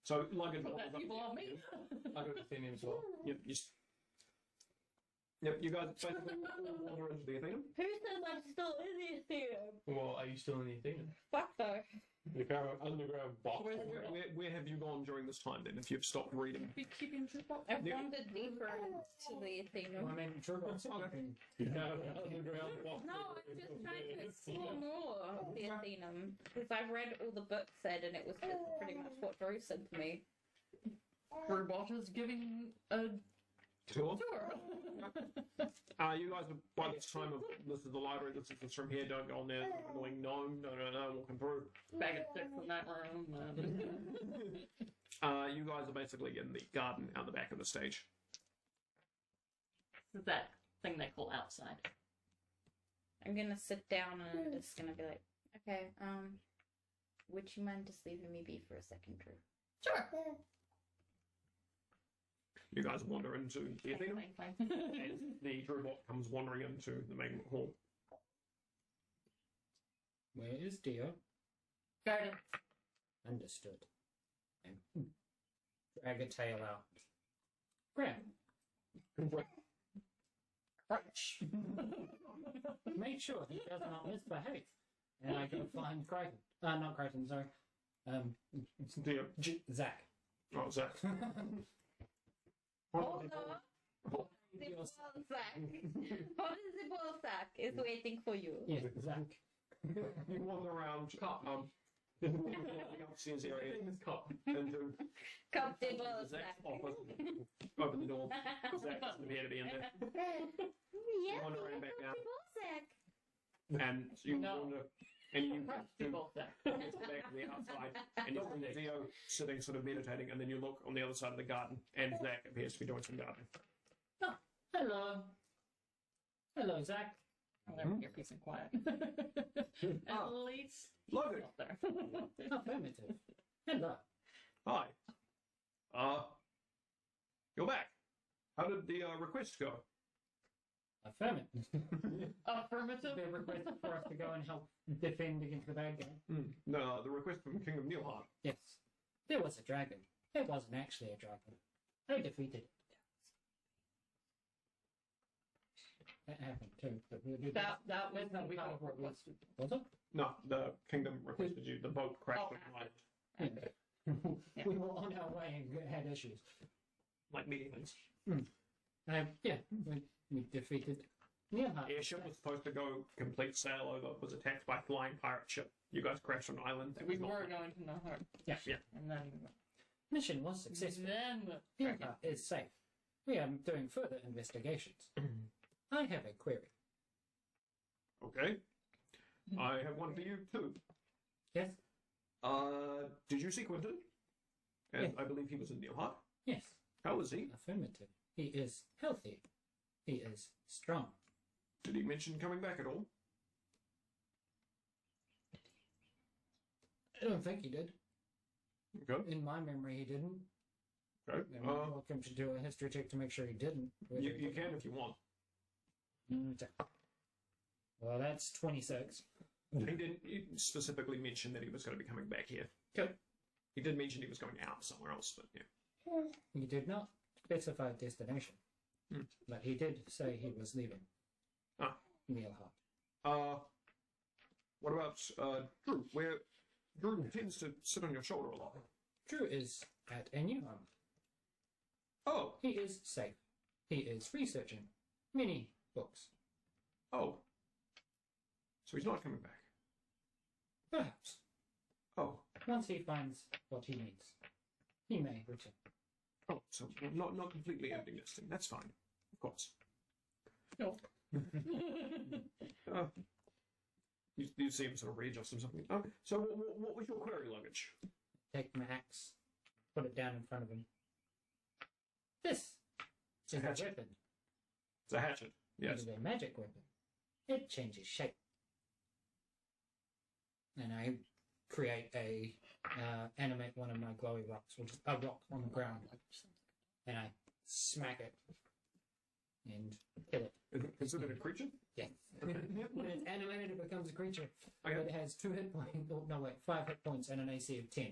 So Luggage Put wanders that up. evil on me. I got the theme as well. Yep, you guys basically wander into the Athenaeum. Who says I'm still in the theater? Well, are you still in the theme? Fuck though. You found an underground box. Where have you gone during this time then, if you've stopped reading? Be keeping true. I've Yeah. wandered deeper into the Athenaeum. I mean, true. You found an underground box. No, I'm just trying to explore more of the Athenaeum. Because I've read all the books said and it was just pretty much what Drew said to me. Robot is giving a Sure. tour. You guys are, by this time, this is the library, this is from here, don't go on there, annoying gnome, no, walking through. Bag of sticks in that room. You guys are basically in the garden out the back of the stage. This is that thing they call outside. I'm gonna sit down and I'm just gonna be like, okay, would you mind just leaving me be for a second, Drew? Sure. You guys wander into the Athenaeum, Fine. and the Drewbot comes wandering into the main hall. Where is Dio? Garden. Understood. And drag a tail out. Grab. Crunch. Make sure he does not misbehave. And I can find Crichton. Not Crichton, sorry. Dear. Zach. Oh, Zach. Hold on. The ball sack. Hold the ball sack is waiting for you. Yes, Zach. You wander around, the upstairs area, into Captain ball Zach's sack. office. Open the door. Zach doesn't appear to be in there. Yeah, Wander around back down. ball sack. And you No. wander, and you Crunch get people there. back to the outside, and you see Theo sitting sort of meditating, and then you look on the other side of the garden, and Zach appears to be doing some gardening. Hello. Hello, Zach. I'll never hear peace and quiet. At least Luggage. out there. Affirmative. Hello. Hi. You're back. How did the request go? Affirmative. Affirmative. They requested for us to go and help defend against the bad guy. No, the request from King of Neilheart. Yes. There was a dragon. It wasn't actually a dragon. I defeated it. That happened too. But we'll do That was That's not what we part got of what requested. Was it? No, the kingdom requested you. The boat crashed Oh, with light. Yeah. We were on our way and had issues. Like many things. Yeah, we defeated Neilheart. Airship was supposed to go complete sail over. Was attacked by flying pirate ship. You guys crashed on an island. That We was not were fun. going to know her. Yeah. And then Mission was successful. then Neilheart is safe. We are doing further investigations. I have a query. Okay. I have one for you too. Yes? Did you see Quentin? And Yes. I believe he was in Neilheart. Yes. How is he? Affirmative. He is healthy. He is strong. Did he mention coming back at all? I don't think he did. Okay. In my memory, he didn't. Okay. I'm welcome to do a history check to make sure he didn't. You can if you want. Well, that's 26. He didn't specifically mention that he was going to be coming back here. Okay. He did mention he was going out somewhere else, but yeah. He did not specify a destination. Hmm. But he did say he was leaving. Ah. Neilheart. What about Drew? Where Drew tends to sit on your shoulder a lot. Drew is at a new home. Oh, He is safe. He is researching many books. oh. So he's not coming back. Perhaps. Oh, Once he finds what he needs, he may return. oh. So not completely empty nesting. That's fine, of course. No. You see him sort of readjust or something. Oh, so what was your query, Luggage? Take my axe, put it down in front of him. This is a hatchet. weapon. It's a hatchet. Yes. It is a magic weapon. It changes shape. And I create animate one of my glowy rocks, which is a rock on the ground. And I smack it and kill it. Is it considered a creature? Yeah. When it's animated, it becomes a creature. Okay. It has 2 hit points. Oh, no, wait, 5 hit points and an AC of 10.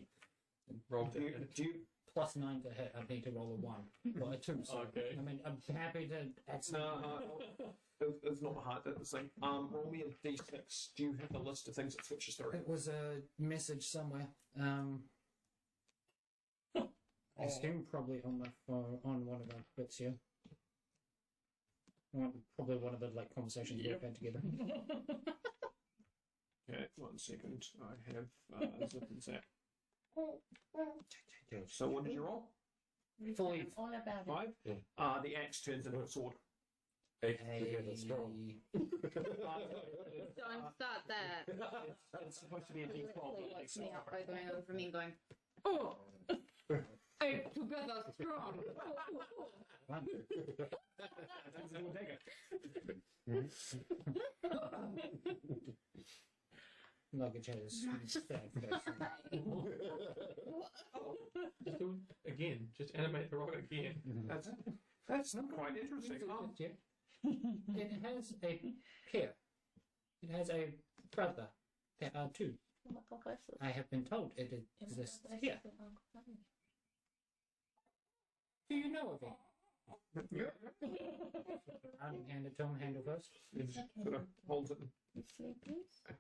Roll Do you Plus 9 to hit. I need to roll a 1. Well, a 2. So Okay. I mean, I'm happy to add some. it's not hard. That's the thing. Roll me a d6. Do you have the list of things that switches through? It was a message somewhere. I assume probably on my phone, on one of the bits here. Probably one of the conversations we've had together. Okay, 1 second. I have zip and zap. So what did you roll? 5. All about it. 5? Yeah. The axe turns into a sword. Together strong. Don't start that. It's supposed to be a d12. It but wakes it's me not. up by going over me and going, oh, I'm together strong. Fun. That's a dagger. Luggage has sad face. Just do it again. Just animate the rock again. That's quite interesting. Yeah. It has a pair. It has a brother. There are 2. I have been told it exists here. Do you know of it? Yeah. I'm hand it to him, handle first. It sort of holds it.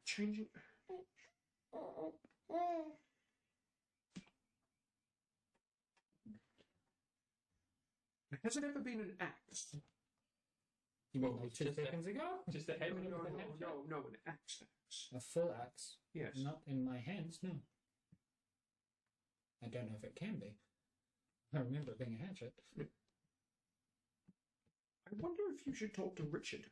Changing. Has it ever been an axe? You mean Well, like 2 just a- seconds ago? Just a head. No, an axe. A full axe? Yes. Not in my hands, no. I don't know if it can be. I remember it being a hatchet. I wonder if you should talk to Richard.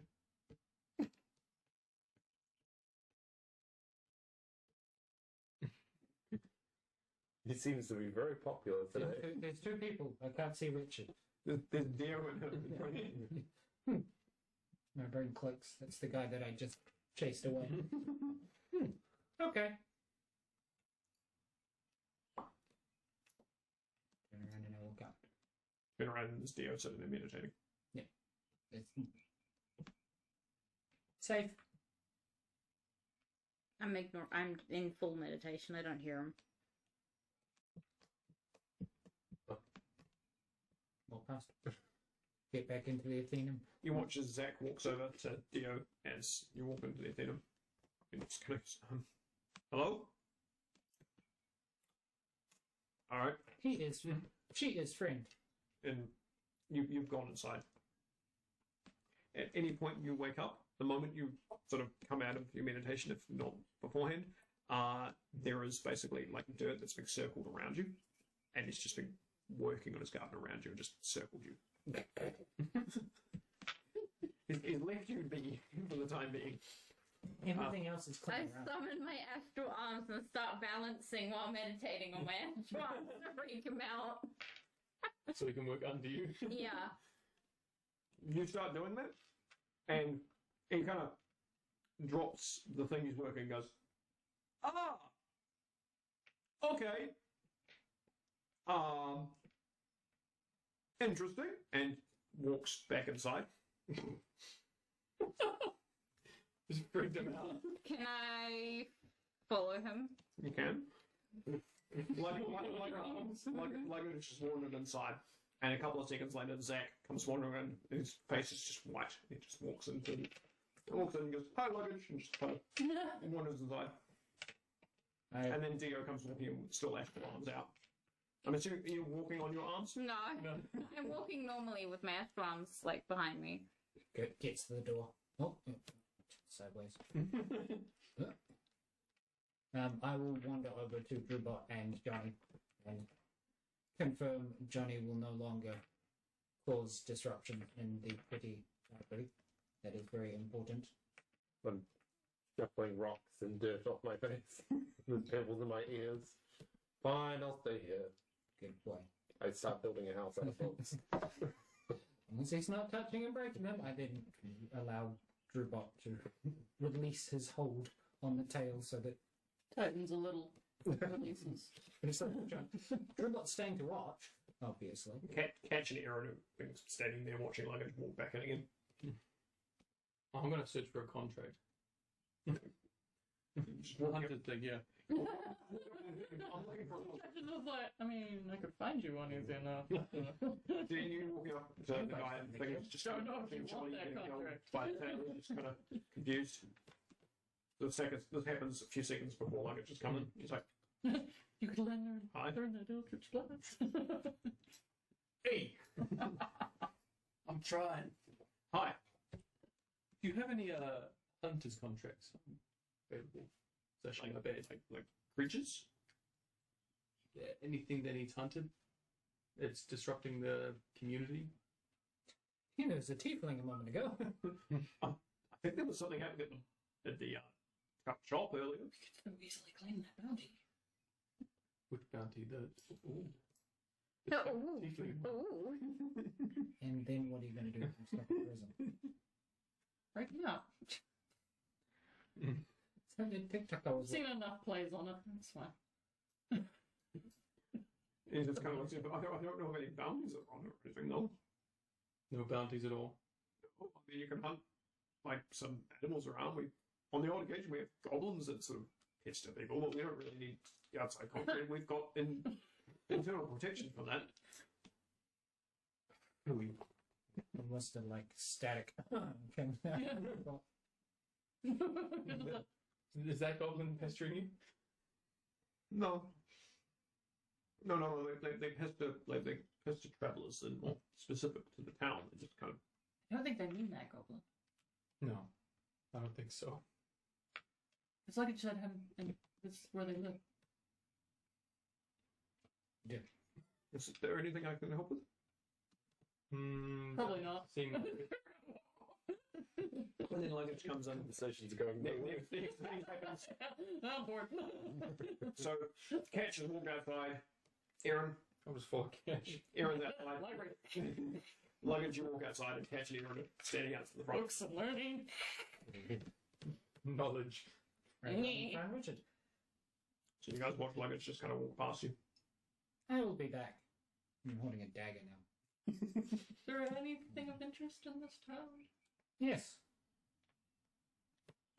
He seems to be very popular today. There's 2 people. I can't see Richard. There's Dio and him. My brain clicks. That's the guy that I just chased away. Okay. Turn around and I walk out. Been around in this Dio sitting there meditating. It's Safe. I'm in full meditation. I don't hear him. Walk past. Get back into the Athenaeum. You watch as Zach walks over to Dio as you walk into the Athenaeum. And just kind of, hello? Alright. She is friend. And you've gone inside. At any point you wake up, the moment you sort of come out of your meditation, if not beforehand, there is basically like dirt that's been circled around you, and he's just been working on his garden around you and just circled you. he's left you be for the time being. Everything else is I clean around. summon my astral arms and start balancing while meditating on my astral arms to freak him out. So he can work under you. Yeah. You start doing that, and he kind of drops the thing he's working and goes, okay. Interesting. And walks back inside. Just freaked him out. Can I follow him? You can. Luggage is just wandered inside. And a couple of seconds later, Zach comes wandering in. His face is just white. He just walks in and goes, hi, Luggage, and just kind of wanders inside. And then Dio comes walking in with still astral arms out. I'm assuming you're walking on your arms? No. No. I'm walking normally with my astral arms, like, behind me. Gets to the door. Oh, sideways. I will wander over to Drubot and Johnny and confirm Johnny will no longer cause disruption in the pretty library. That is very important. I'm shuffling rocks and dirt off my face. There's pebbles in my ears. Fine, I'll stay here. Good boy. I start building a house out of books. Once he's not touching and breaking them, I didn't allow Drubot to release his hold on the tail so that Tightens a little. Releases. Drubot's staying to watch, obviously. Catch and Aaron who've been standing there watching Luggage walk back in again. I'm going to search for a contract. Just walking up. Hunted thing, yeah. I'm looking for a look. I mean, I could find you one easy enough. Do you walking up to the guy and thinking it's just Don't know if you want that contract. by the tail, just kind of confused. This happens a few seconds before Luggage is coming. He's like, You could learn hi. that Eldritch Blast. Hey! I'm trying. Hi. Do you have any hunter's contracts available? It's actually not bad. Like creatures? Yeah, anything that needs hunted? It's disrupting the community. You know, there's a tiefling a moment ago. I think there was something happening at the shop earlier. We could so easily claim that bounty. Which bounty? Ooh. Tiefling. Ooh. And then what are you going to do if I'm stuck in prison? Right now. So the TikTok I've seen enough plays on it. It's fine. He just kind of looks at it, but I don't know of any bounties on it or anything, no. No bounties at all. I mean, you can hunt like some animals around. On the odd occasion, we have goblins that sort of pester people, but we don't really need the outside concrete. We've got internal protection for that. Unless the like static comes out. Is that goblin pestering you? No. They pester travellers and more specific to the town. They just kind of. I don't think they mean that goblin. No, I don't think so. It's like it said him, and it's where they live. Yeah. Is there anything I can help with? Probably not. Seeing And then Luggage comes in. Conversation's going nowhere. I'm bored. So, Catch has walked outside. Aaron. I was full of cash. Aaron's outside. Library. Luggage, you walk outside, and Catch and Aaron are standing out the front. Books and learning. Knowledge. Right, I'm Richard. So you guys watch Luggage just kind of walk past you. I will be back. I'm holding a dagger now. Is there anything of interest in this town? Yes.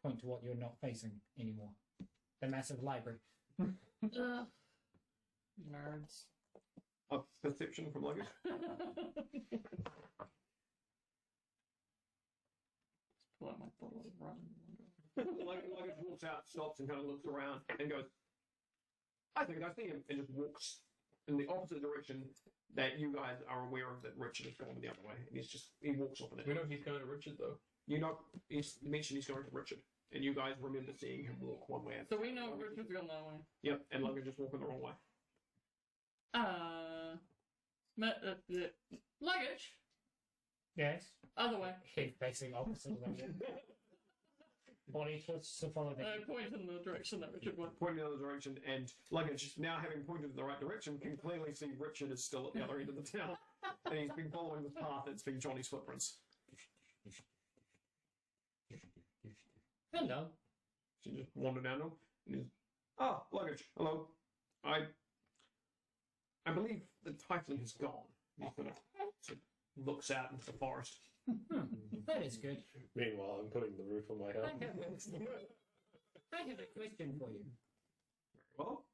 point to what you're not facing anymore. The massive library. Ugh. Nerds. A perception from Luggage. Pull out my bottle of rum. Luggage walks out, stops, and kind of looks around and goes, I think I see him, and just walks in the opposite direction that you guys are aware of that Richard is going the other way. And he walks off in it. We know he's going to Richard, though. You know, he's mentioned he's going to Richard, and you guys remember seeing him walk one way. So we know Richard's going that way. Yep, and Luggage is walking the wrong way. Luggage. Yes. Other way. Head facing opposite Luggage. Or he twists to follow the Point in the direction that Richard went. Pointing in the other direction, and Luggage, now having pointed in the right direction, can clearly see Richard is still at the other end of the town, and he's been following the path that's been Johnny's footprints. Hello. So you just wander down to him, and he's, Luggage, hello. I believe the tiefling has gone. He sort of looks out into the forest. That is good. Meanwhile, I'm putting the roof on my I helmet. have a question for you. Well,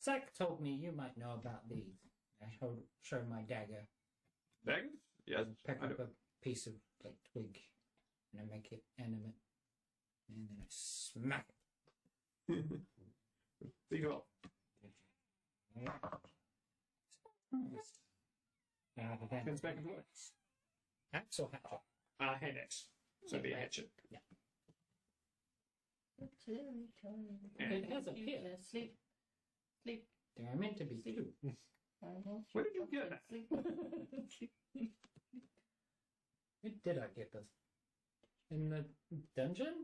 Zach told me you might know about these. I showed my dagger. Daggers? Yes, Pick I up do. a piece of like twig, and I make it animate, and then I smack it. See you well. Turns back into what? Axe or hatchet? Hand axe. So it'd be a hatchet. Yeah. And It has a pit. Sleep. Sleep. They are meant to be two. where did you get that? Where did I get this? In the dungeon?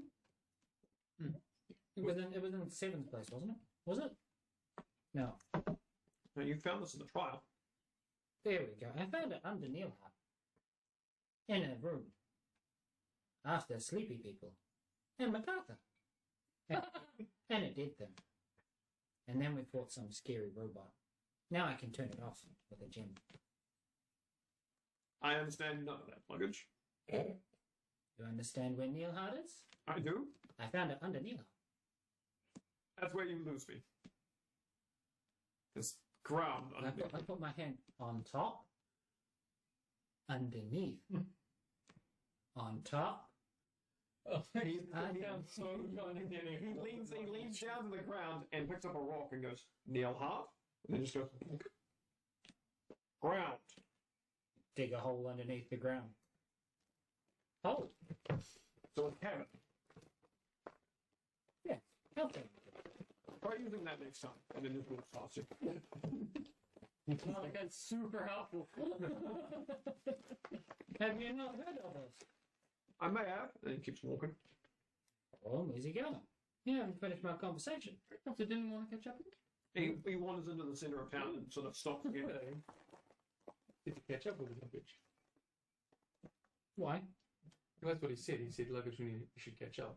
It was in Seven's place, wasn't it? Was it? No. No, you found this in the trial. There we go. I found it under Neilhart. In a room. After sleepy people. And MacArthur. And it did them. And then we fought some scary robot. Now I can turn it off with a gem. I understand none of that, Luggage. You understand where Neilhart is? I do. I found it under Neilhart. That's where you lose me. This ground. I put my hand on top. Underneath. On top. Oh, He sounds so condescending. leans down to the ground and picks up a rock and goes, Neil Hart? And then just goes, ground. Dig a hole underneath the ground. Oh, So it's Kevin. help him. Try using that next time. And then just walks past you. Oh, that's super helpful. Have you not heard of us? I may have. And he keeps walking. Oh, where's he going? You haven't finished my conversation. So didn't want to catch up? He wanders into the centre of town and sort of stops again. Did you catch up with the luggage? Why? That's what he said. He said luggage we should catch up.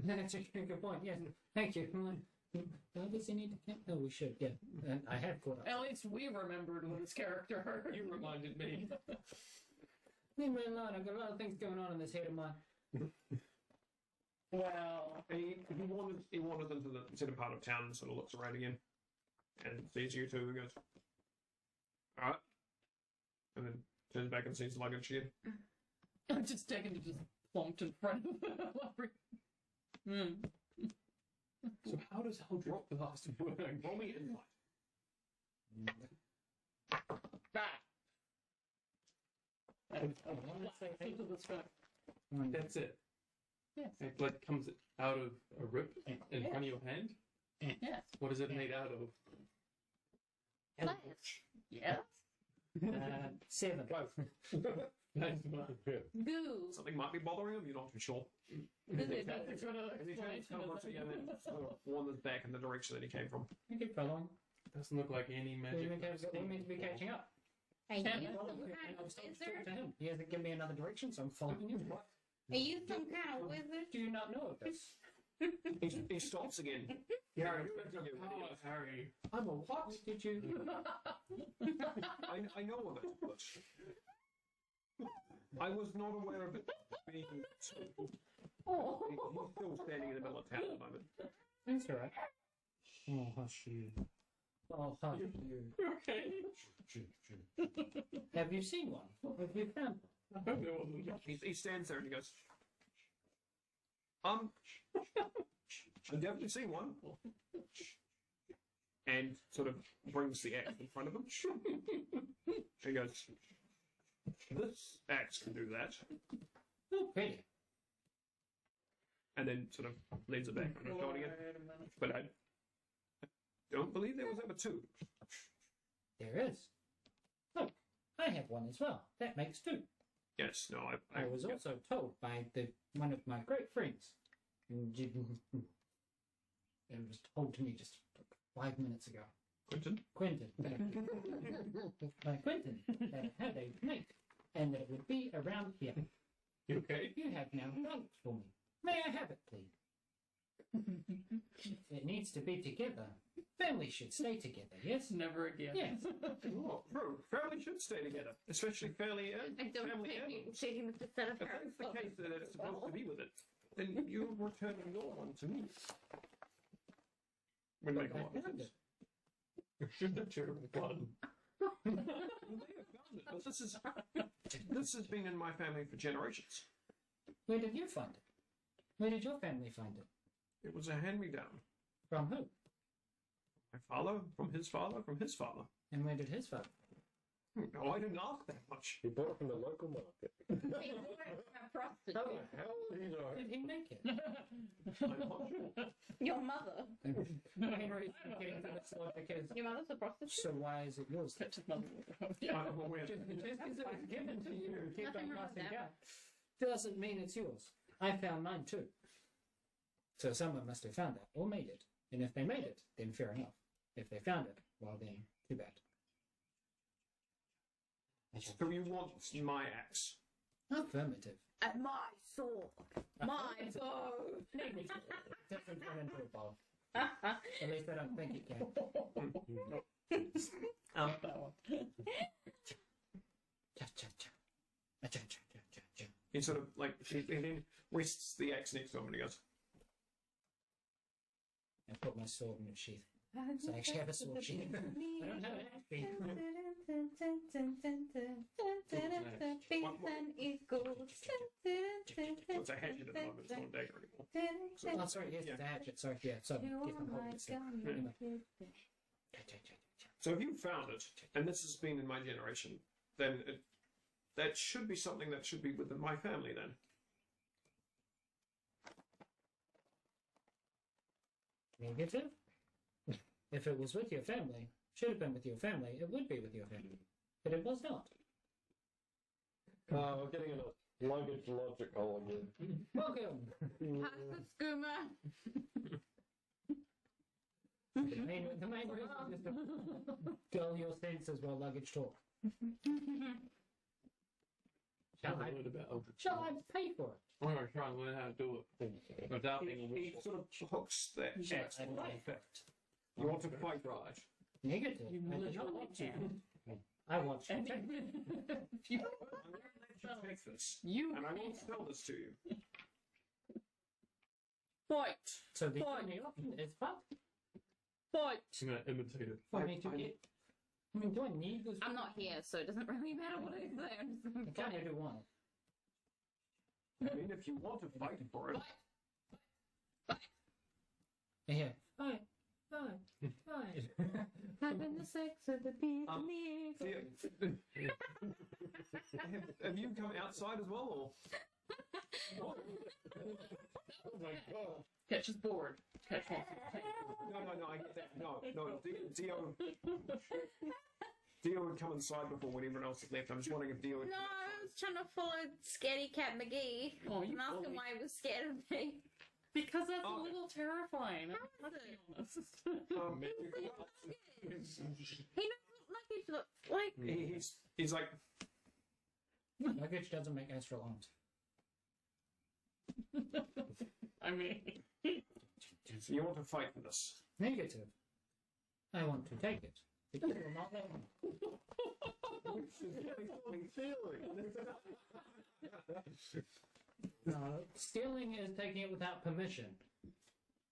That's a good point. Yes, thank you. Does he need to catch? Oh, we should. Yeah, and I have caught up. At least we remembered his character. You reminded me. Leave me alone. I've got a lot of things going on in this head of mine. Well, And he wanders into the centre part of town and sort of looks around again. And sees you two and goes, alright. And then turns back and sees Luggage again. I'm just taken to just plonked in front of the library. So how does drop the last word? Roll me insight. Back. That's it. Yes. It like comes out of a rip in front of your hand. Yes. What is it made out of? Flesh. Yes. 7. Nice one. Goo. Something might be bothering him, you're not too sure. That's a good And he turns explanation of again and sort of wanders back in the direction that he came from. You keep following. Doesn't look like any We're magic. meant to be catching up. Are Can you you? some And kind I'm of still wizard? to him. He hasn't given me another direction, so I'm following you. Are you some kind of wizard? Do you not know of this? He stops again. Harry, Harry, Harry. I'm a what? Did you? I know of it, but I was not aware of it being. Oh. He's still standing in the middle of town at the moment. That's alright. Oh, hush you. Oh, hush you. Okay. Have you seen one? Have you found one? I hope there wasn't. He stands there and he goes, I've definitely seen one. And sort of brings the axe in front of him. He goes, this axe can do that. Oh, really? And then sort of leans it back on his shoulder again. But I don't believe there was ever two. There is. Look, I have one as well. That makes two. Yes, no, I was also told by one of my great friends. It was told to me just 5 minutes ago. Quentin? Quentin. By Quentin. That it had a mate. And that it would be around here. You okay? You have now done it for me. May I have it, please? It needs to be together. Families should stay together, yes? Never again. Yes. Oh, true. Family should stay together, especially family I don't family think animals. taking the set of If that's the case that it's supposed to be with it, then you're returning your one to me. Would make a lot of sense. Should have terrible fun. They have found it, but this has been in my family for generations. Where did you find it? Where did your family find it? It was a hand-me-down. From who? My father, from his father, from his father. And where did his father? No, I didn't ask that much. He bought it from the local market. Oh, Hell, you know. did he make it? I'm not sure. Your mother. Henry's getting to this one because. Your mother's a prostitute. So why is it yours? That's his mother. I'm aware. Just because it was given to you and kept Nothing on wrong with passing that. down doesn't mean it's yours. I found mine too. So someone must have found it or made it. And if they made it, then fair enough. If they found it, well then, too bad. So you want my axe? Affirmative. And my sword. My bow. Doesn't turn into a bow. At least I don't think it can. Cha cha cha. Cha cha cha cha cha. He sort of like he then rests the axe next to him and he goes, I put my sword in its sheath. So I actually have a sword sheath. I don't have an axe sheath. "It's a hatchet at the moment. It's not a dagger anymore." Oh, sorry, yes, Yeah. it's a hatchet. Sorry, yeah, sorry. Yes, I'm holding it still. Anyway. Cha cha cha cha. So if you found it, and this has been in my generation, then that should be something that should be within my family then. Negative? If it was with your family, should have been with your family, it would be with your family. But it was not. We're getting in a luggage logic hole again. Welcome! Pass the skooma. The main reason is to dull your senses while luggage talk. Shall I pay for it? I'm going to try and learn how to do it without being a He whistle. sort of hooks that axe I for like effect. You want to fight, right? Negative. You I do literally not want to. can. I want to. And take if you, I'm going to let you take this, you and I won't sell this to you. fight. So the Fine. only option is fight. Fight. I'm going to imitate it. For me to I- get. I mean, do I need this? I'm not here, so it doesn't really matter what I say. I'm just I kind of do want it. I mean, if you want to fight for it, Yeah. Fine. Fine. Fine. having the sex of the beast Um, and the eagle. have you come outside as well, or? Oh my god. Catch his board. Catch one. No, I get that. No, Dio would come inside before when everyone else had left. I'm just wondering if Dio would. No, I was trying to follow Scaredy Cat McGee. Oh, you and ask him bully. why he was scared of me. Because that's Oh. a little terrifying. How Let's is be it? honest. He knows what luggage looks like. He's like, Luggage doesn't make astral arms. I mean, so you want to fight for this? Negative. I want to take it. Because it will not let me. No, stealing is taking it without permission.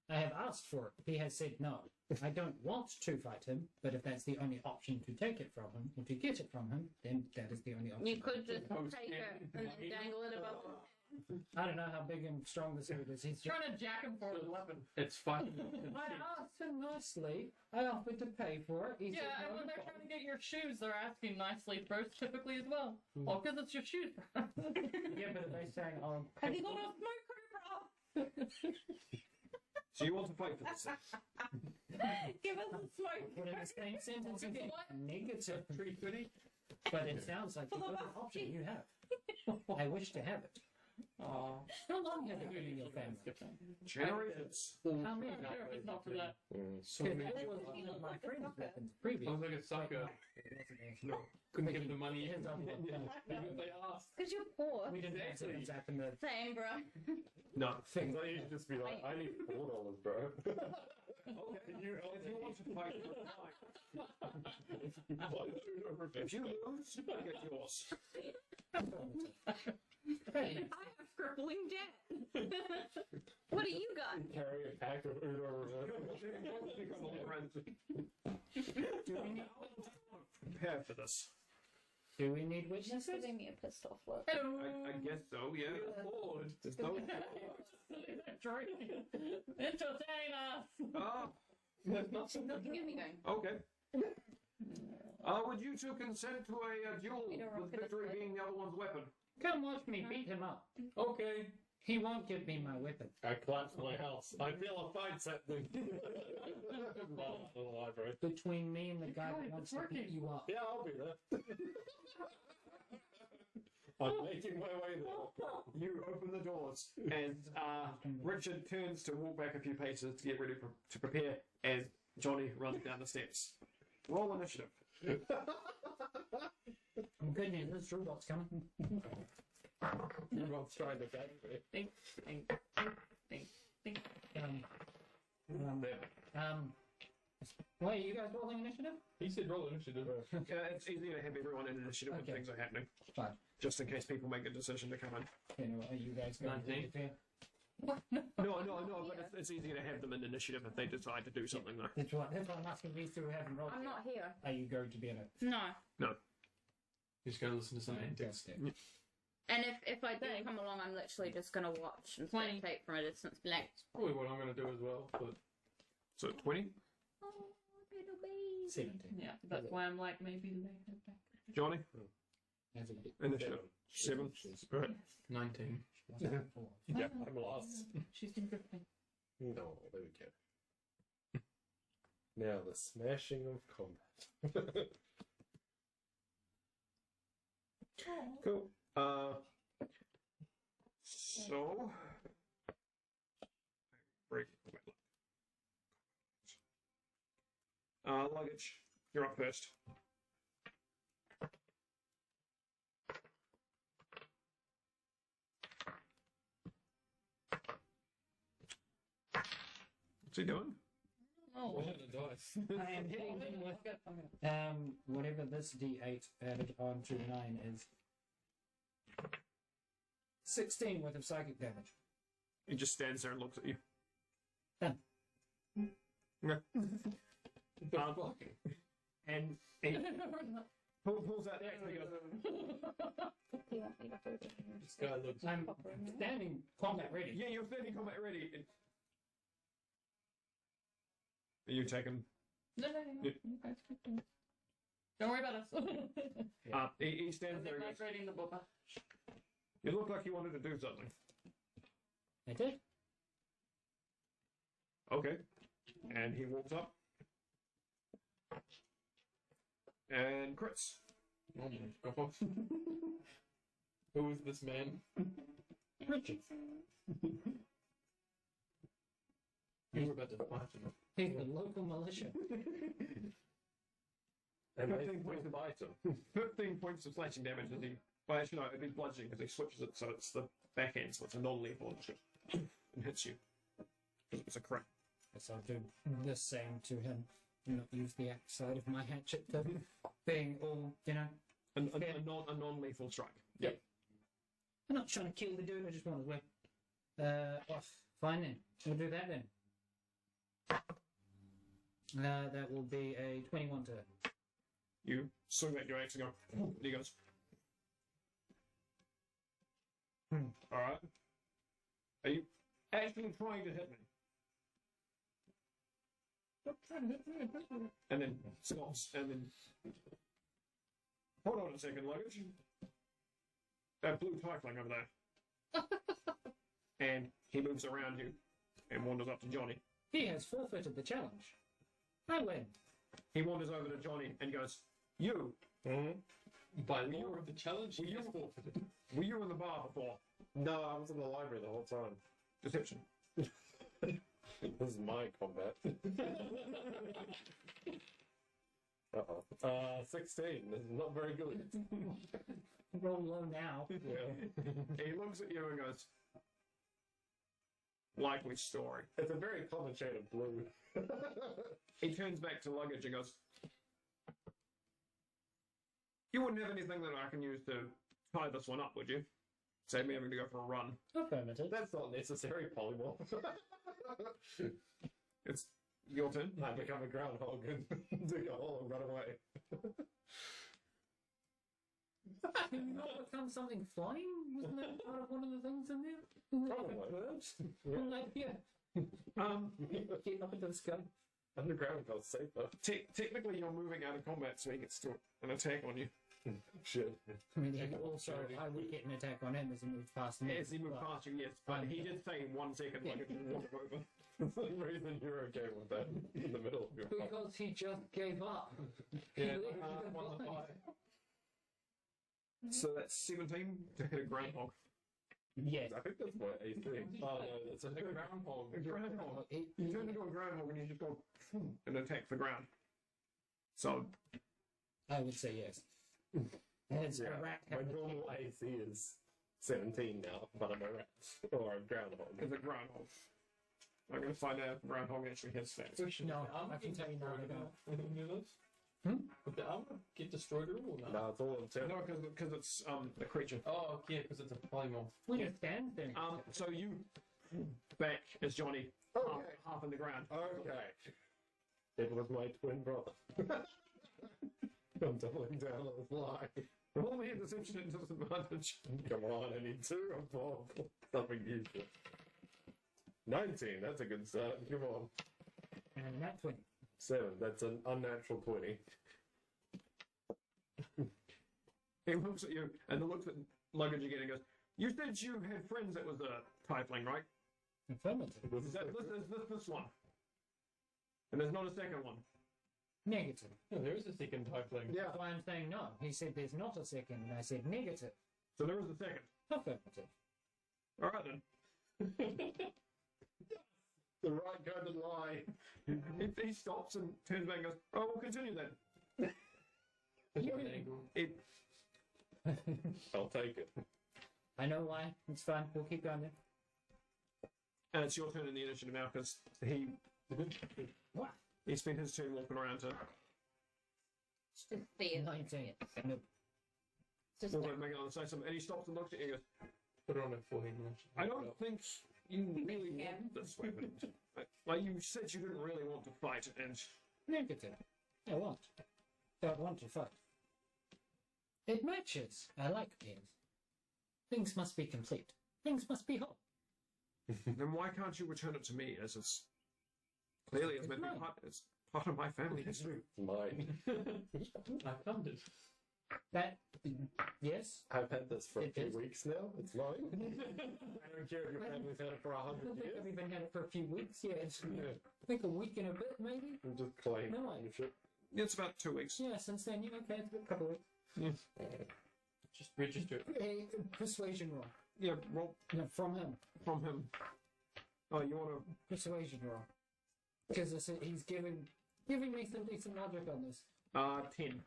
I have asked for it. He has said no. I don't want to fight him, but if that's the only option to take it from him, or to get it from him, then that is the only option. You could just take it and then dangle it above him. I don't know how big and strong this dude is. He's Trying to jack him for his weapon. It's fine. I asked him nicely. I offered to pay for it. He Yeah, said and no. when they're trying to get your shoes, they're asking nicely first, typically as well. Oh, because it's your shoes. Yeah, but they saying, "Oh, Have you got a smoke bro? So you want to fight for this? Give us a smoke. Put in the same sentence again. What? Negative. 320? But it sounds like the other option you have. I wish to have it. Aw. How long has it been in your family? Generations. How many? Sure, it's not for that. So Because many. that was one of my friends' weapons I previous. was like a sucker. No. Couldn't give them the money. His own one. Even if they asked. Because you're poor. We didn't have to zap in the Same, bro. No. thing. So you should just be like, I need $4, bro. Okay. If you want to fight for it, if you lose, you get yours. Hey, I have crippling debt. What do you got? Carry a pack of Uno reverse. Prepare for this. do we need Just witnesses? giving me a pissed off look. Hello. I guess so, yeah. Bored. There's no... Entertain us. Ah, There's nothing. Look, get me going. okay. Would you two consent to a duel We don't with rock it victory this way. being the other one's weapon? Come watch me beat him up. Okay. He won't give me my weapon. I collapsed my house. I feel a fight something. The library. Between me and the guy Guys, that wants it's to beat working. you up. Yeah, I'll be there. I'm making my way there. You open the doors, and Richard turns to walk back a few paces to get ready to prepare as Johnny runs down the steps. Roll initiative. Good news, this robot's coming. Everyone's trying to catch me. Think, think, think, think. Wait, are you guys rolling initiative? He said roll initiative. It's easier to have everyone in initiative when Okay. things are happening, Fine. just in case people make a decision to come in. You know, are you guys going to 19. interfere? No, but it's easier to have them in initiative if they decide to do something, though. That's what I'm asking these two who haven't rolled. I'm yet. not here. Are you going to be in it? No. He's going to listen to some antics. Fantastic. And if I do come along, I'm literally just gonna watch and 20. spectate from a distance. Be like, It's probably what I'm going to do as well, but So 20? oh, little baby. 17. Yeah, that's why I'm like, maybe they head back. Johnny? As it Initiative. 7. Right. 19. is. Yeah, I'm lost. She's been drifting. No, there we go. Now the smashing of combat. Cool. So... Break. Luggage. You're up first. What's he doing? Oh, Roll the dice. I am hitting him with whatever this D8 added on to 9 is. 16 worth of psychic damage. He just stands there and looks at you. Done. Okay. Blocking. And he pulls out the axe and he goes, Do you want me to hold it? This guy looks. I'm standing combat ready. yeah, you're standing combat ready. And... Are you taking... no. Yeah. You guys keep doing it. Don't worry about us. he stands I'm there and goes, migrating the boba. you look like you wanted to do something. I did. Okay. And he walks up. And crits. Oh my god. Who is this man? Richard. You were about to fight him. He's the local militia. And 15 points of item. 15 points of slashing damage as he... Well, actually, no, it'd be bludgeoning because he switches it so it's the back end, so it's a non-lethal initiative. And hits you. Because it's a crit. Guess I'll do the same to him. Not use the axe side of my hatchet to being all, you know. A non-lethal strike. Yep. I'm not trying to kill the dude, I just want to whip. Off. Fine then. We'll do that then. That will be a 21 to hit. You swing back your axe and go, and he goes, alright. Are you actually trying to hit me? Stop trying to hit me. And then stops, and then... Hold on a second, Luggage. That blue tiefling over there. And he moves around you and wanders up to Johnny. He has forfeited the challenge. I win. He wanders over to Johnny and goes, you, By law of the challenge, Were he you- is forfeited. were you in the bar before? No, I was in the library the whole time. Deception. This is my combat. Uh-oh. 16. This is not very good. Roll low now. Yeah. He looks at you and goes, likely story. It's a very common shade of blue. He turns back to Luggage and goes, you wouldn't have anything that I can use to tie this one up, would you? Save me having to go for a run. Affirmative. That's not necessary, polymorph. It's your turn. I become a groundhog and dig a hole and run away. Can you not become something flying? Wasn't that part of one of the things in there? Probably. Like, yeah. Get up into the sky. Underground feels safer. Technically, you're moving out of combat, so he gets to an attack on you. Shit. I mean, also, I would get an attack on him as he moves past me. As he moved but- past you, yes, but he did say 1 second, like it didn't want to go over. That's the reason you're okay with that in the middle of your fight. Because he just gave up. Yeah, He won the literally fight. So that's 17 to hit a groundhog. Yes. I think that's my AC. Oh no, that's a The groundhog. A groundhog. He- You turn into a groundhog and you just go and attack the ground. So, I would say yes. As Yeah, a rat my has a normal AC is 17 now, but I'm a rat. Or a groundhog. it's a groundhog. I'm going to find out if the groundhog actually has stats. No, I can tell you now. They don't. Would the armor get destroyed or not? No, it's all in No, because it's a creature. Oh, yeah, because it's a polymorph. We just stand there. So you back as Johnny, Okay. half in the ground. Okay. It was my twin brother. I'm doubling down on the fly. Roll me a deception at disadvantage. Come on, I need 2 or 4. Something useful. 19, that's a good start. Come on. And that 20. 7, that's an unnatural 20. He looks at you and then looks at Luggage again and goes, you said you had friends that was a tiefling, right? Affirmative. Is this one? And there's not a second one. Negative. Yeah, there is a second tiefling. Yeah. That's why I'm saying no. He said there's not a second, and I said negative. So there is a second. Affirmative. All right then. The right kind of lie. He stops and turns back and goes, oh, we'll continue then. Different angle. I'll take it. I know why. It's fine. We'll keep going then. And it's your turn in the initiative now because What? he spent his turn walking around to Just see it. 19. No. Just walk over, make another say something, and he stops and looks at you and goes, Put it on a forehead. I don't think you really want this weapon. Like you said you didn't really want to fight, and Negative. I want. Don't want to fight. It matches. I like games. Things must be complete. Things must be whole. then why can't you return it to me as it's clearly it's meant to be it's part of my family history. Mine. I found it. That, yes. I've had this for a It few is. weeks now. It's mine. I don't care if your family's had it for I 100 don't think years. I've even had it for a few weeks yet. Yeah. I think a week and a bit, maybe. I'm just claiming No. ownership. It's about 2 weeks. Yeah, since then, yeah, okay, it's been a couple of weeks. Just register it. A persuasion roll. Yeah, roll No, from him. from him. Oh, you want to? Persuasion roll. Because he's giving me some decent logic on this. 10.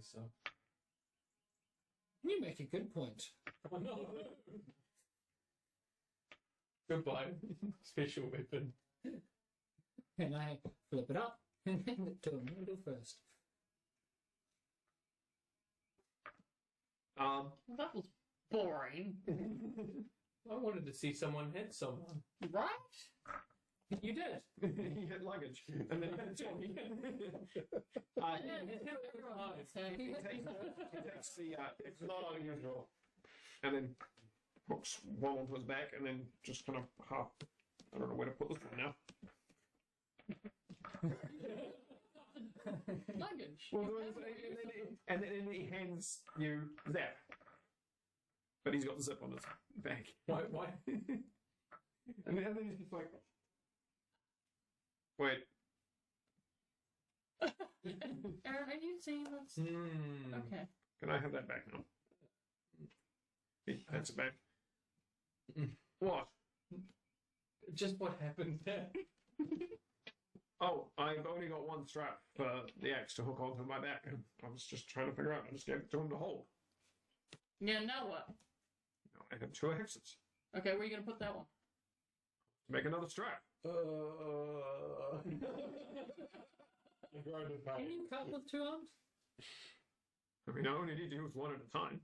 So. You make a good point. Oh no. Goodbye. Special weapon. And I flip it up and hand it to him. I'll do first. Um, Well, that was boring. I wanted to see someone hit someone. Right? You did. he hit luggage, and then he hit Johnny. He takes the It's not unusual. and then hooks one onto his back, and then just kind of half. I don't know where to put this one now. Luggage. Well, and then he hands you that, but he's got the zip on his back. Why? And then he's just like, wait. Aaron, are you seeing this? Hmm. Okay. Can I have that back now? That's it back. What? Just what happened there? Oh, I've only got one strap for the axe to hook onto my back. I was just trying to figure out. I just gave it to him to hold. Yeah, now what? Now I have 2 axes. Okay, where are you going to put that one? Make another strap. Can you cut with 2 arms? I mean, I only need to use one at a time.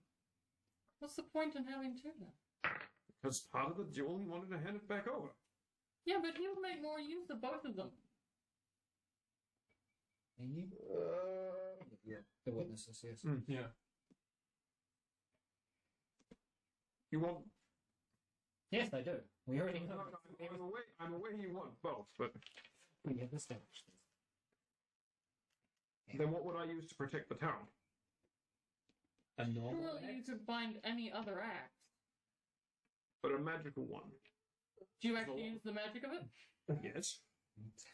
What's the point in having 2 then? Because part of the duel, he wanted to hand it back over. Yeah, but he would make more use of both of them. The witnesses, yes. Yeah. You want... Yes, I do. We already know. I'm aware you want both, but We have established this. then what would I use to protect the town? A normal Surely you could find any other axe. But a magical one. Do you actually use the magic of it? Yes.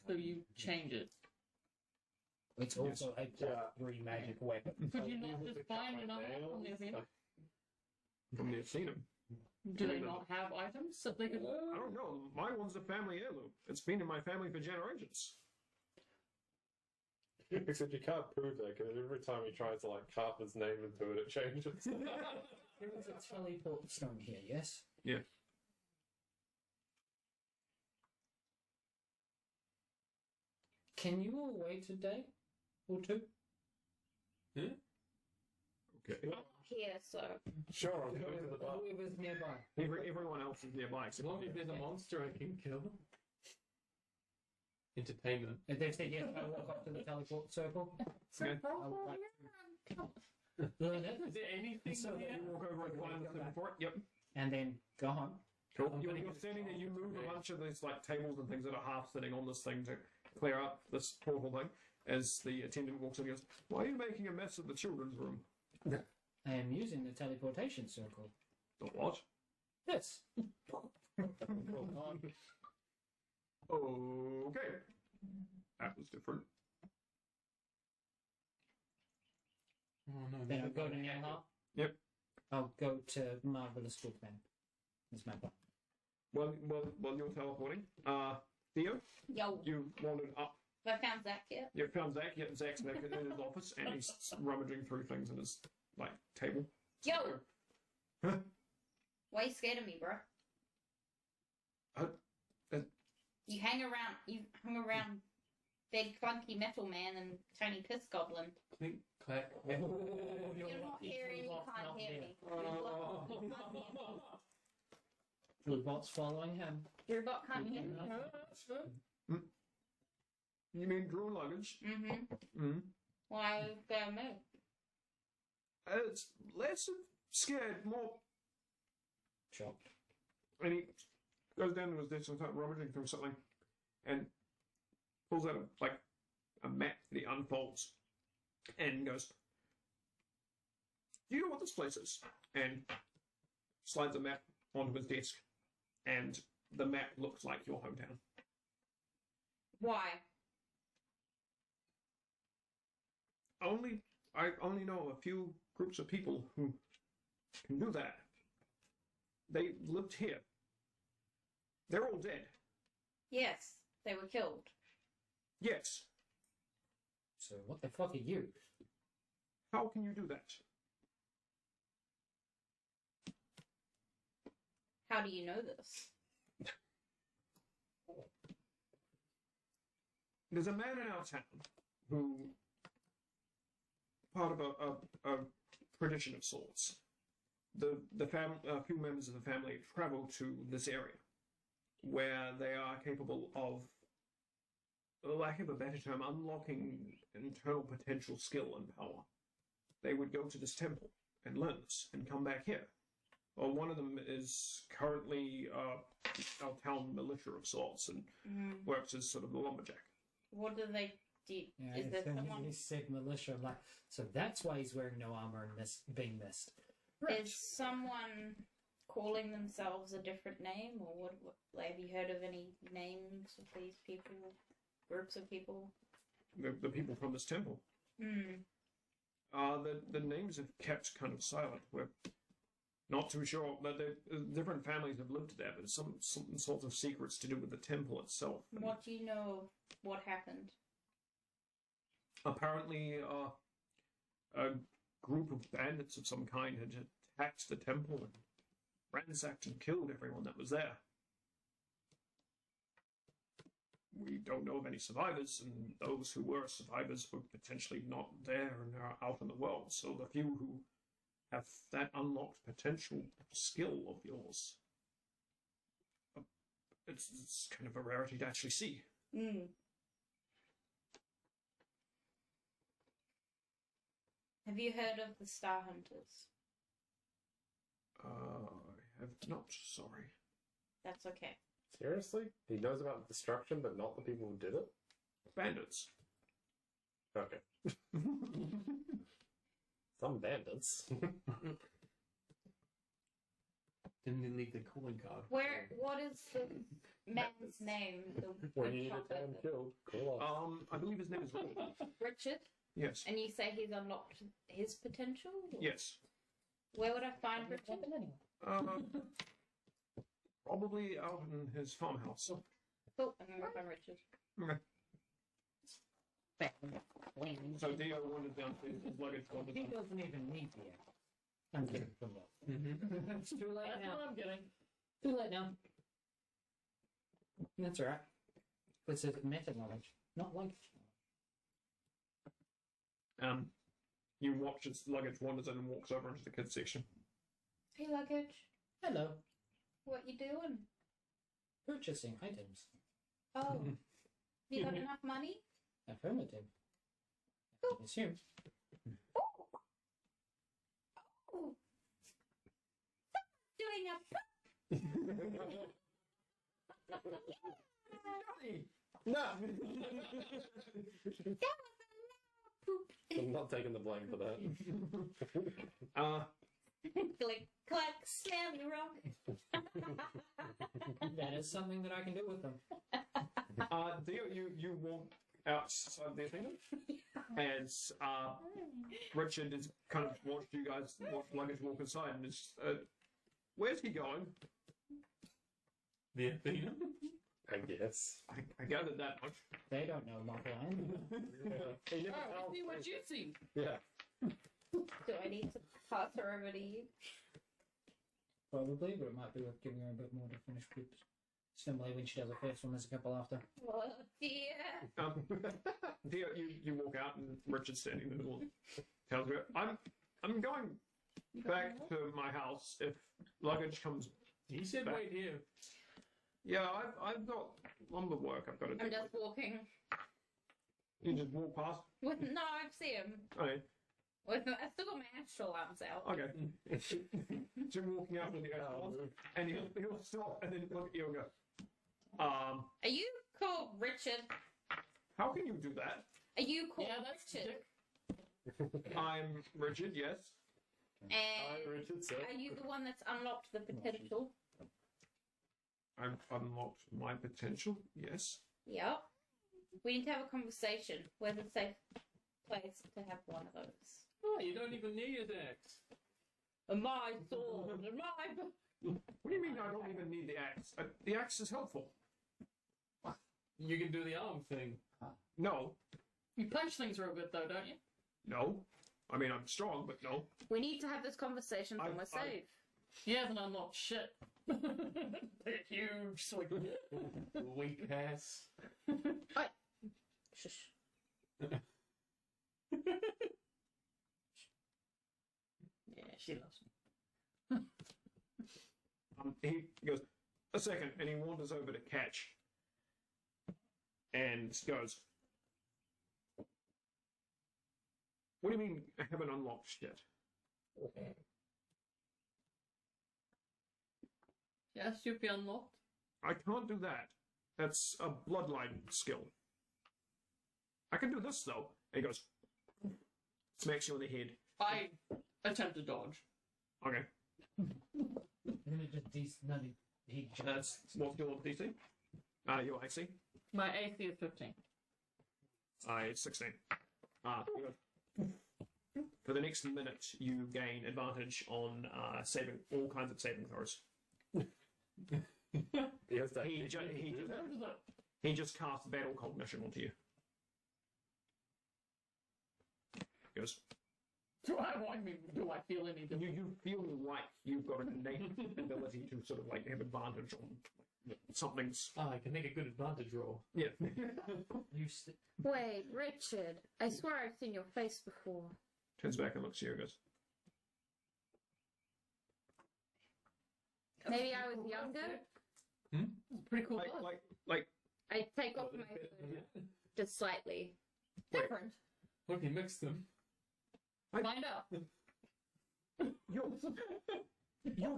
So you change it. It's also a +3 magic weapon. Could you not just find another one from the Athena? From the Athena. Do they not have items that they could... I don't know. My one's a family heirloom. It's been in my family for generations. Except you can't prove that because every time he tries to like carve his name into it, it changes. There is a teleport stone here, yes? Yeah. Can you all wait a day or 2? Okay. Here, so Sure, I'll go to the bar. Whoever's nearby. Everyone else is nearby. As long as there's a monster I can kill. Entertainment. If they've said yes, I walk up to the teleport circle. Okay. I'll like learn it. Is there anything So there? You walk over and find the report. Yep. And then go home. Cool. You're standing there. You move a bunch of these like tables and things that are half sitting on this thing to clear up this portal thing. As the attendant walks in, he goes, "Why are you making a mess of the children's room?" I am using the teleportation circle. The what? This. Okay. That was different. Oh no. Then I'll go to Nyanha. Yep. I'll go to Marvelous Wolfman. That's my plan. While you're teleporting, Theo, yo, you wandered up. have I found Zach yet? You found Zach. Yep, Zach's back in his office, and he's rummaging through things in his like table. Yo, Huh? why you scared of me, bro? You hung around big funky metal man and tiny piss goblin. Clink, clack. You're not hearing, you can't hear me. The bot's following him. Your bot can't hear me. You mean Drew Luggage? Mm-hmm. Mm. Why go move? It's less of scared, more. Shocked. And he goes down to his desk and starts rummaging through something, and pulls out a map that he unfolds, and goes, "Do you know what this place is?" And slides a map onto his desk, and the map looks like your hometown. Why? I only know a few groups of people who can do that. They lived here. They're all dead. Yes, they were killed. Yes. So what the fuck are you? How can you do that? How do you know this? There's a man in our town who, part of a tradition of sorts, a few members of the family travel to this area, where they are capable of, for lack of a better term, unlocking internal potential skill and power. They would go to this temple and learn this, and come back here. Well, one of them is currently our town militia of sorts, and works as sort of the lumberjack. What do they do? Yeah, Is there someone? he said militia. I'm like, so that's why he's wearing no armor and being missed. Is someone calling themselves a different name, or what? Like, have you heard of any names of these people, groups of people? The people from this temple. The names have kept kind of silent. We're not too sure. Different families have lived there, but some sorts of secrets to do with the temple itself. What do you know of what happened? Apparently, a group of bandits of some kind had attacked the temple and ransacked and killed everyone that was there. We don't know of any survivors, and those who were survivors were potentially not there and are out in the world. So the few who have that unlocked potential skill of yours, it's kind of a rarity to actually see. Have you heard of the Star Hunters? I have not, sorry. That's okay. Seriously? He knows about destruction, but not the people who did it? Bandits. Okay. Some bandits. Didn't they leave the calling card? What is the man's name? When you need a town killed, call us. I believe his name is Richard? Yes. And you say he's unlocked his potential? Yes. Where would I find Richard? Probably out in his farmhouse. Cool, I'm gonna find Richard. Okay. So Dio wandered down to his luggage. He doesn't even need the act. I'm getting from that. It's too late That's now. what I'm getting. Too late now. That's alright. It's a meta knowledge, not life. You watch as luggage wanders in and walks over into the kids section. Hey, Luggage. Hello. What you doing? Purchasing items. Oh, you got enough money? Affirmative. I can assume. Oh. Doing a No! I'm not taking the blame for that. click, clack, slam you wrong. That is something that I can do with them. Dio, you walk outside the thing, and Richard has kind of watched you guys watch luggage walk inside, and is, where's he going? The Athena? I guess. I gathered that much. They don't know Mache. He never Oh, tells see what me. you see. Yeah. Do I need to pass her over to you? Probably, but it might be worth giving her a bit more to finish with. Similarly, when she does her first one, there's a couple after. Oh dear. Dio, you walk out, and Richard's standing in the middle. Tells you, I'm going back to my house. If luggage comes, He said back. wait here. Yeah, I've got lumber work I've got to do. I'm just walking. You just walk past. No, I see him. Okay. I still got my astral arms out. Okay. So you're walking out with the arms, and he'll stop and then look at you and go, Are you called Richard? how can you do that? Are you called Yeah, that's Richard? I'm Richard, yes. Hi, And Richard, sir. are you the one that's unlocked the potential? I've unlocked my potential, yes. Yep. We need to have a conversation. Where's a safe place to have one of those? Oh, you don't even need his axe. My sword, my... What do you mean I don't even need the axe? The axe is helpful. You can do the arm thing. No, You punch things real good though, don't you? no. I mean, I'm strong, but no. We need to have this conversation when we're safe. He hasn't unlocked shit. They're huge, so like, Weak ass. Shush. yeah, she loves me. He goes, a second, and he wanders over to Catch and goes, what do you mean I haven't unlocked yet? Yes, you've been unlocked. I can't do that. That's a bloodline skill. I can do this, though. And he goes, smacks you on the head. I attempt to dodge. Okay. Then it just he That's what's your DC? Your AC? My AC is 15. It's 16. For the next minute, you gain advantage on saving all kinds of saving throws. Yes, that. He just casts battle cognition onto you. He goes, Do I feel any different? you feel like you've got an innate ability to sort of like have advantage on something's. I can make a good advantage roll. Yeah. Wait, Richard. I swear I've seen your face before. Turns back and looks at you and goes, Maybe I was younger. Pretty cool. like, I take off my hood just slightly. Different. What if you mix them? Find out. your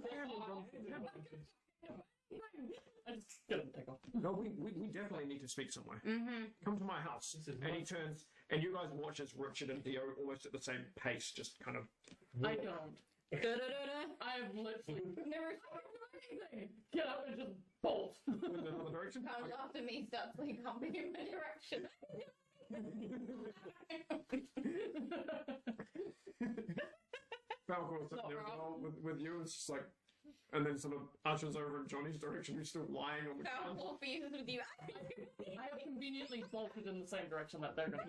family I just couldn't take off. No, we definitely need to speak somewhere. Mm-hmm. Come to my house. And he turns, and you guys watch as Richard and Theo almost at the same pace, just kind of. I don't. I have literally never seen anything. Get up and just bolt. In another direction. Comes after me, starts like humping in my direction. Falcor sitting there with you, it's just like, and then sort of ushers over in Johnny's direction, who's still lying on the ground. All fears with you. I have conveniently bolted in the same direction that they're going.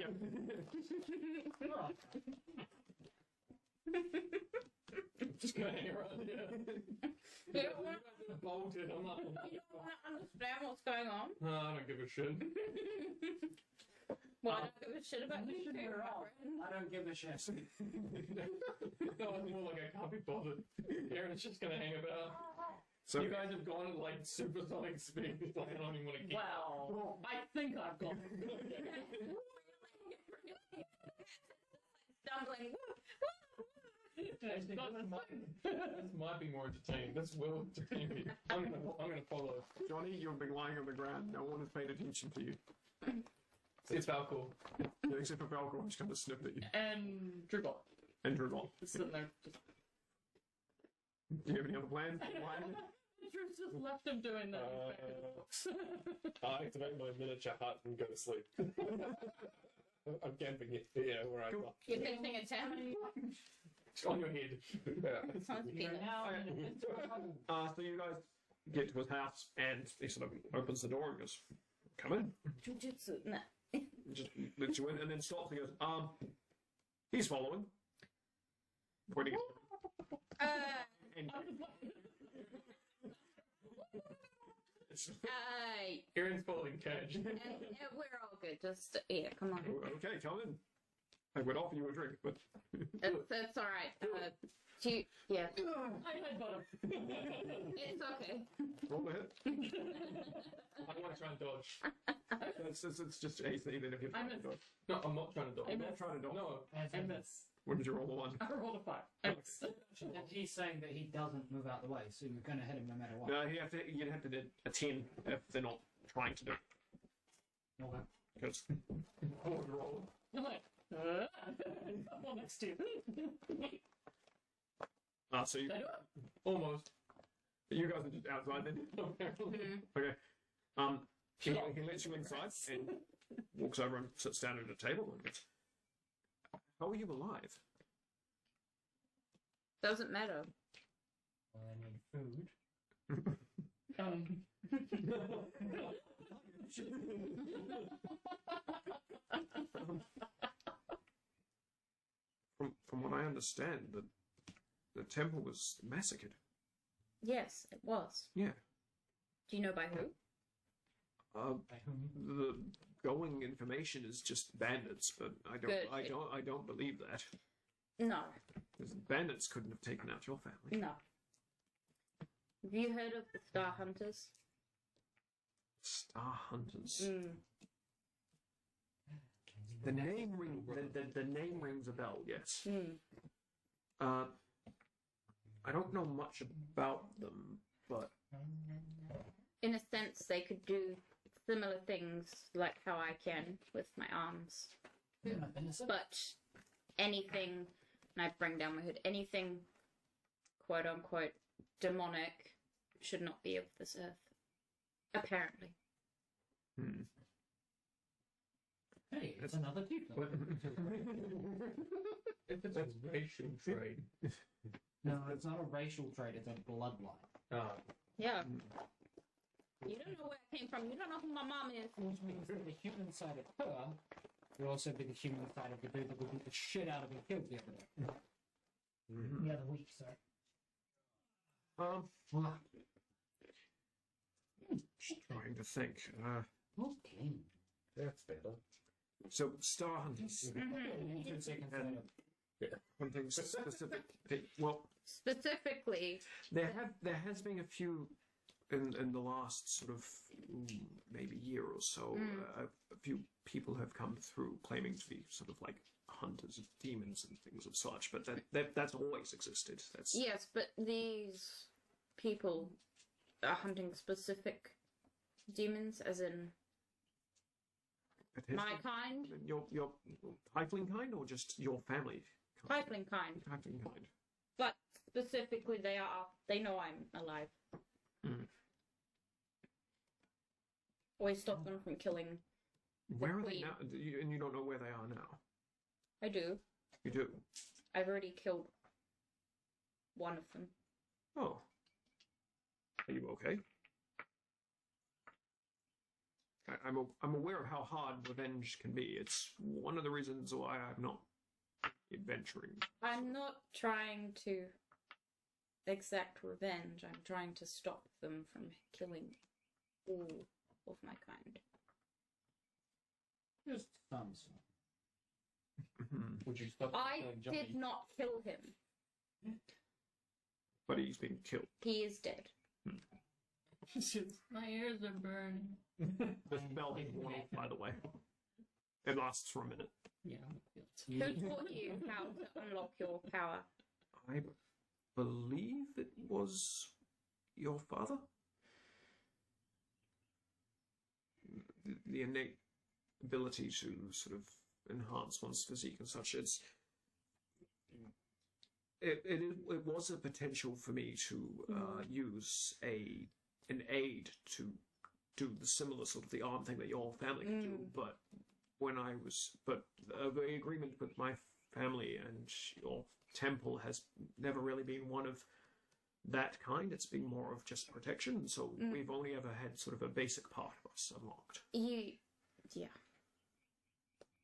Just gonna hang around here. You don't want Bolted. I'm not. to understand what's going on. No, I don't give a shit. Well, I don't give a shit about you too, I don't give a shit. No, it's more like I can't be bothered. Aaron's just gonna hang about. So You guys have gone at like supersonic speed. Like, I don't even want to keep. Well, I think I've got. Stumbling. This might be more entertaining. This will entertain me. I'm gonna follow. Johnny, you've been lying on the ground. No one has paid attention to you. It's Falco. Except for Falcor, who's kind of sniffed at you. And Dribble. And Drubal. Just sitting there. Just... Do you have any other plans? Drew's just left him doing that. Back in the books. I activate my miniature hut and go to sleep. I'm camping here, where I Cool. You're fixing a tent. It's on your head. Sounds penis. So you guys get to his house, and he sort of opens the door and goes, "Come in." Jujutsu. No. Just lets you in, and then stops and goes, he's following. Pointing at and Aaron's following Cage. and we're all good. Just come on. okay, come in. I would offer you a drink, but It's all right. Yeah, I had butter. it's okay. roll ahead. I want to try and dodge. It's just AC, then if you're I trying missed. to dodge. No, I'm not trying to dodge. I'm not trying to dodge. No. I miss. When did you roll a 1? I rolled a 5. I missed. And he's saying that he doesn't move out the way, so you're going to hit him no matter what. No, you'd have to do a 10 if they're not trying to do it. Okay. Because Forward roll. I'm like, I'm next to you. so you, Did I do it? Almost. you guys are just outside then. Apparently. Okay. He lets you inside and walks over and sits down at a table and goes, "How are you alive?" Doesn't matter. Well, I need food. From what I understand, the temple was massacred. Yes, it was. Yeah. Do you know by who? By whom? The going information is just bandits, but I Good. don't believe that. No, 'Cause bandits couldn't have taken out your family. no. Have you heard of the Star Hunters? Star Hunters. Mm. The name rings a bell. Yes. Mm. I don't know much about them, but In a sense, they could do similar things like how I can with my arms. But anything, and I bring down my hood, anything quote unquote demonic should not be of this earth. Apparently. Hey, it's another people. If it's a racial trait. No, it's not a racial trait, it's a bloodline. Ah. Yeah. You don't know where I came from. You don't know who my mom is. Which means that the human side of her will also be the human side of the dude that would beat the shit out of and killed the other day. The other week, sorry. trying to think. Okay. That's better. So Star Hunters. 2 seconds And later. something specific. Well, Specifically, there has been a few in the last sort of maybe year or so. A few people have come through claiming to be sort of like hunters of demons and things of such, but that's always existed. That's yes, but these people are hunting specific demons, as in my kind, your tiefling kind, or just your family kind? tiefling kind. Tiefling kind. But specifically, they know I'm alive. Always stop them from killing. Where are they queen. now? And you don't know where they are now. I do. You do. I've already killed one of them. Oh. Are you okay? I'm aware of how hard revenge can be. It's one of the reasons why I'm not adventuring. I'm not trying to exact revenge. I'm trying to stop them from killing all of my kind. Just some. Would you stop I killing Johnny? did not kill him. But he's been killed. He is dead. My ears are burning. The spell has worn off, by the way. It lasts for a minute. Yeah. Who taught you how to unlock your power? I believe it was your father? The innate ability to sort of enhance one's physique and such. It was a potential for me to use an aid to do the similar sort of the arm thing that your family could do, but the agreement with my family and your temple has never really been one of that kind. It's been more of just protection, so we've only ever had sort of a basic part of us unlocked. Yeah.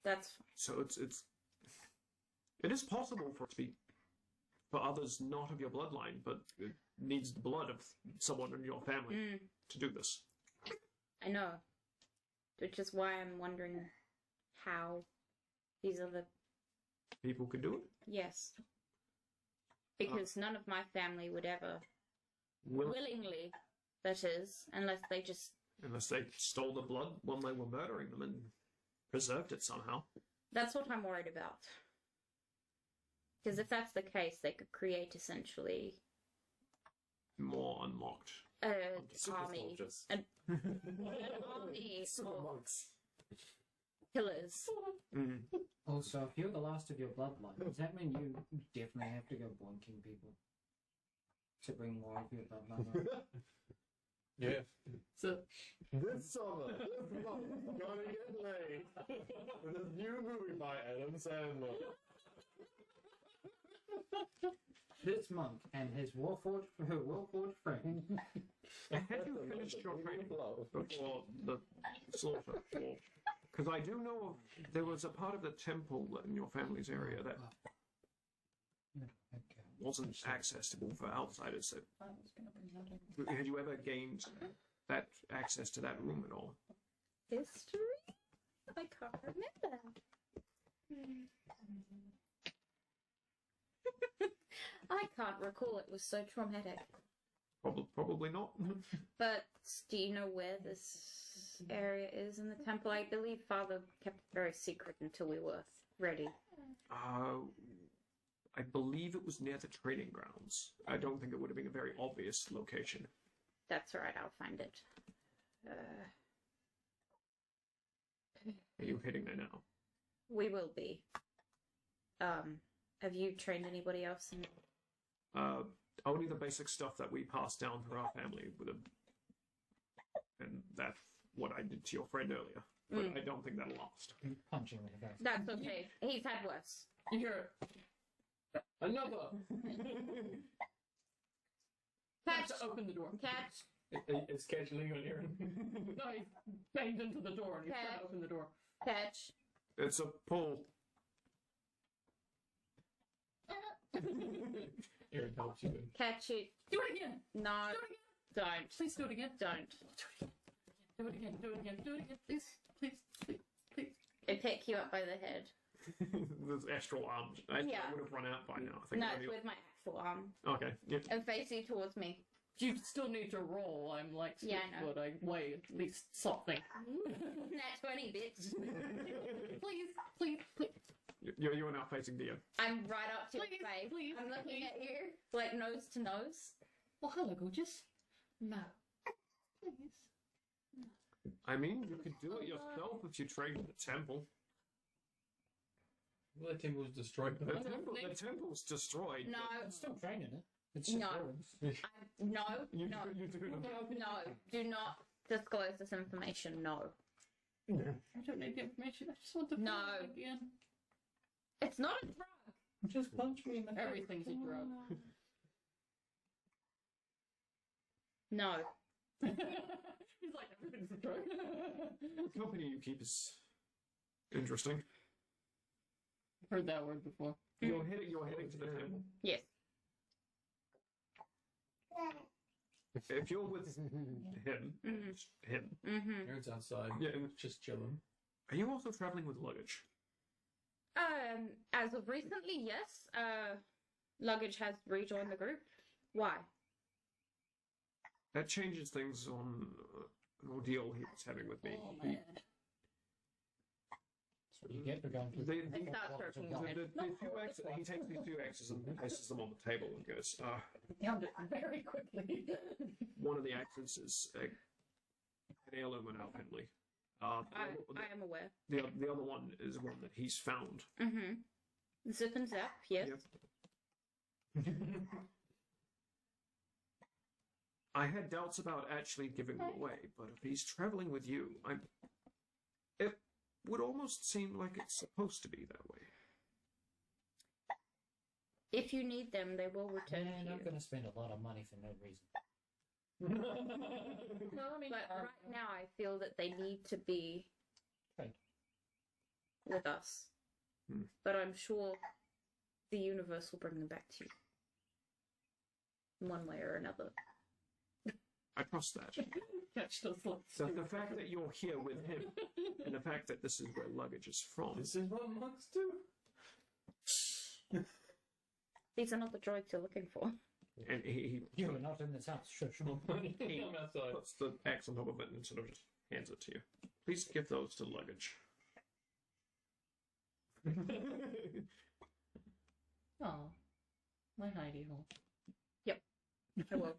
That's fine. So it is possible for it to be for others not of your bloodline, but it needs the blood of someone in your family to do this. I know. Which is why I'm wondering how these other People could do it. yes. Because none of my family would ever willingly, that is, unless they stole the blood when they were murdering them and preserved it somehow. That's what I'm worried about. Because if that's the case, they could create essentially More unlocked. an Super army. soldiers. An army Super of monks. killers. Also, if you're the last of your bloodline, does that mean you definitely have to go boinking people to bring more of your bloodline up? Yeah. So This summer, this month, gonna get laid. With this new movie by Adam Sandler. This monk and his Warforged friend. Had you finished your training before the slaughter? Because I do know of, there was a part of the temple in your family's area that wasn't accessible for outsiders. So, had you ever gained that access to that room at all? History? I can't remember. I can't recall. It was so traumatic. Probably not. But do you know where this area is in the temple? I believe Father kept it very secret until we were ready. I believe it was near the training grounds. I don't think it would have been a very obvious location. That's right, I'll find it. Are you heading there now? We will be. Have you trained anybody else? Only the basic stuff that we passed down through our family and that's what I did to your friend earlier. But I don't think that'll last. Punching in the face. That's okay. He's had worse. You hear it. Another! Catch! Open the door. Catch! It's catching on here. No, he banged into the door and he's trying to open the door. Catch! It's a pull. Aaron helps you. Catch it. Do it again! No. Do it again! Don't. Please do it again. Don't. Do it again. Do it again. Do it again. Please. Please. Please. Please. I pick you up by the head. There's astral arms. I would have run out by now. I think No, it it's only- with my actual arm. Okay. Yeah. And facing towards me. You still need to roll. I'm like, Yeah, I know. but I weigh at least something. Nat 20, bitch. Please. Please. Please. You are now facing Dio. I'm right up to your Please, face. please, I'm looking please. at you, like nose to nose. Well, hello, gorgeous. No. Please. I mean, you could do it yourself if you trained at the temple. Well, the temple was destroyed. The temple's destroyed. No, I'm still training it. It's just No. ruins. no, You no, do. no. Do not disclose this information. No. I don't need the information. I just want to No. feel it again. It's not a drug. Just punch me in the face. Everything's a drug. No. He's like, everything's a drug. The company you keep is interesting. Heard that word before. You're heading to the temple. Yes. If you're with him, him. Mm-hmm. Aaron's outside. Yeah. And Just chilling. are you also traveling with luggage? As of recently, yes. Luggage has rejoined the group. Why? That changes things on an ordeal he was having with me. Oh, man. That's what you get for going through. I start searching your head. He takes these two axes and places them on the table and goes, Found it very quickly. one of the axes is an heirloom in our family. I am aware. The other one is one that he's found. Mm-hmm. Zip and zap, yes. Yep. I had doubts about actually giving them away, but if he's traveling with you, it would almost seem like it's supposed to be that way. If you need them, they will return Man, to I'm you. going to spend a lot of money for no reason. No, I mean, But right now, I feel that they need to be Right. with us. But I'm sure the universe will bring them back to you. One way or another. I trust that. catch those looks. So the fact that you're here with him, and the fact that this is where luggage is from, This is what monks do. These are not the droids you're looking for. and he You are not in this house. Shush. I'm outside. puts the axe on top of it and sort of just hands it to you. Please give those to luggage. Oh, my hidey hole. I will.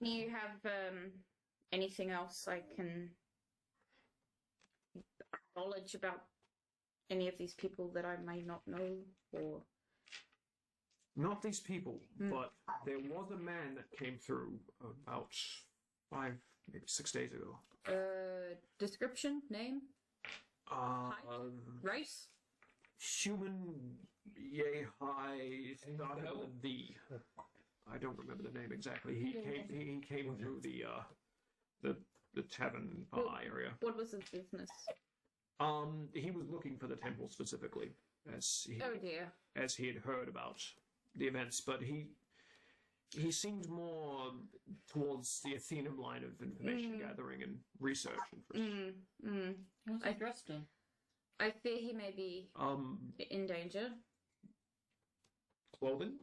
Do you have anything else I can knowledge about any of these people that I may not know, or Not these people, but there was a man that came through about 5, maybe 6 days ago. description, name, race? Human, yay high, started with a V. I don't remember the name exactly. He came through the tavern bar area. What was his business? He was looking for the temple specifically, as Oh dear. he had heard about the events, but he seemed more towards the Athenaeum line of information gathering and research. What's he dressed in? I fear he may be in danger. Clothing?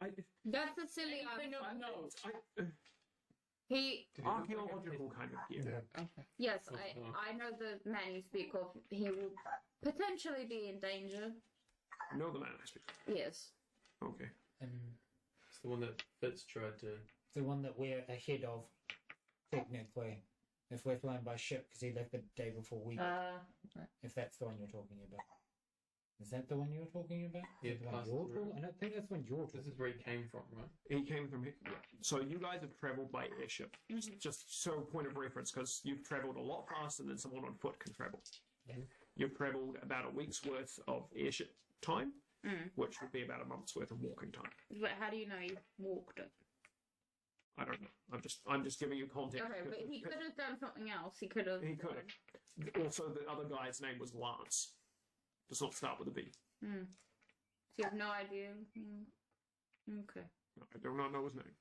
That's a silly Anything answer. of note. He, Archaeological kind of gear. yes, I know the man you speak of. He will potentially be in danger. Know the man I speak. Yes. Okay. It's the one that Fitz tried to. The one that we're ahead of, technically. If we're flying by ship, because he left the day before we. If that's the one you're talking about. Is that the one you're talking about? Yeah, Is it the one past you're the road. talking? I don't think that's the one you're talking This is where he came from, right? He came from here. So you guys have travelled by airship. Just so point of reference, because you've travelled a lot faster than someone on foot can travel. You've travelled about a week's worth of airship time, which would be about a month's worth of walking time. But how do you know he walked it? I don't know. I'm just giving you context. Okay, but he could have done something else. He could have. He could have. Also, the other guy's name was Lance. Does not start with a B. So you have no idea. Okay. No, I do not know his name.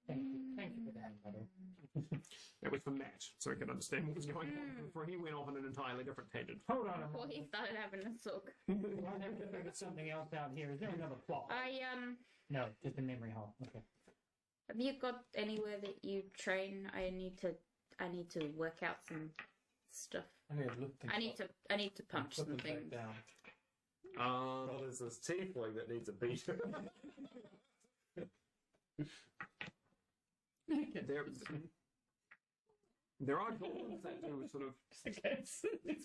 Thank you for that, buddy. That was for Matt, so he could understand what was going on before he went off on an entirely different tangent. Hold on a Before moment. he started having a sook. I have to figure something else out here. Is there another plot? No, just a memory hole. Okay. Have you got anywhere that you train? I need to work out some stuff. I need to look things up. I need to punch Put some them back things. down. Oh, there's this tiefling that needs a beat. There are goblins that do sort of It's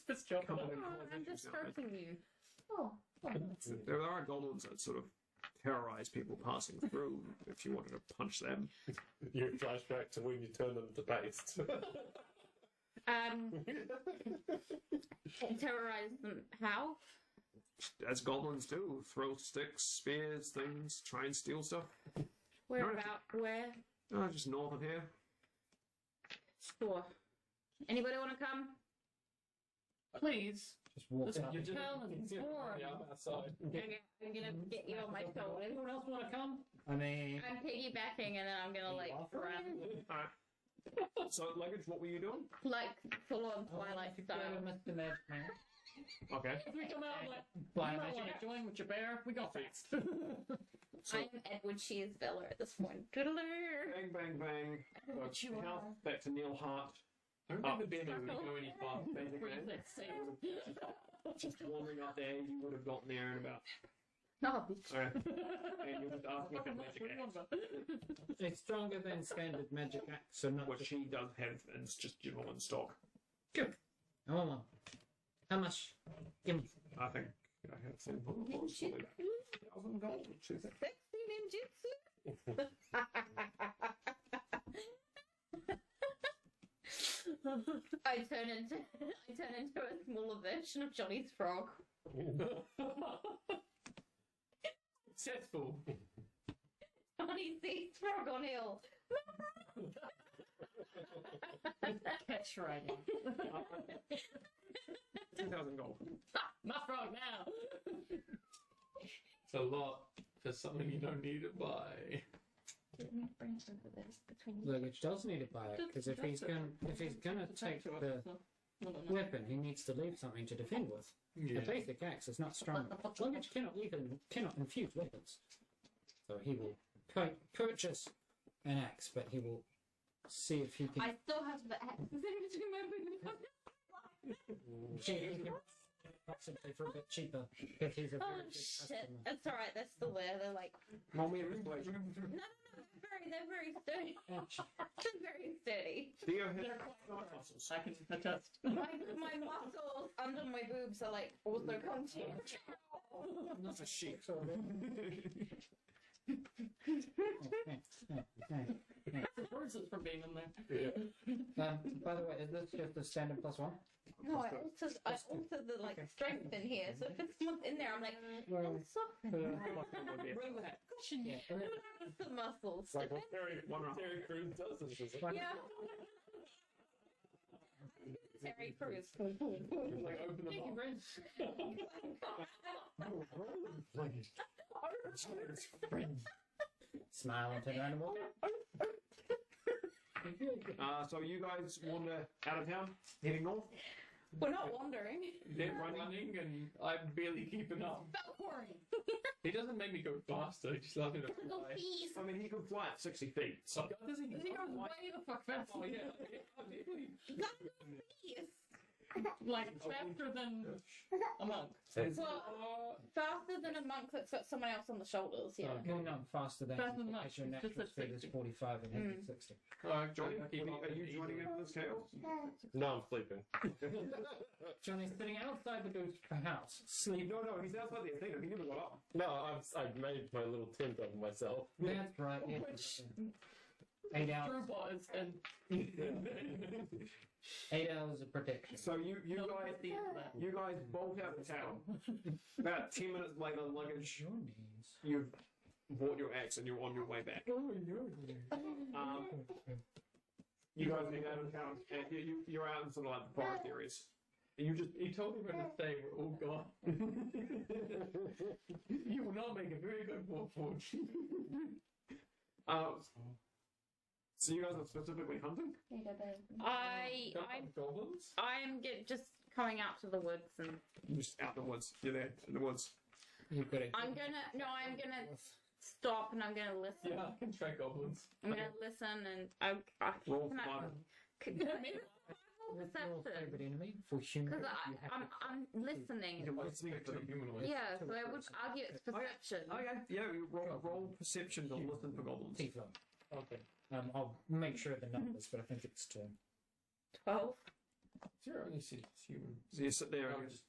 Fitz job. come in and Oh, cause I'm issues just now. stroking you. Oh. There are goblins that sort of terrorize people passing through if you wanted to punch them. You flashback to when you turned them to paste. Terrorize them. How? As goblins do, throw sticks, spears, things, try and steal stuff. Where about? Where? Just north of here. Sure. Anybody want to come? Please. Just walk Listen, up. you're telling me. Yeah, I'm outside. I'm gonna get you on my shoulders. Anyone else want to come? I mean, I'm piggybacking and then I'm gonna like run. Alright. So, Luggage, what were you doing? Like full on Twilight if you go to style. Mr. Madman. Okay. If we come out like, Fly you might magic. want to join with your bear, we go fast. I'm Edward Cheesebella at this point. Toodaloo. Bang, bang, bang. What you Health are. back to Neil Hart. I remember being able to go any faster. Bang, bang. Just wandering up there, you would have gotten there in about. No, Alright. And you would ask me for magic axe, It's stronger than standard magic axe, so not which just. she does have, and it's just general in stock. Good. I want one. How much? Give me. I think I have seen Ninjutsu. 1,000 gold. sexy ninjutsu. I turn into a smaller version of Johnny's frog. Successful. Johnny sees frog on hill. Catch riding. 2,000 gold. My frog now. It's a lot for something you don't need to buy. Luggage does need to buy it because if he's gonna take the weapon, he needs to leave something to defend with. Yeah. The basic axe is not strong. Luggage cannot infuse weapons, so he will purchase an axe, but he will see if he can. I still have the axe in between my boobs. He can possibly for a bit cheaper if he's a Oh very big shit! customer. That's alright. They're still there. They're like Roll me a persuasion. no. They're very sturdy. They're very sturdy. Theo has They're quite muscles. I can attest. My muscles under my boobs are like also contact. That's a sheep. Versus from being in there. Yeah. By the way, is this just a standard +1? No, I altered the like strength in here. So if it's not in there, I'm like, Well, I'm softened. Relax. yeah. The muscles. It's like what Terry Crews does is just Yeah. Terry Crews. Like open them Thank you, up. Brent. Smile and turn around and walk. So you guys wander out of town, heading north? We're not wandering. They're running and I'm barely keeping up. About quarry. He doesn't make me go faster. He just allows me to Little fly. fees. I mean, he can fly at 60 feet. So Does he? He goes way the fuck faster. Oh yeah. Definitely. Like faster than a monk. Well, faster than a monk that's got someone else on the shoulders, yeah. Well, no, faster than Faster than as your that. Just natural at speed is 60. 45 and he's at 60. Johnny, are you joining in with this chaos? No, I'm sleeping. Johnny's sitting outside the dude's house. Sleep? No, he's outside the Athena. He never got up. No, I've made my little tent of myself. That's right. Yeah. 8 hours. True boys and 8 hours of protection. So you no, guys at the end of that. you guys bolt out of town. About 10 minutes later, Luggage, Your knees. you've bought your axe and you're on your way back. You guys are out of town and you're out in sort of like the forest areas. He told me when to stay. We're all gone. You will not make a very good Warforged. So you guys are specifically hunting? I'm Goblins? just coming out to the woods and You're just out in the woods. You're there in the woods. You've got to. I'm gonna stop and I'm gonna listen. Yeah, I can track goblins. I'm gonna listen and I Roll can fire. maybe Your perception favorite enemy for human. because you have to- I'm listening. You're listening to them. Humanoid. Yeah, so I would argue it's perception. Okay, yeah, you roll perception to listen for goblins. Tiefling. Okay. I'll make sure of the numbers, but I think it's 2. 12. Zero only sees human. So you sit there and you're just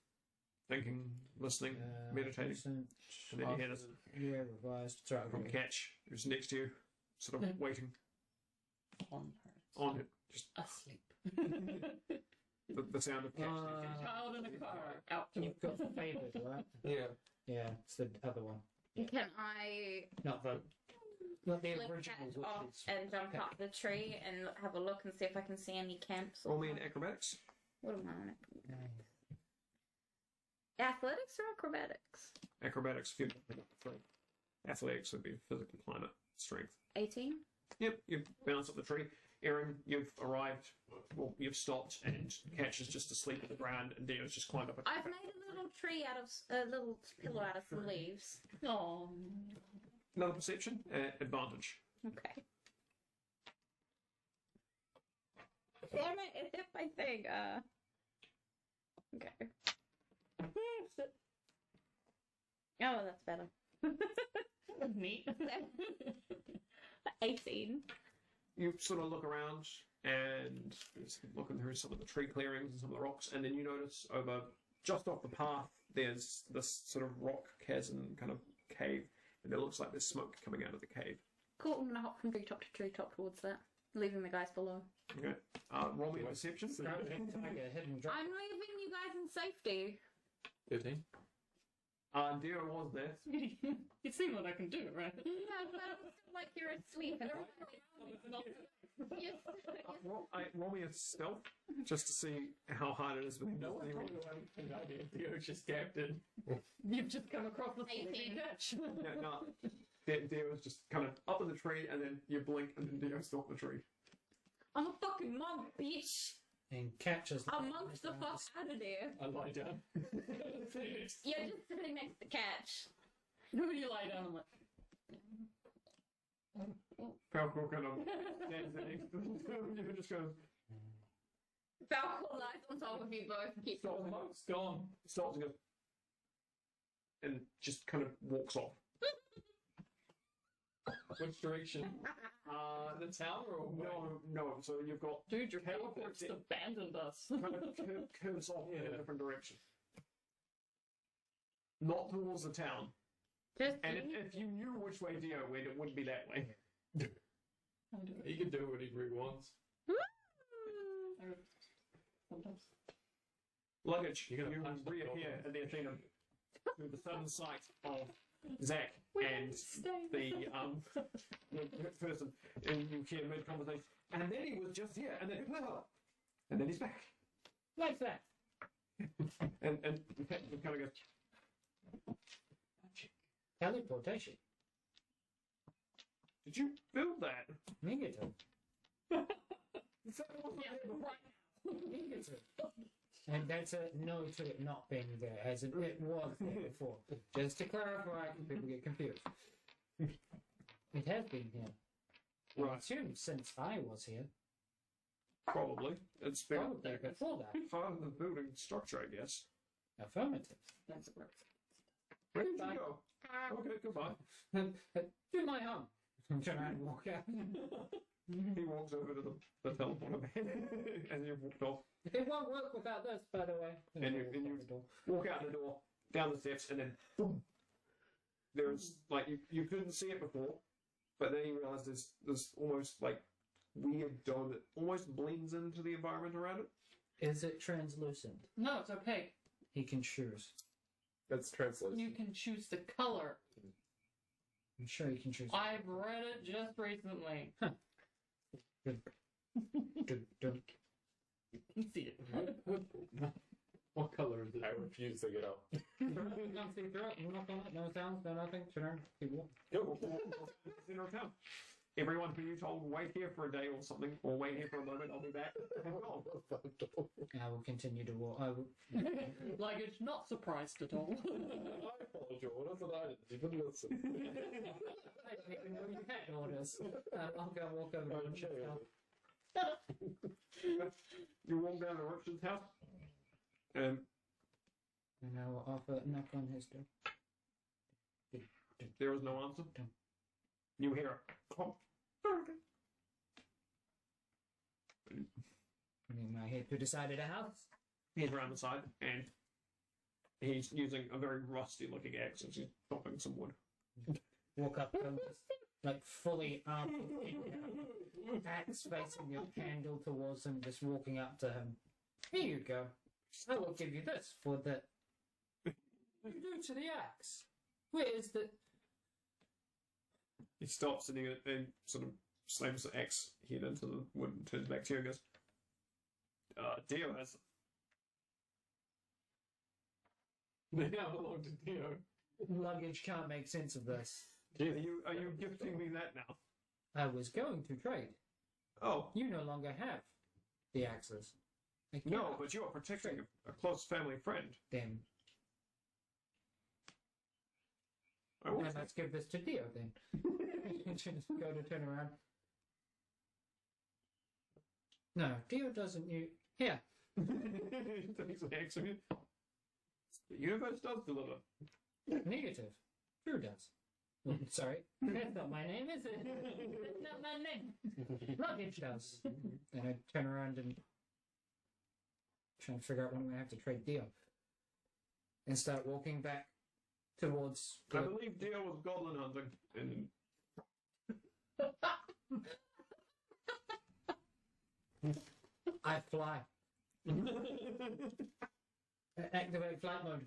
thinking, listening, meditating, and then you hear this Yeah, revised. Sorry, from Catch, who's next to you, sort of waiting On on it. Just asleep. the sound of Catch. Child in a car. Out. You've got favored, right? Yeah. Yeah, it's the other one. Can I Not the flick original, Catch which off is and jump up the tree and have a look and see if I can see any camps? Or Roll me in acrobatics. what am I on? Athletics or acrobatics? Acrobatics, if you athletics would be physical climate, strength. 18. Yep, you bounce up the tree. Erin, you've arrived. Well, you've stopped, and Catch is just asleep on the ground, and Dio's just climbed up a I've made a little tree out of a little pillow out of some leaves. Oh. Another perception, advantage. Okay. Damn it! It hit my thing. Okay. Oh, that's better. Neat. 18. You sort of look around and just looking through some of the tree clearings and some of the rocks, and then you notice over just off the path there's this sort of rock chasm kind of cave, and it looks like there's smoke coming out of the cave. Cool. I'm gonna hop from treetop to treetop towards that, leaving the guys below. Okay. Roll me a perception. tiger, hidden drop. I'm leaving you guys in safety. 13. Dio was there. You've seen what I can do, right? Yeah, but it was like you're asleep and yes. Roll me a stealth just to see how hard it is. No one told me what I'm idea. Theo just captain. You've just come across the 18. catch. Yeah, no. Dio was just kind of up in the tree, and then you blink, and then Dio stopped the tree. I'm a fucking monk, bitch. And catches. I'll monk the fuck out of there. I lie down. You're just sitting next to Catch. When you lie down, I'm like, Falcor kind of stands there next to you, just goes, Falcon lies on top of you both. Keep So the monk's gone. stops and goes, and just kind of walks off. Which direction? The town or away? No. So you've got dude, your Caleb Caleb just did- abandoned us. kind of curves off in a different direction, not towards the town. Just And if you knew which way Dio went, it wouldn't be that way. He can do whatever he wants. Sometimes. Luggage, You're you gonna punch the reappear goblin. at the Athena through the sudden sight of Zach and the person, and you hear mid conversation, and then he was just here, and then he's back, Like that. and you kind of go, Teleportation. did you build that? Negative. Is that what Negative. And that's a no to it not being there, as in it was there before. Just to clarify, people get confused. It has been here. I Right. assume since I was here. Probably. It's been Probably before that. part of the building structure, I guess. Affirmative. That's a work. Where did Bye. you go? Okay, goodbye. Do my home. Turn around and walk out. He walks over to the teleporter and you walked off. It won't work without this, by the way. And you walk out the door, down the steps, and then boom. There's like you couldn't see it before, but then you realise there's almost like weird dome that almost blends into the environment around it. Is it translucent? No, it's opaque. He can choose. That's translation. You can choose the color. I'm sure he can choose. I've read it just recently. Dun, dun. You can see it. What color is it? I refuse to get up. Not see through it, knock on it, no sounds, no nothing. Turn around, keep walking. Center of town. Everyone who you told wait here for a day or something, or wait here for a moment, I'll be back. have gone. I will continue to walk. I will. Luggage, not surprised at all. I followed your orders and I didn't even listen. I didn't even know you had orders. I'll go walk over to Okay. Richard's house. You walk down to Richard's house, and And I will offer knock on his door. there is no answer. You hear a clomp. Putting my head to the side of the house. He's around the side, and he's using a very rusty-looking axe as he's chopping some wood. Walk up to him, just, like fully armed, axe facing your candle towards him, just walking up to him. Here you go. I will give you this for the. You do to the axe. Where is the? He stops and he sort of slams the axe head into the wood and turns back to you and goes, Dio has They now belong to Dio. Luggage can't make sense of this. Are you gifting me that now? I was going to trade. Oh, You no longer have the axes. I no, cannot but you are protecting a close family friend. them. I will And let's give this to Dio then. Just go to turn around. No, Dio doesn't use. Here. Takes the axe from you. The universe does deliver. Negative. True does. Sorry. That's not my name, is it? That's not my name. Luggage does. And I turn around and trying to figure out when we have to trade Dio. And start walking back towards I believe Dio was goblin hunting, and I fly. Activate flight mode.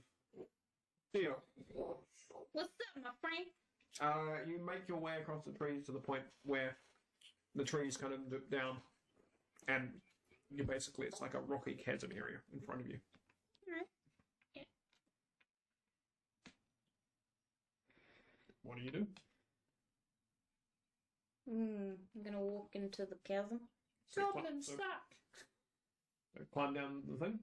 Dio, What's up, my friend? you make your way across the trees to the point where the trees kind of dip down, and you basically, it's like a rocky chasm area in front of you. What do you do? I'm gonna walk into the chasm. Goblin So- stuck. Climb down the thing?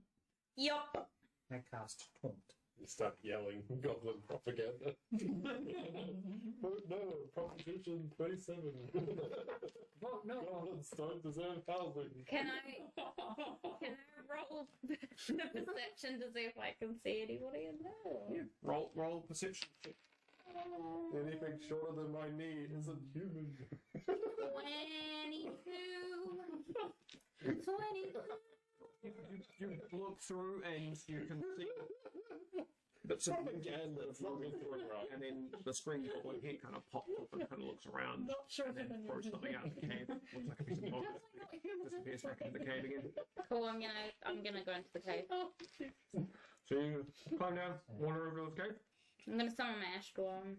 Yup. I cast taunt. You start yelling goblin propaganda. Vote no, Proposition 27. Oh no! Goblins don't deserve housing. Can I roll perception to see if I can see anybody in there? Yeah. Roll perception. Anything shorter than my knee isn't human. 22. 22. You look through and you can see bits of propaganda floating through, and then the spring goblin head kind of pops up and kind of looks around Not sure and then throws something out of the cave. Looks like a piece of bone. Disappears back into the cave again. Cool. I'm gonna go into the cave. So you climb down, wander over the cave. I'm gonna summon my ash dwarf.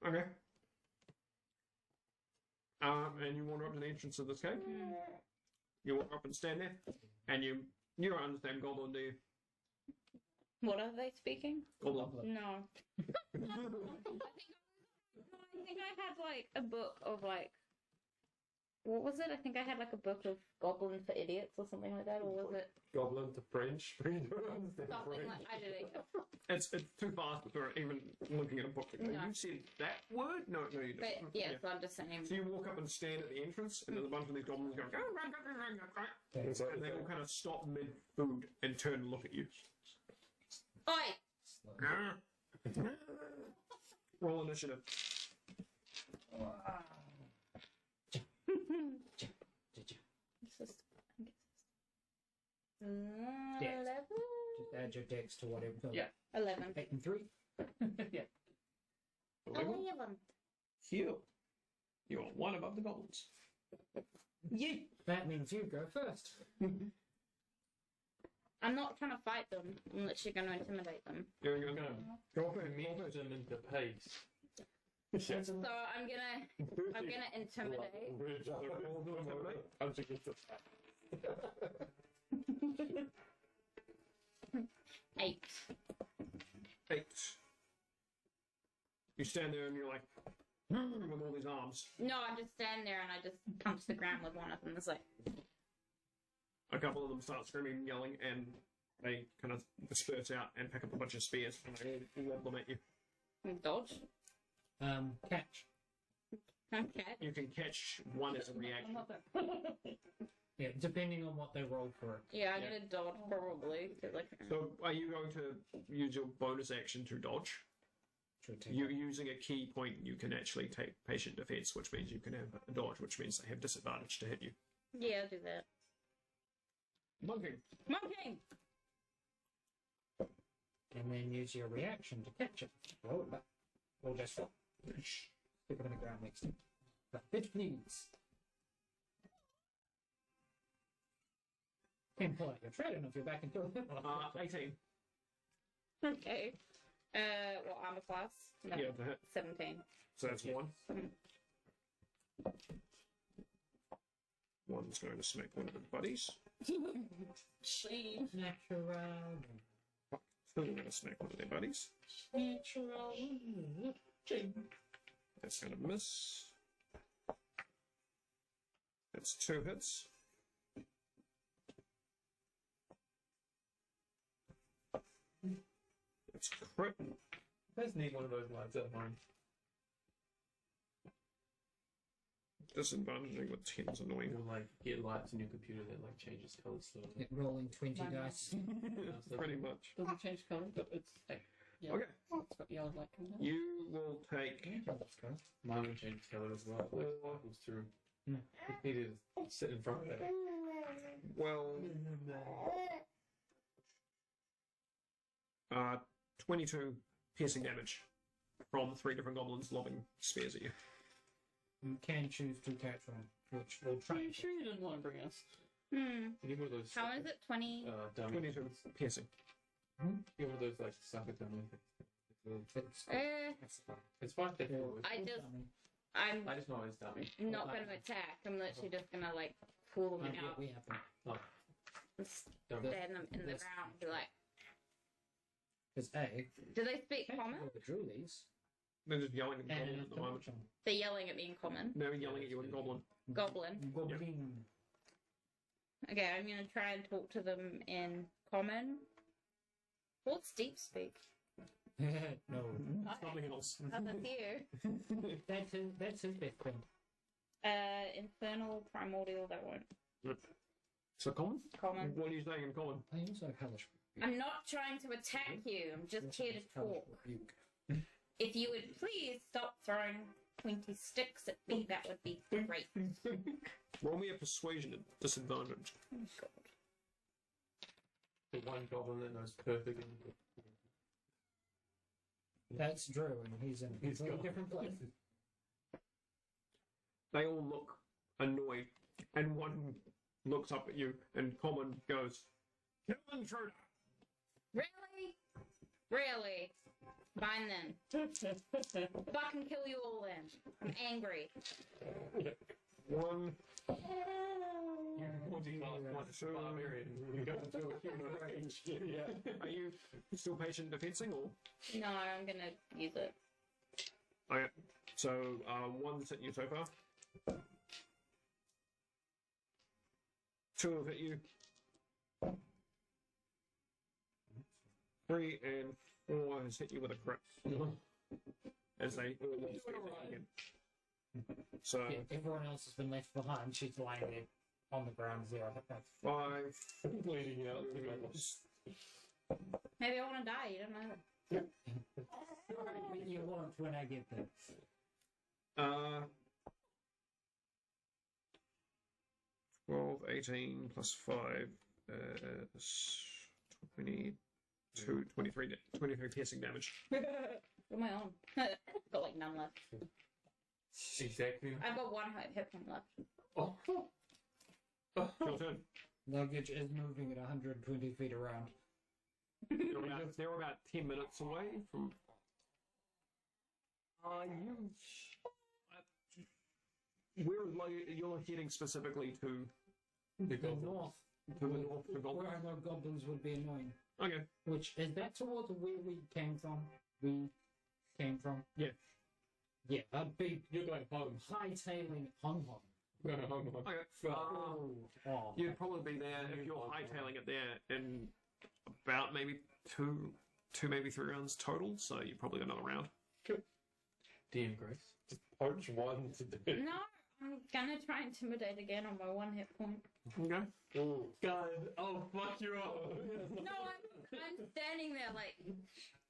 Okay. And you wander up to the entrance of this cave. You walk up and stand there, and you don't understand goblin, do you? What are they speaking? Goblin. No. I think I had like a book of like What was it? I think I had like a book of Goblin for Idiots or something like that, or was it Goblin to French. You don't understand something French. like I did it. It's too fast for even looking at a book. No. You said that word? No, you But didn't. yeah, so I'm just saying. So you walk up and stand at the entrance, and there's a bunch of these goblins going, It's like- and they all kind of stop mid-food and turn and look at you. Oi! Roll initiative. It's just, Dex. 11? Just add your dex to whatever. Yeah. 11. 8 and 3. Yeah. 11. Heal. You're one above the goblins. That means you go first. I'm not trying to fight them. I'm literally going to intimidate them. You're I'm going gonna go for it. manage them into pace. So I'm gonna intimidate. I'm just gonna 8. 8. You stand there and you're like, with all these arms. No, I just stand there and I just punch the ground with one of them. It's like, A couple of them start screaming and yelling, and they kind of disperse out and pick up a bunch of spears, and they lob them at you. dodge. Catch. Okay. You can catch one as a reaction. Yeah, depending on what they roll for. Yeah, I'm gonna dodge probably. 'Cause, like, So, are you going to use your bonus action to dodge? You're using a key point, you can actually take patient defense, which means you can have a dodge, which means they have disadvantage to hit you. yeah, I'll do that. Monkey. Monkey! And then use your reaction to catch it. Roll it back. Or just stick it on the ground next to it. But it please. Can pull out your trident if you're back into it. 18. Okay. What armor class? No, Yeah, to hit. 17. So that's one. One's going to smack one of the buddies. Jeez. Natural. Still going to smack one of their buddies. Natural. That's going to miss. That's 2 hits. That's crit. You guys need one of those lights at home. Disadvantaging with 10 is annoying. You like get lights in your computer that like changes colors slowly. Yeah, rolling 20 dice. Pretty much. Doesn't change colour, but it's yeah. Okay. It's got yellow light coming out. You will take. Let's go. Mine would change color as well. Like cycles through. Hmm. You need to sit in front of it. Well. 22 piercing damage from 3 different goblins lobbing spears at you. You can choose to catch one, which we'll try. Are you sure you didn't want to bring us? Hmm. You need one of those. How is it? 20? Dummy. 22 piercing. You get one of those like sucker dummy things. It's fine. If you would. I'm I just know it's dummy. not gonna attack. I'm literally just gonna like pull them out we have and Dummy. stand them in the ground and be like, Because A, do they speak common? the Drulies, They're just yelling at the goblin and at the moment. They're yelling at me in common. They're yelling at you in goblin. Goblin. Goblin. Okay, I'm gonna try and talk to them in common. What's deep speak? No. Something else. That's you. That's his best friend. Infernal, primordial, that won't. So common? Common. What are you saying in common? I also have hellish. I'm not trying to attack you. I'm just here to talk. Rebuke. If you would please stop throwing pointy sticks at me, that would be great. Roll me a persuasion at disadvantage. Oh, God. The one goblin that knows perfect. That's Drew, and he's in a completely different place. They all look annoyed, and one looks up at you, and common goes, "Kill the intruder!" Really? Really? Fine then. Fucking kill you all then. I'm angry. One. Barbarian. You go into a human range. Yeah. Are you still patient defensing, or? No, I'm gonna use it. Okay. So, one's hit you so far. 2 will hit you. 3 and 4 has hit you with a crit. As they almost hit again. So Yeah, everyone else has been left behind. She's lying there on the ground, 0 hit points. 5. Bleeding out. Maybe I want to die. You don't know. You won't when I get there. 12, 18 plus 5 is 22, 23 piercing damage. Got my own. Got like none left. Exactly. I've got 1 hit point left. Oh. Your turn. Luggage is moving at 120 feet around. They're about 10 minutes away from. You're heading specifically to The north, the north to where I Goblins. know goblins would be annoying. Okay. Which is that towards where we came from? We came from. Yeah. Yeah, I'd be You're going home. hightailing home. Going home. Okay. Oh, You'd probably be there if you're hightailing it there in about maybe two, maybe 3 rounds total. So you probably got another round. DM Grace. Just punch one to do. No, I'm gonna try intimidate again on my 1 hit point. Okay. Ooh. God. Oh, fuck you up. No, I'm standing there like.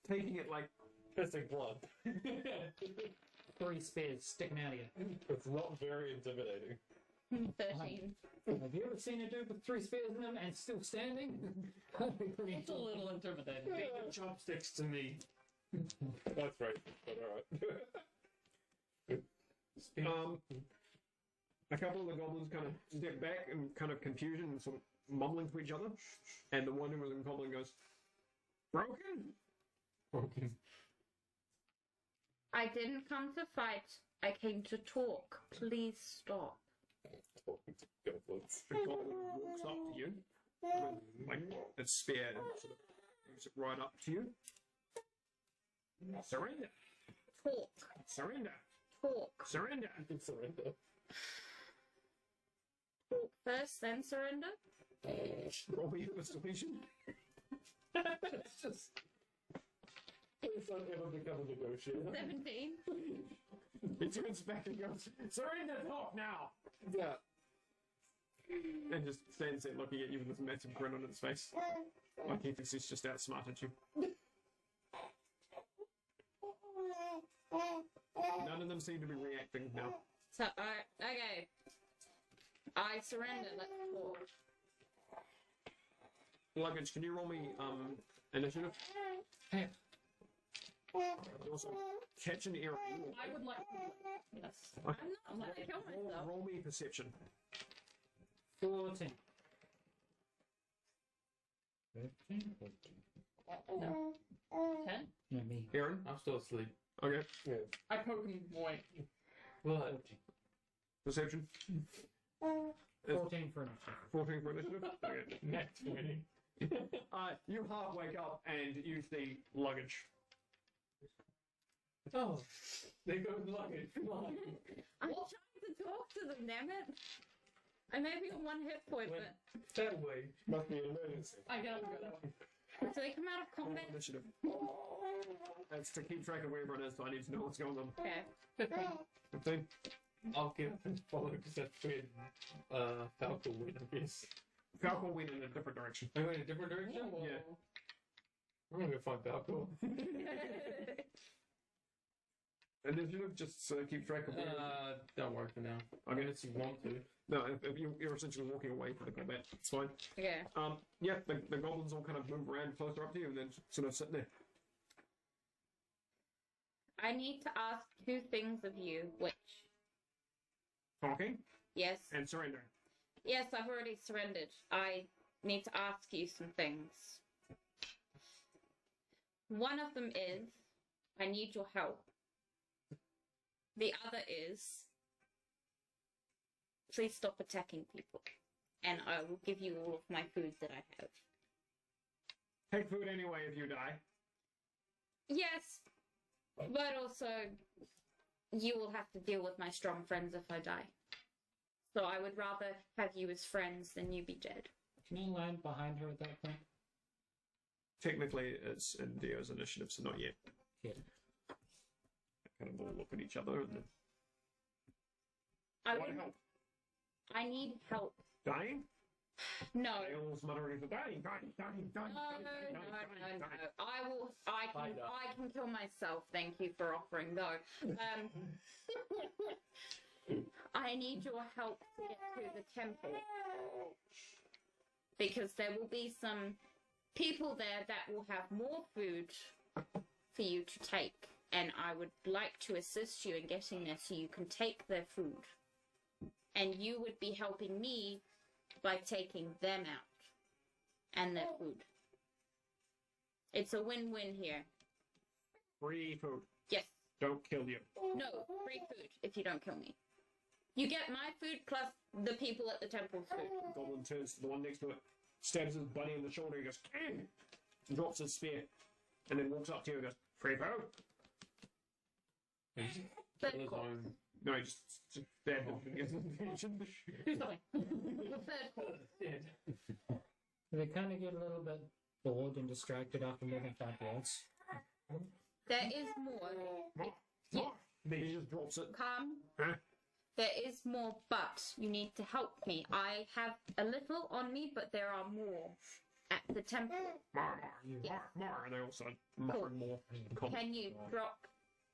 Taking it like Pissing blood. 3 spears sticking out of you. It's not very intimidating. 13. Have you ever seen a dude with 3 spears in him and still standing? That'd be pretty It's a little intimidating. Leave the chopsticks to me. That's right. But alright. a couple of the goblins kind of step back in kind of confusion and sort of mumbling to each other, and the one who was in goblin goes, "Broken." Broken. I didn't come to fight. I came to talk. Please stop. Goblins. The goblin walks up to you, with, like its spear, and sort of moves it right up to you. Surrender. Talk. Surrender. Talk. Surrender. You can surrender. Talk first, then surrender. Roll me a persuasion. It's just. Please don't ever become a negotiator. 17. He turns back and goes, "Surrender, talk now!" Yeah. And just stands there looking at you with this massive grin on its face. Like he thinks he's just outsmarted you. None of them seem to be reacting now. So, okay. I surrender. Let's talk. Luggage, can you roll me initiative? Hey. Also, catch an area. I would like. Yes. Okay. I'm not gonna kill myself. Roll me perception. 14. 10? Yeah, me. Aaron? I'm still asleep. Okay. Yeah. I poke him away. What? Perception. 14 for initiative. 14 for initiative. Okay. Net 20. You half wake up and you see Luggage. Oh, there goes Luggage. Flying. I'm trying to talk to them, damn it. I may be on 1 hit point, Went but that way. Must be an emergency. I gotta go. do they come out of Roll combat? initiative. That's to keep track of where everyone is, so I need to know what's going on. Okay. 15. I'll give and follow because that's where Falco went, I guess. Falcon went in a different direction. I went in a different direction? Yeah. I'm gonna go find Falco. Initiative, just so keep track of where. Don't worry for now. I Okay. mean, if you want to. No, if you're essentially walking away from the combat, it's fine. Okay. Yeah, the goblins all kind of move around closer up to you and then sort of sit there. I need to ask 2 things of you, which, Talking yes. and surrendering. Yes, I've already surrendered. I need to ask you some things. One of them is, I need your help. The other is, please stop attacking people, and I will give you all of my food that I have. Take food anyway if you die. Yes, but also, you will have to deal with my strong friends if I die. So I would rather have you as friends than you be dead. Can you land behind her at that point? Technically, it's in Dio's initiative, so not yet. Yeah. Kind of all look at each other and then. I Want would. help? I need help. Dying? No. They all muttering for dying. No. I can kill myself. Thank you for offering, though. I need your help to get to the temple because there will be some people there that will have more food for you to take, and I would like to assist you in getting there so you can take their food, and you would be helping me by taking them out and their food. It's a win-win here. Free food. Yes. Don't kill you. No, free food if you don't kill me. You get my food plus the people at the temple's food. Goblin turns to the one next to it, stabs his buddy in the shoulder, and goes, "King!" And drops his spear, and then walks up to you and goes, "Free food?" Third course. No, he just stabbed him. He doesn't mention the shoot. Sorry. The third course. They kind of get a little bit bored and distracted after moving 5 yards. There is more. More. Then he just drops it. Come. Huh? There is more, but you need to help me. I have a little on me, but there are more at the temple. More. And they all start muttering more. Can you drop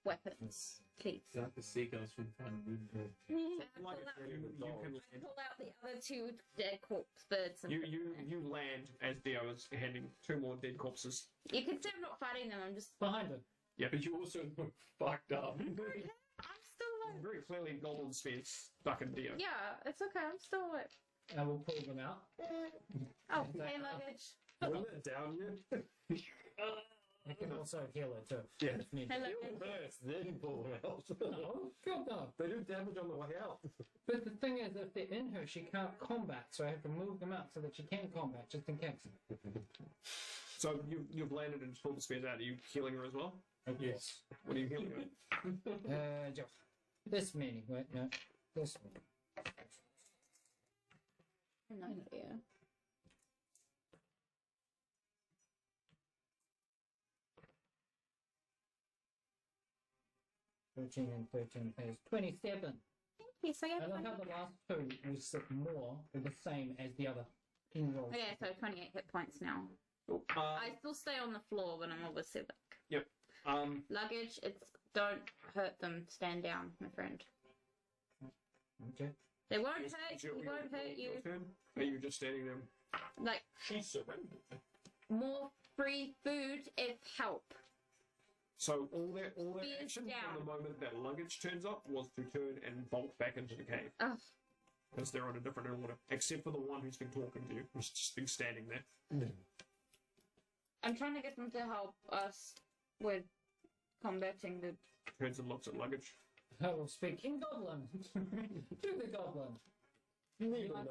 weapons, please? Like the seagulls from Finding Like I said, you can Pull out the other 2 dead corpse birds. And you land as Dio is handing 2 more dead corpses. You can say I'm not fighting them. I'm just. Behind her. Yeah, But you also look fucked up. I'm still alive. very clearly Goblin Spears stuck in Dio. Yeah, it's okay. I'm still alive. And we'll pull them out. Oh, hey, luggage. Wasn't it down yet? I can also heal her too. Yeah. If needed. Hey, Kill luggage. first, then pull them out. No, God no. They do damage on the way out. But the thing is, if they're in her, she can't combat, so I have to move them out so that she can combat, just in case. So you've landed and just pulled the spears out. Are you healing her as well? Yes. What are you healing her? Just this many. Wait, no, this one. No idea. Thirteen and 13 is 27. Yes, I I have love how the last 2 was more, or the same as the other in roll. Okay, so 28 hit points now. Oh, I still stay on the floor, but I'm obviously back. Yep. Luggage, it's don't hurt them. Stand down, my friend. Okay. They won't Is- hurt. is your- He won't hurt you. your turn? Are you just standing there? Like She surrendered. more free food if help. So all their Spears action down. from the moment that luggage turns up was to turn and bolt back into the cave. Ugh. Because they're on a different order. Except for the one who's been talking to you, who's just been standing there. I'm trying to get them to help us with combating the. Turns and looks at luggage. I will speak in Goblin. To the Goblin. We do like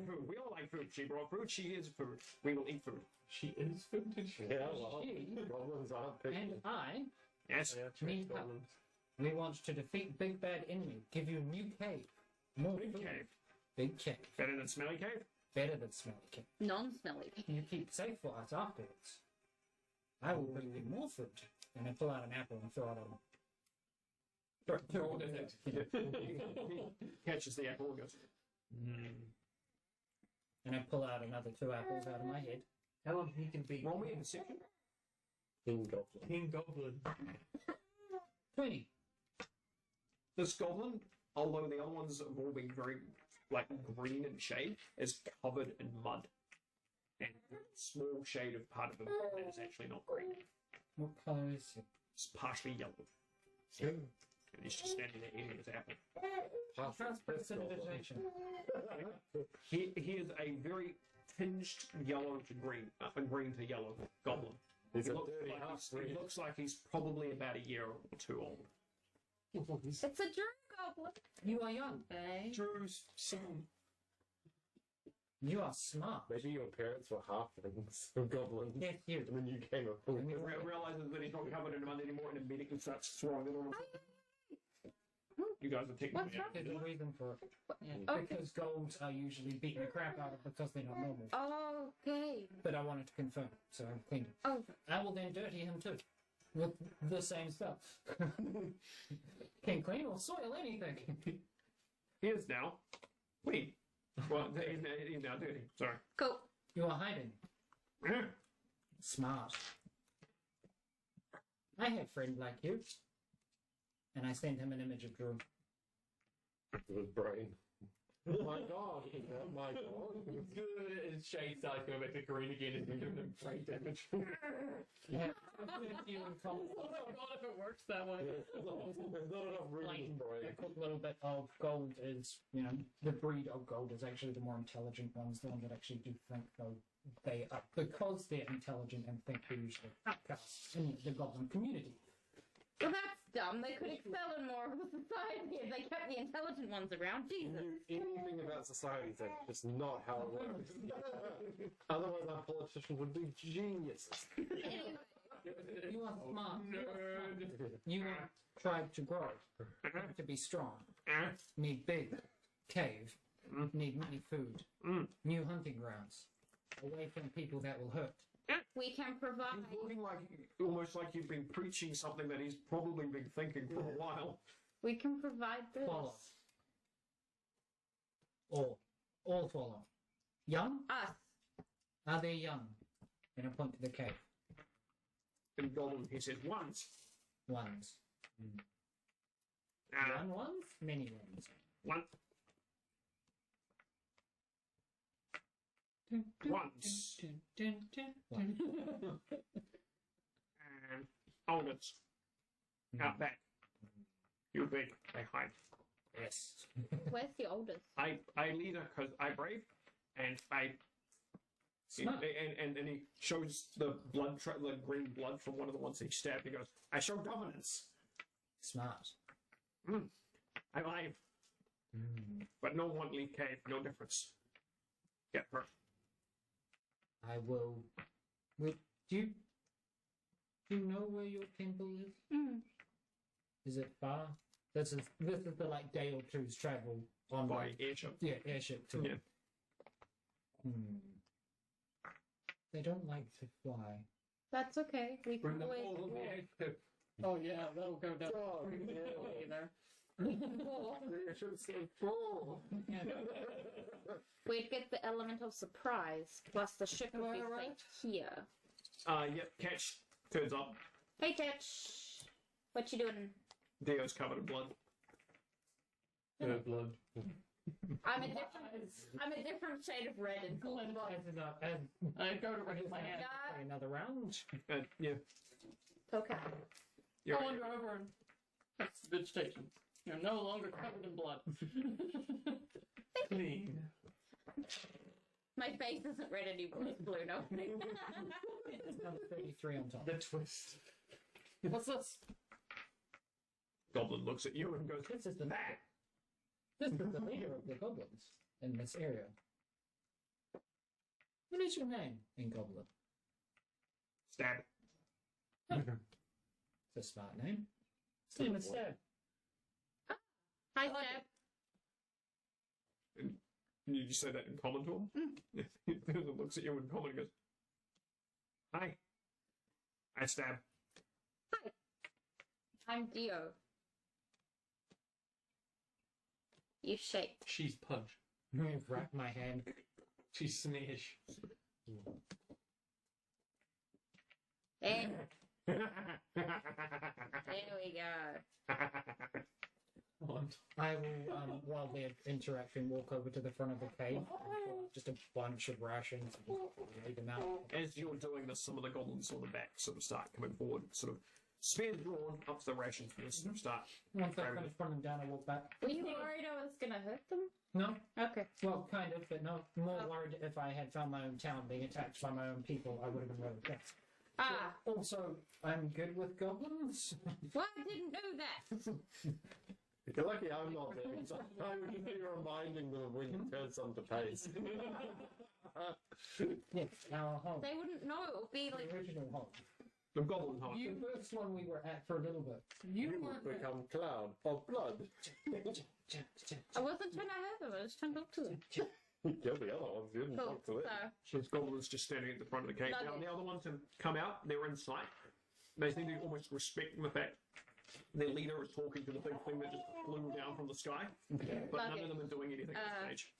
food. We all like food. She brought food. She is food. We will eat food. She is food. Yeah, well, She goblins aren't picky. and I, Yes. Yeah, Need help. goblins. we want to defeat big bad enemy. Give you new cave. More Big food. cave. Big cave. Better than smelly cave? Better than smelly cave. Non-smelly. You keep safe for us afterwards. I will bring you more food. And I pull out an apple and throw it on. Roll in it. Catches the apple and goes, And I pull out another 2 apples out of my head. Tell him he can be roll me a perception. King goblin. King Goblin. 20. This goblin, although the other ones have all been very, like, green in shade, is covered in mud. And a small shade of part of him that is actually not green. What colour is it? It's partially yellow. And he's just standing there eating his apple. Precipitation. He is a very tinged yellow to green, green to yellow goblin. He's He a looks, dirty like half-breed. he looks like he's probably about a year or 2 old. It's a Drew goblin. You are young. Okay. Drew's son. You are smart. Maybe your parents were halflings or goblins. Yes, you. And then you came a full. And you Realizes that he's not covered in mud anymore and immediately starts throwing it on him. You guys are technically. What's wrong? There's a reason for it. Okay. Because golds are usually beating the crap out of because they're not normal. Okay. But I wanted to confirm, so I'm cleaning. Oh, I will then dirty him too. With the same stuff. Can clean or soil anything. He is now. Wait. Well, he's now dirty. Sorry. cool. You are hiding. Smart. I had a friend like you. And I sent him an image of Drew. With brain. Oh my god. Oh my god. His shade starts going back to green again and giving him brain damage. Yeah. You and Cole. Oh my god, if it works that way. There's not enough room Like, in brain. a quick little bit of gold is, the breed of gold is actually the more intelligent ones, the ones that actually do think, though they are, because they're intelligent and think, they're usually outcasts in the goblin community. Well, that's dumb. They could excel in more of a society if they kept the intelligent ones around. Jesus. Anything about society thing, it's not how it works. Otherwise, our politicians would be geniuses. Anyway, You are smart. Nerd. You want tribe to grow, to be strong, need big cave, need many food, new hunting grounds, away from people that will hurt. we can provide. He's looking like almost like you've been preaching something that he's probably been thinking for a while. We can provide this. Follow. All follow. Young? Us. Are they young? And I point to the cave. In Gollum, he says once. Ones. One ones? Many ones. One. Once. One. And oldest. Out back. You big. They hide. Yes. Where's the oldest? I lead her because I brave, and I. Smart. And he shows the blood, the green blood from one of the ones he stabbed. He goes, "I show dominance. Smart. I live, but no one leave cave. No difference. Get her. I will. Wait, do you know where your temple is? Is it far? This is the like day or two's travel on By airship. airship to Yeah. They don't like to fly. That's okay. We Bring can them always. all the way. Oh yeah, that'll go down. God, Either. it should say full. We'd get the element of surprise, plus the ship would be safe here. Yep. Catch turns up. Hey, Tetch. What you doing? Dio's covered in blood. Her blood. I'm a different shade of red and gold. I go to raise my hand. Yeah. Another round. Yeah. Okay. You're I wander over and that's the vegetation. You're no longer covered in blood. clean. My face isn't red anymore. It's blue now. Number 33 on top. The twist. What's this? Goblin looks at you and goes, This is the leader of the goblins in this area. What is your name in Goblin? "Stab." It's a smart name. Stab and stab. Hi, Stab. And you just say that in common to him? He looks at you in common and goes, "Hi. I stab." Hi. I'm Dio. You shake. She's punch. I've wrapped my hand. She's smash. There. There we go. I will, while they're interacting, walk over to the front of the cave. Just a bunch of rations. And lay them out. As you're doing this, some of the goblins on the back sort of start coming forward, sort of spears drawn up to the rations and sort of start. Once I finish putting them down, I walk back. Were you worried I was gonna hurt them? No, Okay. well, kind of, but no. More worried if I had found my own town being attacked by my own people, I would have been really pissed. Ah, Also, I'm good with goblins. well, I didn't know that. You're lucky I'm not there. So I would be reminding them when you turn some to pace. Yes, our home. They wouldn't know. It would be The like, original home. The goblin heart. You were the one we were at for a little bit. You weren't. become cloud of blood. I wasn't trying to have them, I was trying to talk to them. Kill the other ones. You didn't Cool. talk to it. So, These goblins just standing at the front of the cave. Now, Luggage. the other ones have come out. They're in sight. They seem to be almost respecting the fact their leader is talking to the big thing that just flew down from the sky. But none Luggage. of them are doing anything at this stage.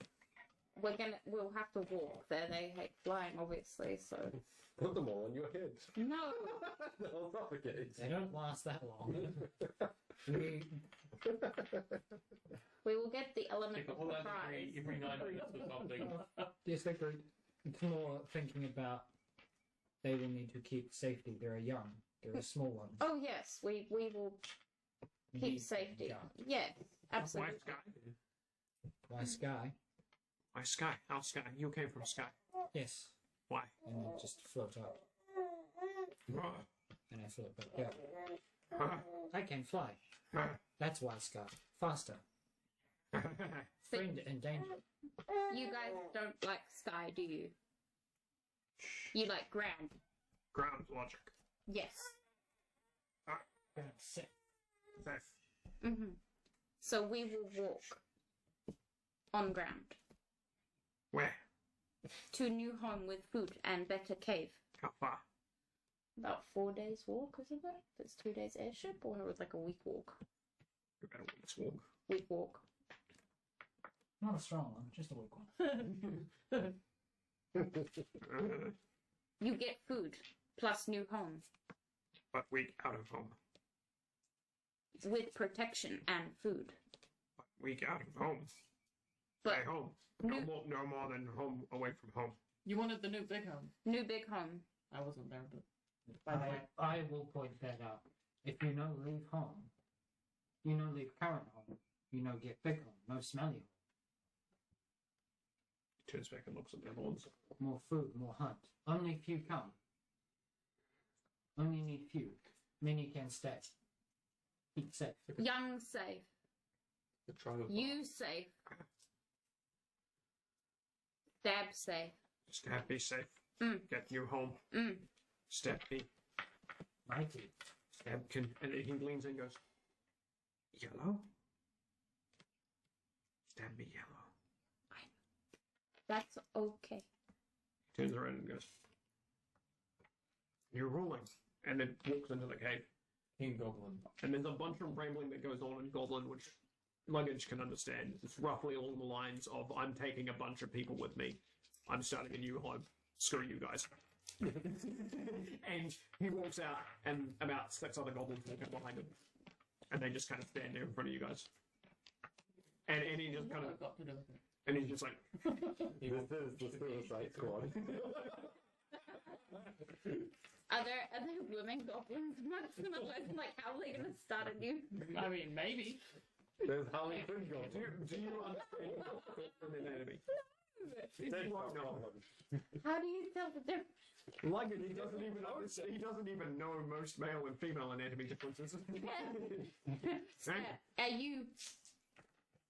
we'll have to walk there. They hate flying, obviously, so. Put them all on your head. No! They'll suffocate. They don't last that long. we, We will get the element Take a of whole surprise. every 9 minutes or something. yes, they agree. It's more thinking about they will need to keep safety. They're young. They're a small one. Oh, yes, we will keep safety. Yes, Why absolutely. Sky? Why Sky? Why Sky? How Sky? You came from Sky. Yes. Why? And then just float up. And I float back down. I can fly. That's why Sky. Faster. Friend in danger. You guys don't like sky, do you? You like ground. Ground logic. Yes. Sit. Safe. So we will walk on ground Where? to a new home with food and better cave. How far? About 4 days walk, isn't it? It's 2 days airship, or it was like a week walk. About a week's walk. Week walk. Not a strong one, just a weak one. You get food plus new home But week out of home. with protection and food. But week out of home. But Stay home. No more than home away from home. You wanted the new big home. new big home. I wasn't there, but by the way, I will point that out. If you know leave home, you know leave current home, you know get big home, no smelly home. Turns back and looks at the other ones. More food, more hunt. Only few come. Only need few. Many can stay. Keep safe. Young safe. The trial of You safe. Dab safe. Stab be safe. Get new home. Stab be. Mighty. Stab can. And he leans in and goes, yellow? Stab me yellow. That's okay. Turns around and goes, you're rolling. And then walks into the cave. King Goblin. And there's a bunch of rambling that goes on in Goblin, which Luggage can understand. It's roughly along the lines of, I'm taking a bunch of people with me. I'm starting a new home. Screw you guys. And he walks out, and about 6 other goblins walk up behind him. And they just kind of stand there in front of you guys. And he just kind of, I've got to do with it. and he's just like, This is the Suicide Squad. Are there women goblins amongst them? Like, how are they gonna start a new? I mean, maybe. There's Harley Quinn Goblin. do you understand from an enemy? Dead You won't know. Goblin. How do you tell the difference? Luggage, he doesn't even know. He doesn't even know most male and female anatomy differences. Are you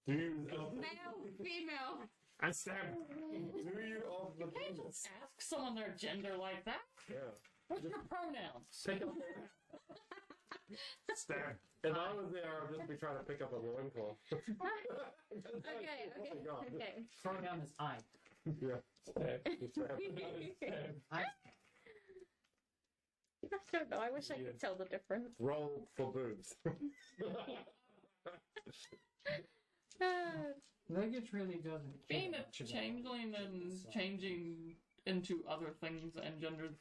Use of male, female? And stab. Do you of the You can't penis? just ask someone their gender like that. Yeah. What's your pronouns? Stab. If I was there, I'd just be trying to pick up a loincloth. Okay. Pronoun is I. Yeah. I. I don't know. I wish I could tell the difference. Roll for boobs. Luggage really doesn't care Being a much about changeling and changing into other things and genders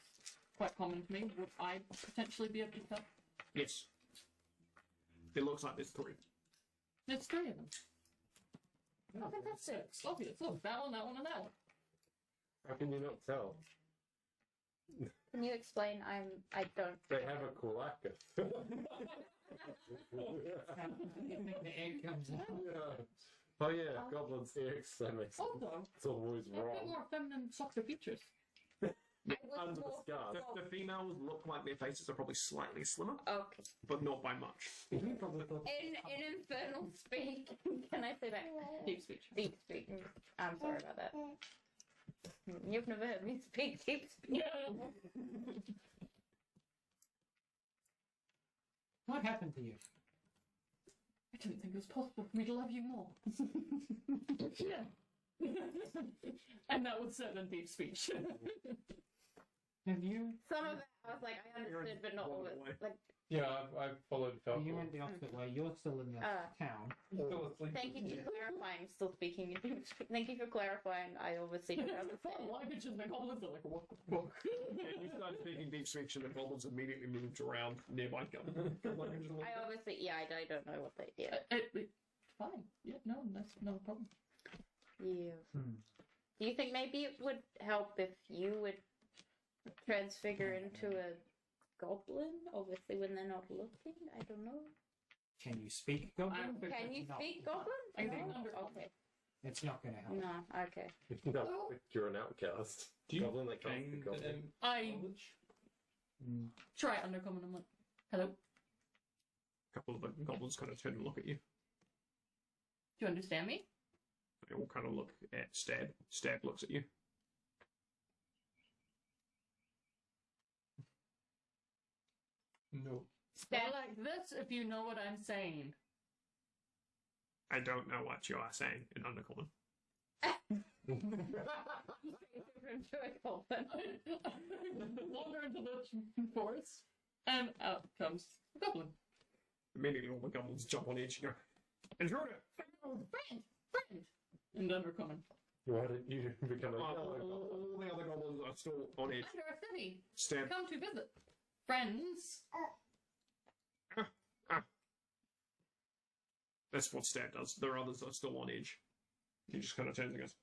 quite common to me. Would I potentially be able to tell? Yes. It looks like there's 3. There's 3 of them. Oh, fantastic. Obvious. Look, that one, and that one. How can you not tell? Can you explain? I don't. They have a kulaka. the egg comes out. Yeah. Oh yeah, goblins eggs. That makes sense. Also, It's always they have a bit wrong. more feminine, softer features. Under the scars. The females look like their faces are probably slightly slimmer, Okay. but not by much. You probably thought In infernal speak, can I say that? Deep speech. Deep speak. I'm sorry about that. You've never heard me speak deep speak. What happened to you? I didn't think it was possible for me to love you more. Yeah. And that was said in deep speech. Have you? Some of it I was like, I understood, but not all of it. Like, Yeah, I've followed Falco. You went the opposite way. You're still in the town. Still asleep. thank you for clarifying. Still speaking. Thank you for clarifying. I obviously don't understand. Luggage and the goblins are like, what the fuck? Yeah, you started speaking deep speech and the goblins immediately moved around nearby. I obviously, yeah, I don't know what they did. Fine. Yeah, no, that's no problem. Yeah. Do you think maybe it would help if you would transfigure into a goblin? Obviously, when they're not looking. I don't know. Can you speak Goblin? Can you speak goblin? I think No? under- Okay. It's not going to help. No. Okay. No, you're an outcast. Do you Goblin that can't Hang speak goblin. I Mm. try undercommon. I'm like, hello? Do A couple of the goblins kind of turn and look at you. you understand me? They all kind of look at Stab. Stab looks at you. No. Stay like this if you know what I'm saying. I don't know what you are saying in Undercommon. Into a goblin. Wander into the forest, and out comes a goblin. Immediately all the goblins jump on edge and go, Intruder! Friend! And undercommon. Why didn't you become a All goblin? the other goblins are still on edge. Under our city. Stab. Come to visit. Friends. That's what Stab does. The others are still on edge. He just kind of turns and goes,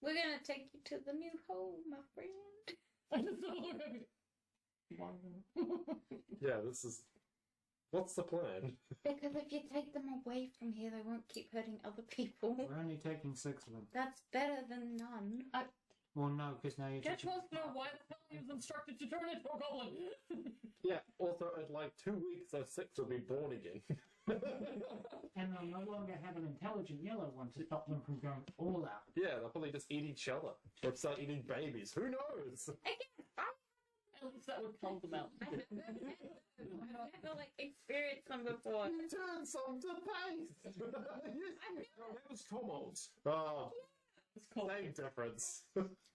We're gonna take you to the new home, my friend. I just don't look at me. Yeah, this is. What's the plan? Because if you take them away from here, they won't keep hurting other people. We're only taking 6 of them. That's better than none. Well, no, because now you're Judge taking... wants to know why the hell he was instructed to turn into a goblin. Yeah, also, in like 2 weeks, those 6 will be born again. And they'll no longer have an intelligent yellow one to stop them from going all out. Yeah, they'll probably just eat each other. Or start eating babies. Who knows? At least that would calm them out. I've never like experienced them before. Turn some to paste! that was Tomolds. Oh, It's called same difference.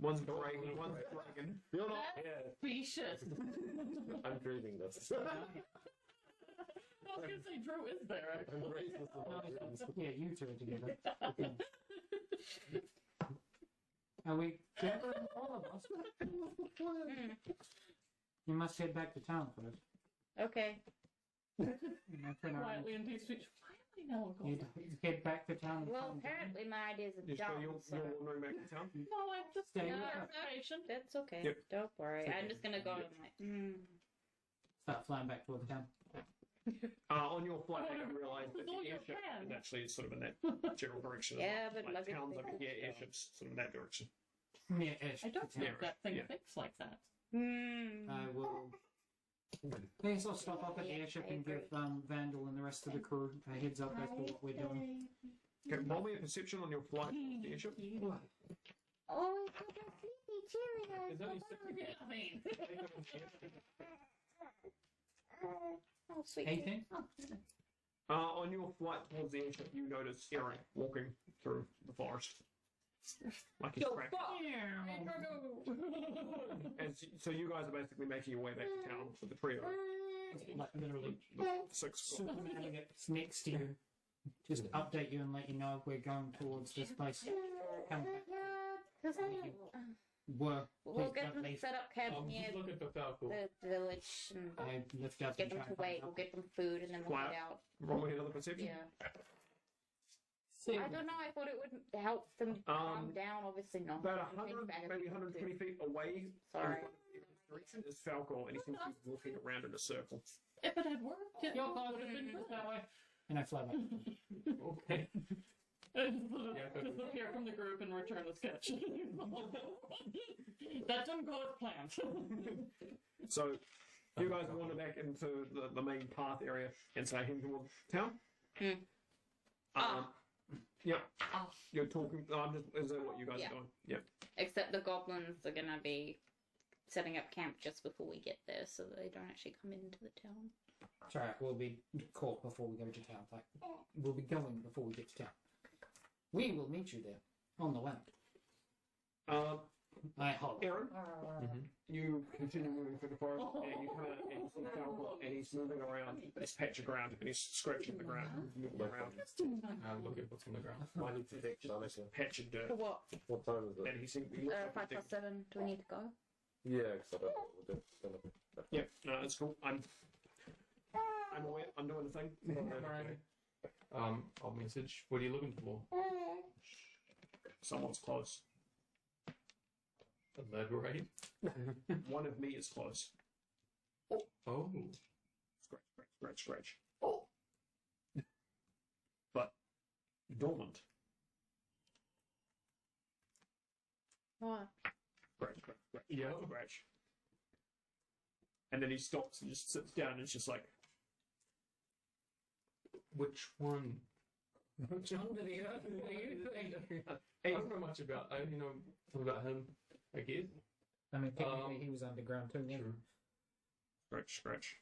One's dragon, one's dragon. You're not here. specious. I'm grieving this. I was gonna say Drew is there I'm actually. racist with No, my dreams. yeah, you two are together. Are we gathering all of us? You must head back to town first. Okay. Quietly in deep speech. Why am I now a You goblin? head back to town. and Well, find apparently my ideas are You sure dumb. you're wandering back to town? No, I'm just Stay no, with us. information. That's okay. Yep. Don't worry. It's I'm okay. just gonna go and like, Start flying back towards town. On your flight, Oh, you realise that it's all the your airship plan. is actually sort of in that general direction. as Yeah, well. but like Luggage towns over thinks here, so. airships sort of in that direction. Yeah, ish. I don't to think town. that thing Yeah. thinks like that. I will. Yes, I'll stop off at the Yeah, airship I and give Vandal and the rest of the crew a heads up as to what we're doing. Okay, roll me a perception on your flight to the airship. Oh, it's so sleepy, cheery eyes. Is that I mean, Oh, sweet. 18? On your flight towards the airship, you notice Eric walking through the forest. Like he's cracked. And so you guys are basically making your way back to town with the trio. Like literally The 6 supermaning it next to you. Just update you and let you know we're going towards this place. Come back. Were. We'll Please get don't them leave. set up camp I'm near just looking for Falco. the village and I lift up get and them try to and wait. find We'll get them food and then we'll Flat. head out. Roll me another perception. Yeah. I don't know. I thought it would help them calm down. Obviously not. About We can 100, back maybe up 120 feet away Sorry. in the direction is Falcor, and he seems to be walking around in a circle. if it had worked, it Your would clothes have been are good. that way. And I fly back. Okay. Disappear from the group and return the sketch. That didn't go as planned. So, you guys wander back into the main path area and start heading towards town. Yep. Ah. You're talking. Is that what you guys Yeah. are doing? Yep. Except the goblins are gonna be setting up camp just before we get there, so they don't actually come into the town. Sorry, we'll be caught before we go to town. Like, we'll be going before we get to town. We will meet you there on the way. I hope. Aaron, you continue moving through the forest, and you kind of see Falcon, and he's moving around this patch of ground, and he's scratching the ground, moving around. Look at what's on the ground. I need to dig this patch of dirt, For what? What time is it? and he seems to be 5+7. Do we need to go? Yeah, because I don't know what we're doing. Yeah, no, it's cool. I'm aware. I'm doing the thing. I'll message. What are you looking for? Someone's close. Elaborate. One of me is close. Oh. Scratch. Oh. But dormant. What? Scratch. Yeah, scratch. And then he stops and just sits down and it's just like, Which one? Which one did he have? I don't know much about. I only know something about him. I guess. I mean, technically he was underground too. True. scratch.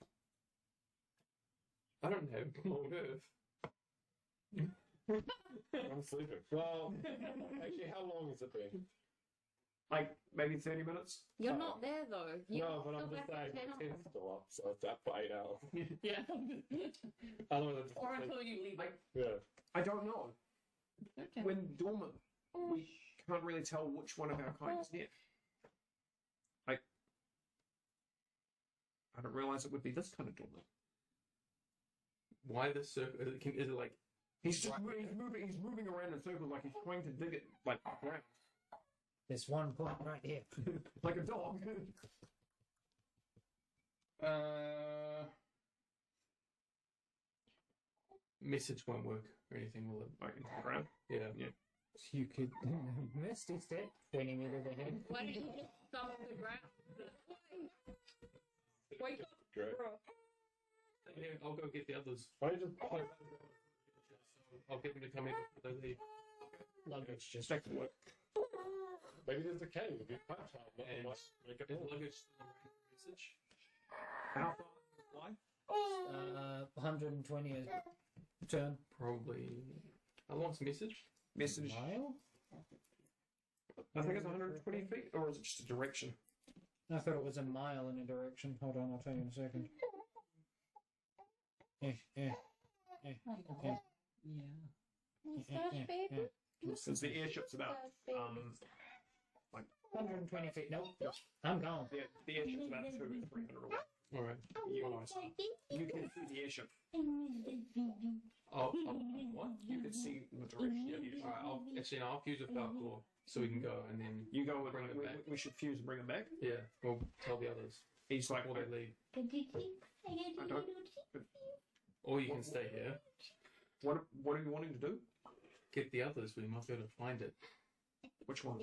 I don't know. On Earth. I'm sleeping. Well, actually, how long has it been? Like maybe 30 minutes. You're not there though. You No, but I'm still just back saying at 10 my hours. ten's still up, so it's up for 8 hours. Yeah. Otherwise, Or until you leave. yeah. I don't know. Okay. When dormant, we can't really tell which one of our kind is near. Like, I don't realize it would be this kind of dormant. Why this circle? Is it like? He's just he's moving around in a circle like he's trying to dig it like around. There's one point right here. Like a dog. Message won't work or anything, will it? Like into the ground. Yeah. You could Misty step when he needed a head. Why don't you just stomp the ground? Wake up, Great. bro. Yeah, I'll go get the others. Why don't you just play I'll get them to come in before they leave. Luggage just That could work. Maybe there's a cave. If you punch out, And make is it more. luggage still around for message? How far is the fly? 120 is turn. Probably. How long's the message? Message. Mile? I think it's 120 feet, or is it just a direction? I thought it was a mile in a direction. Hold on, I'll tell you in a second. Okay. Since the airship's about 120 feet. Nope. I'm gone. the airship's about 200 to 300 away. All right. You can see the airship. Oh, what? You can see the direction. All right. I'll fuse with Falcor so we can go, and then You go and Bring it back. we should fuse and bring him back. yeah, we'll tell the others He's like, before they leave. I don't. Or you can stay here. What are you wanting to do? Get the others. We might be able to find it. Which one?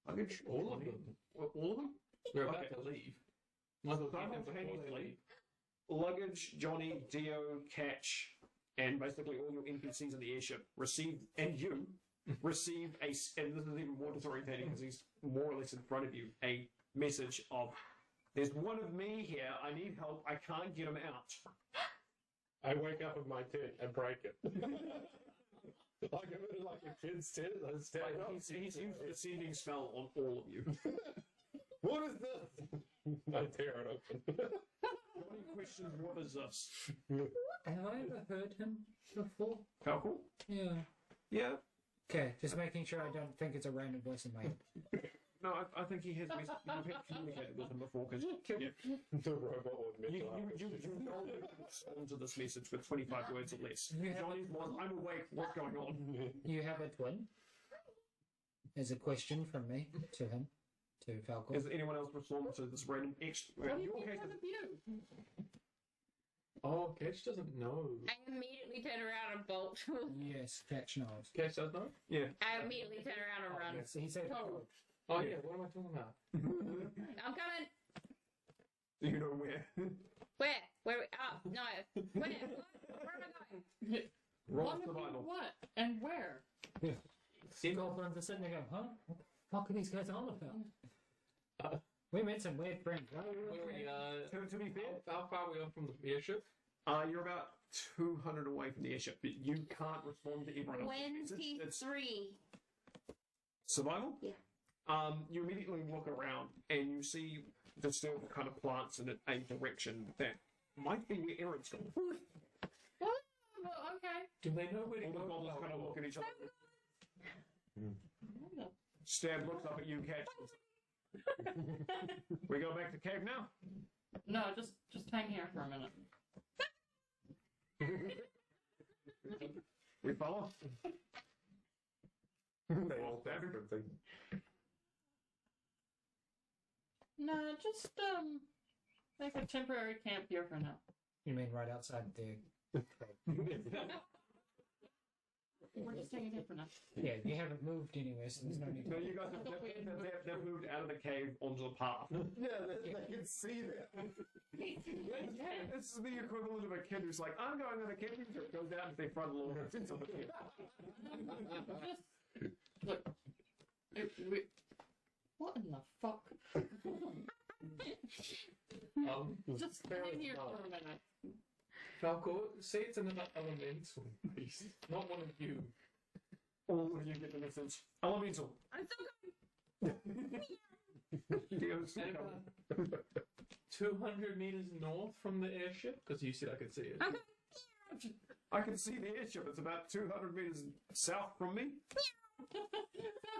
Luggage? All of them. All of them? We're about Okay. to leave. Might as well get them before they Simultaneously, leave. Luggage, Johnny, Dio, Catch, and basically all your NPCs in the airship receive, and you receive and this is even more disorientating because he's more or less in front of you, a message of, there's one of me here, I need help, I can't get him out. I wake up in my tent and break it. Like a kid's tent. He's used the sending spell on all of you. What is this? I tear it open. Johnny questions, what is this? Have I ever heard him before? Falcon? Yeah. Yeah. Okay, just making sure I don't think it's a random voice in my head. No, I think he has you've communicated with him before because The robot would you mental know respond to this message with 25 words or less. You have Johnny's was, I'm awake, what's going on? You have a twin? Is a question from me to him, to Falcon. Has anyone else responded to this random extra? What do In you your think case, one of you? Oh, Catch doesn't know. I immediately turn around and bolt. Yes, Catch knows. Catch does know? yeah. I immediately turn around and run. So he said, Oh. Oh, yeah. What am I talking about? I'm coming. Do you know where? Where? Where? No. Where? Where am I going? Roll One of you survival. what? And where? Goblins are sitting there going, huh? What the fuck are these guys on about? We made some weird friends. To be fair, how far are we off from the airship? You're about 200 away from the airship, but you can't respond to everyone else. It's 23. survival? Yeah. You immediately look around and you see disturbed kind of plants in a direction that might be where Erin's gone. Well, okay. Do they know where to All the go? goblins kind of look at each other. Stab looks up at you, catches. We go back to cave now. No, just hang here for a minute. We follow. Well, that's a good thing. No, just make a temporary camp here for now. You mean right outside the... We're just hanging here for now. Yeah, you haven't moved anywhere, so there's no need to... No, you guys they've moved out of the cave onto the path. Yeah, they can see that. This is the equivalent of a kid who's like, I'm going on a camping trip, goes down to their front lawn and sits on the kid. Look, what in the fuck? Just hang here for a minute. Falco, say it's another elemental beast, not one of you. All of you get the message. Elemental. I'm still going. Dio's And coming. 200 meters north from the airship, because you said I could see it. Okay. I can see the airship. It's about 200 meters south from me.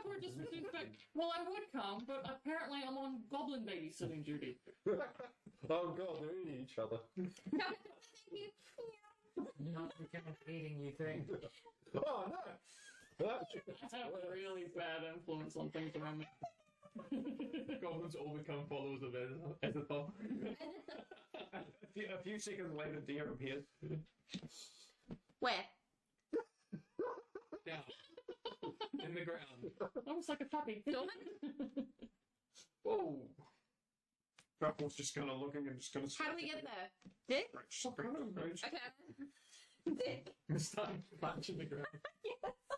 We're just received back. Well, I would come, but apparently I'm on goblin babysitting duty. Oh god, they're eating each other. Not the kind of eating you think. Oh no! I have a really bad influence on things around me. Goblins all become followers of Ezethel. A few seconds later, Dio appears. Where? Down. In the ground. Almost like a puppy. Whoa. Truffle's just kind of looking and just kind of... How do we get there? Dick? Okay. Dick. Start punching the ground.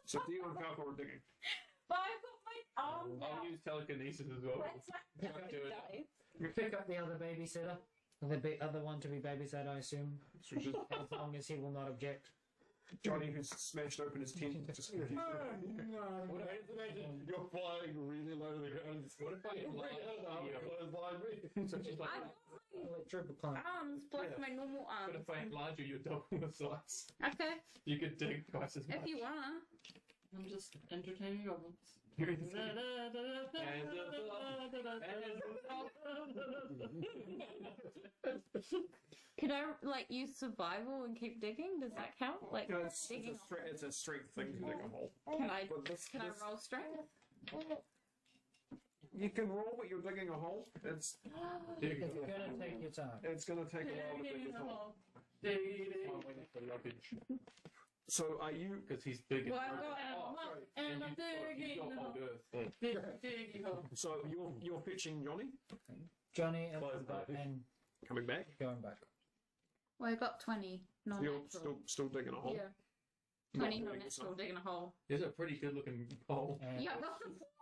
So Dio and Falco are digging. But I've got my arm I'll use telekinesis as well. Where's Can't do it. my You pick up the other babysitter. The other one to be babysat, I assume. So just As long as he will not object. Johnny, who's smashed open his tent, just confused. What I imagine you're flying really low to the ground. What if I Flying me? So she's like, Triple climb. arms plus my normal but arms. if I enlarge you, you're double the size. Okay, You could dig twice as much. if you wanna. I'm just entertaining goblins. Can I like use survival and keep digging? Does that count? Like No, it's digging? it's a strength thing to dig a hole. Can I But this, can I roll strength? You can roll, but you're digging a hole. It's It's gonna take your time. gonna take a while to dig this hole. I'm waiting for luggage. So are you? Because he's big Well, and I've got Oh, sorry. And I'm you've digging got the on hole. Earth. Digging hole. So you're fetching Johnny, Johnny and, Close back. and coming back. going back. Well, I got 20 You're non-natural. still digging a hole. Yeah, Not 20 digging non-natural yourself. digging a hole. It's a pretty good looking hole. And Yeah,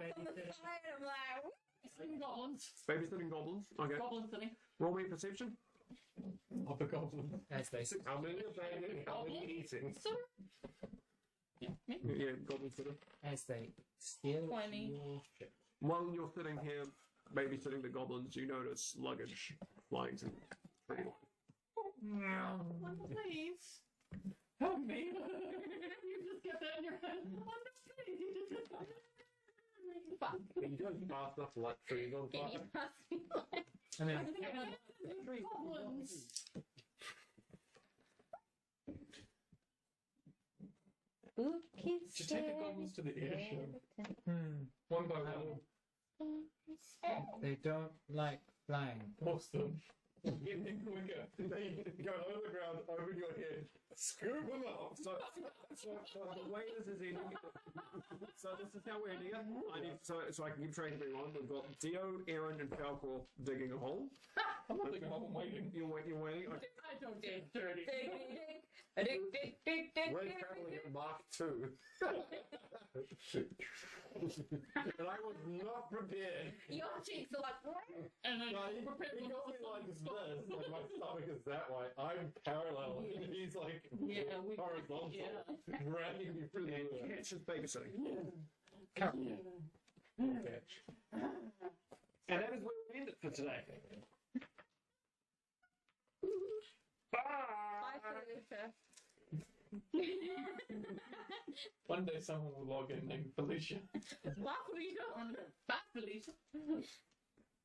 babysitter. I'm like, Goblins. Babysitting goblins. Okay. Goblin city. Roll me a perception. Of the goblin. as they How many are they? How many eating? So, yeah, me. Yeah, goblin sitter. as they steal 20. your ship. While you're sitting here babysitting the goblins, you notice luggage flying to the tree. Please. Help me. You just get that in your head. Please. Fuck. You don't pass enough light trees on Can you fire. pass me like And then Goblins. spooky Just take the goblins to the airship. One by one. they don't like flying. Force them. Get them quicker. They go over the ground, over your head, scoop them up. So the way this is ending. So this is how we're ending it. I need so I can keep track of everyone. We've got Dio, Aaron, and Falcor digging a hole. I'm not thinking I'm waiting. You're waiting. Okay. I don't get dirty. We're traveling at Mark 2. And I was not prepared. Your cheeks are like, what? And then No, he got me like this. Like my stomach is that way. I'm parallel, and he's like horizontal, dragging me through the And room. Catch is babysitting. Catch. And that is where we end it for today. Bye! One day someone will log in named Felicia. Bye, Felicia. Bye, Felicia.